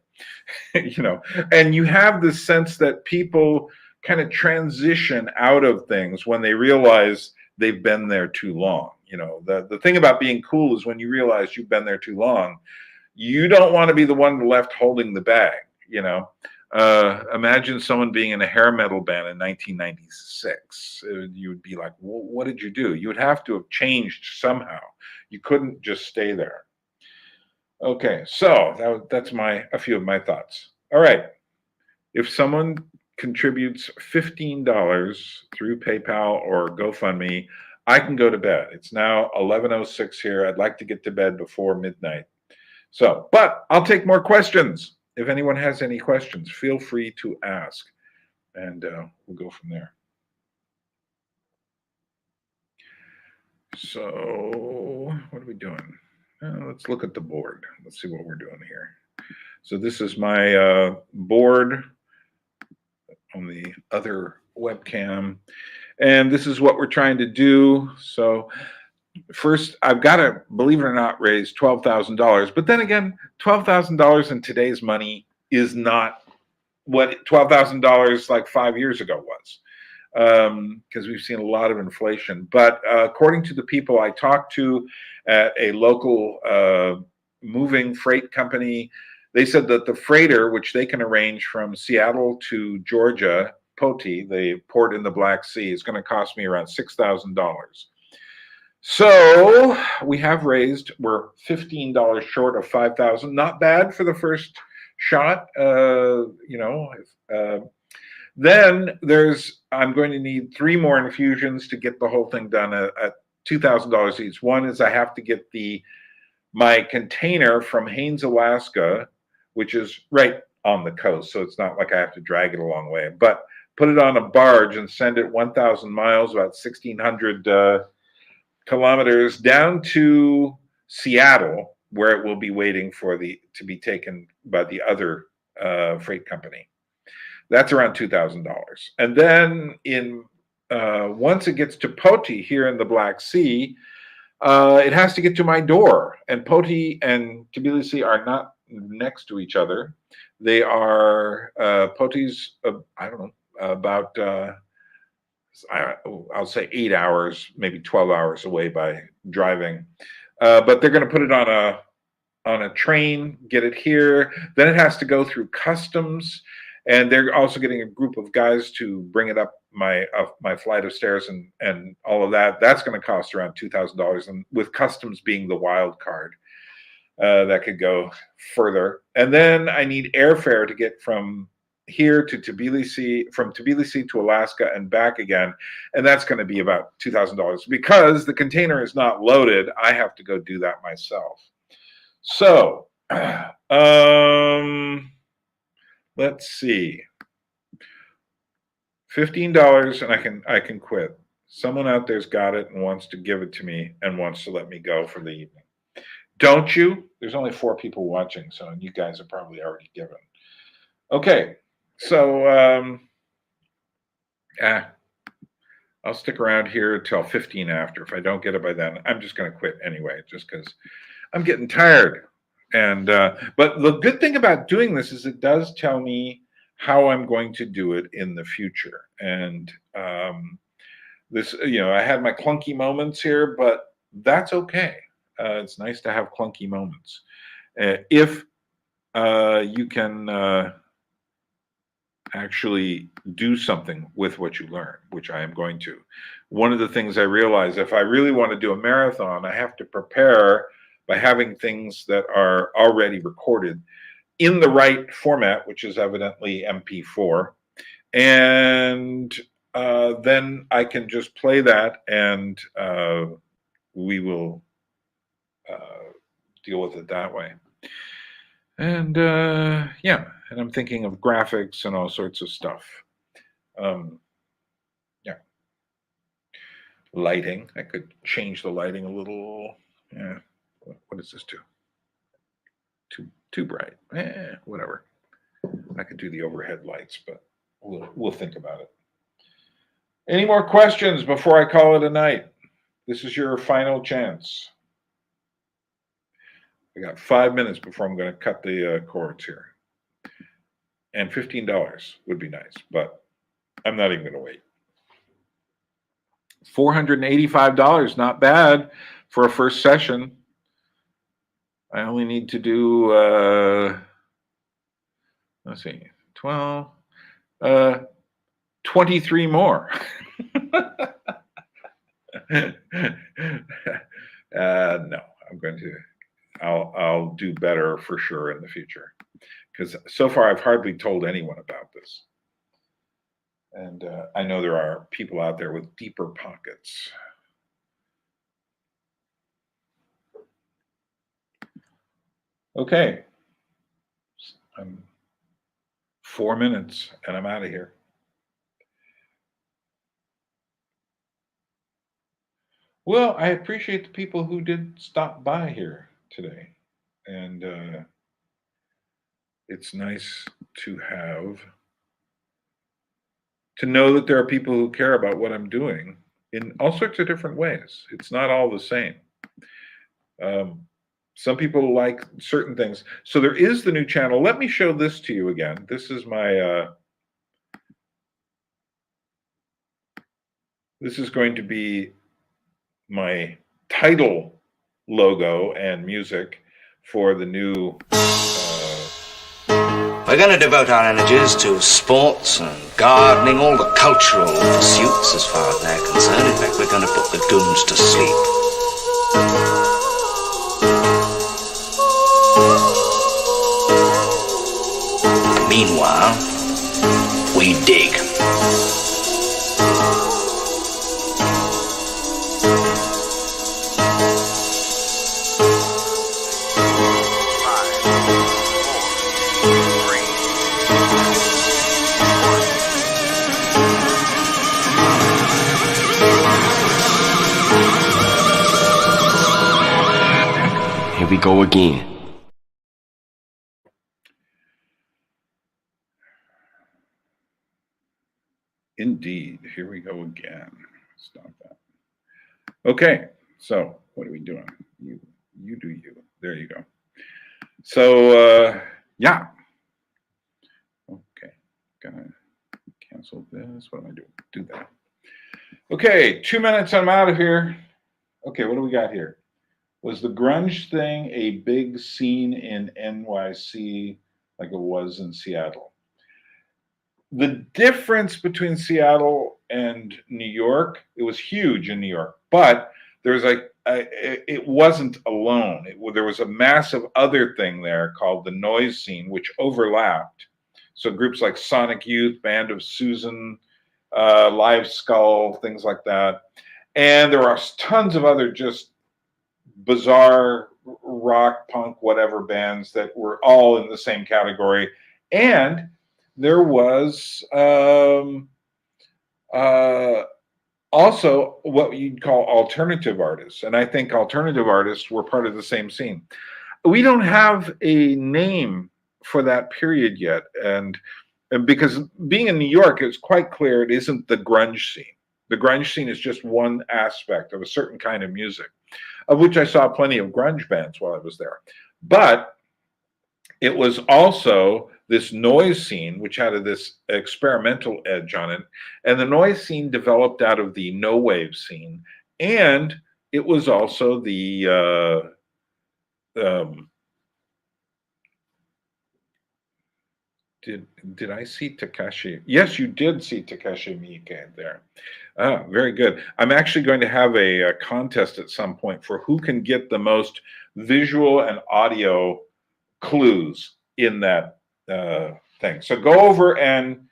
You know, and you have this sense that people kind of transition out of things when they realize they've been there too long. You know, the thing about being cool is when you realize you've been there too long, you don't want to be the one left holding the bag, you know. Imagine someone being in a hair metal band in 1996. You would be like, well, what did you do? You would have to have changed somehow. You couldn't just stay there. Okay, so that's a few of my thoughts. All right. If someone contributes $15 through PayPal or GoFundMe, I can go to bed. It's now 11:06 here. I'd like to get to bed before midnight. So, but I'll take more questions. If anyone has any questions, feel free to ask, and we'll go from there. So, what are we doing? Let's look at the board. Let's see what we're doing here. So this is my board on the other webcam, and this is what we're trying to do. So first, I've got to, believe it or not, raise $12,000. But then again, $12,000 in today's money is not what $12,000 like 5 years ago was, because we've seen a lot of inflation. But according to the people I talked to at a local moving freight company, they said that the freighter, which they can arrange from Seattle to Georgia, Poti, the port in the Black Sea, is going to cost me around $6,000. So we have raised, we're $15 short of $5,000. Not bad for the first shot, Then I'm going to need 3 more infusions to get the whole thing done at $2,000 each. One is I have to get my container from Haines, Alaska, which is right on the coast, so it's not like I have to drag it a long way, but put it on a barge and send it 1,000 miles, about 1,600 kilometers, down to Seattle, where it will be waiting to be taken by the other freight company. That's around $2,000. And then once it gets to Poti here in the Black Sea, it has to get to my door. And Poti and Tbilisi are not next to each other. They are, Poti's, I don't know, about, I'll say 8 hours, maybe 12 hours away by driving. But they're going to put it on a train, get it here. Then it has to go through customs. And they're also getting a group of guys to bring it up my flight of stairs and all of that. That's going to cost around $2,000, and with customs being the wild card, that could go further. And then I need airfare to get from here to Tbilisi, from Tbilisi to Alaska and back again, and that's going to be about $2,000 because the container is not loaded. I have to go do that myself. So, let's see. $15 and I can quit. Someone out there's got it and wants to give it to me and wants to let me go for the evening. Don't you? There's only 4 people watching, so you guys are probably already given. Okay, so I'll stick around here till 15 after. If I don't get it by then, I'm just going to quit anyway, just because I'm getting tired. And but the good thing about doing this is it does tell me how I'm going to do it in the future. And this, I had my clunky moments here, but that's okay. It's nice to have clunky moments. If you can actually do something with what you learn, which I am going to. One of the things I realize, if I really want to do a marathon, I have to prepare by having things that are already recorded in the right format, which is evidently MP4. And then I can just play that and we will deal with it that way. And yeah, and I'm thinking of graphics and all sorts of stuff. Yeah. Lighting, I could change the lighting a little. Yeah. What does this do? Too bright. Whatever. I could do the overhead lights, but we'll think about it. Any more questions before I call it a night? This is your final chance. I got 5 minutes before I'm going to cut the cords here. And $15 would be nice, but I'm not even going to wait. $485, not bad for a first session. I only need to do, let's see, 12, 23 more. No, I'm going to, I'll do better for sure in the future, because so far I've hardly told anyone about this. And I know there are people out there with deeper pockets. Okay. I'm 4 minutes and I'm out of here. Well, I appreciate the people who did stop by here today. And it's nice to know that there are people who care about what I'm doing in all sorts of different ways. It's not all the same. Some people like certain things. So there is the new channel. Let me show this to you again. This is my, this is going to be my title logo and music for the new. We're going to devote our energies to sports and gardening, all the cultural pursuits as far as they're concerned. In fact, we're going to put the goons to sleep. Meanwhile, we dig. Here we go again. Indeed. Here we go again. Stop that. Okay. So what are we doing? You do you. There you go. So yeah. Okay. Gonna cancel this. What am I doing? Do that. Okay. 2 minutes. I'm out of here. Okay. What do we got here? Was the grunge thing a big scene in NYC like it was in Seattle? The difference between Seattle and New York, it was huge in New York, but there's it wasn't alone. There was a massive other thing there called the noise scene, which overlapped. So groups like Sonic Youth, Band of Susan, Live Skull, things like that. And there are tons of other just bizarre rock, punk, whatever bands that were all in the same category. And there was also what you'd call alternative artists. And I think alternative artists were part of the same scene. We don't have a name for that period yet. And because being in New York, it's quite clear it isn't the grunge scene. The grunge scene is just one aspect of a certain kind of music, of which I saw plenty of grunge bands while I was there. But it was also this noise scene, which had this experimental edge on it. And the noise scene developed out of the no wave scene. And it was also the, did I see Takashi? Yes, you did see Takashi Miike there. Very good. I'm actually going to have a contest at some point for who can get the most visual and audio clues in that thing. So go over and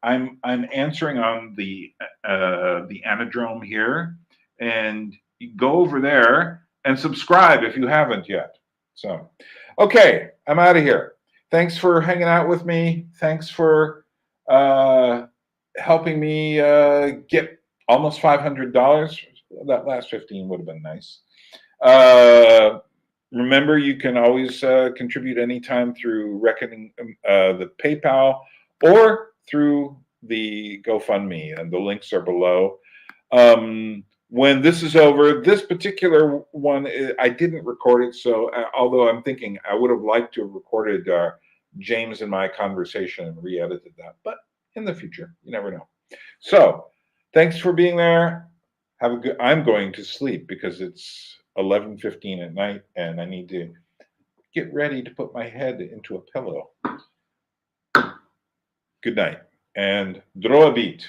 I'm answering on the anadrome here, and you go over there and subscribe if you haven't yet. So, okay, I'm out of here. Thanks for hanging out with me. Thanks for helping me get almost $500. That last 15 would have been nice. Remember, you can always contribute anytime through reckoning the PayPal or through the GoFundMe, and the links are below. When this is over, this particular one, I didn't record it, so although I'm thinking I would have liked to have recorded James and my conversation and re-edited that, but in the future, you never know. So, thanks for being there. Have a good. I'm going to sleep because it's 11:15 at night, and I need to get ready to put my head into a pillow. Good night. And draw a beat.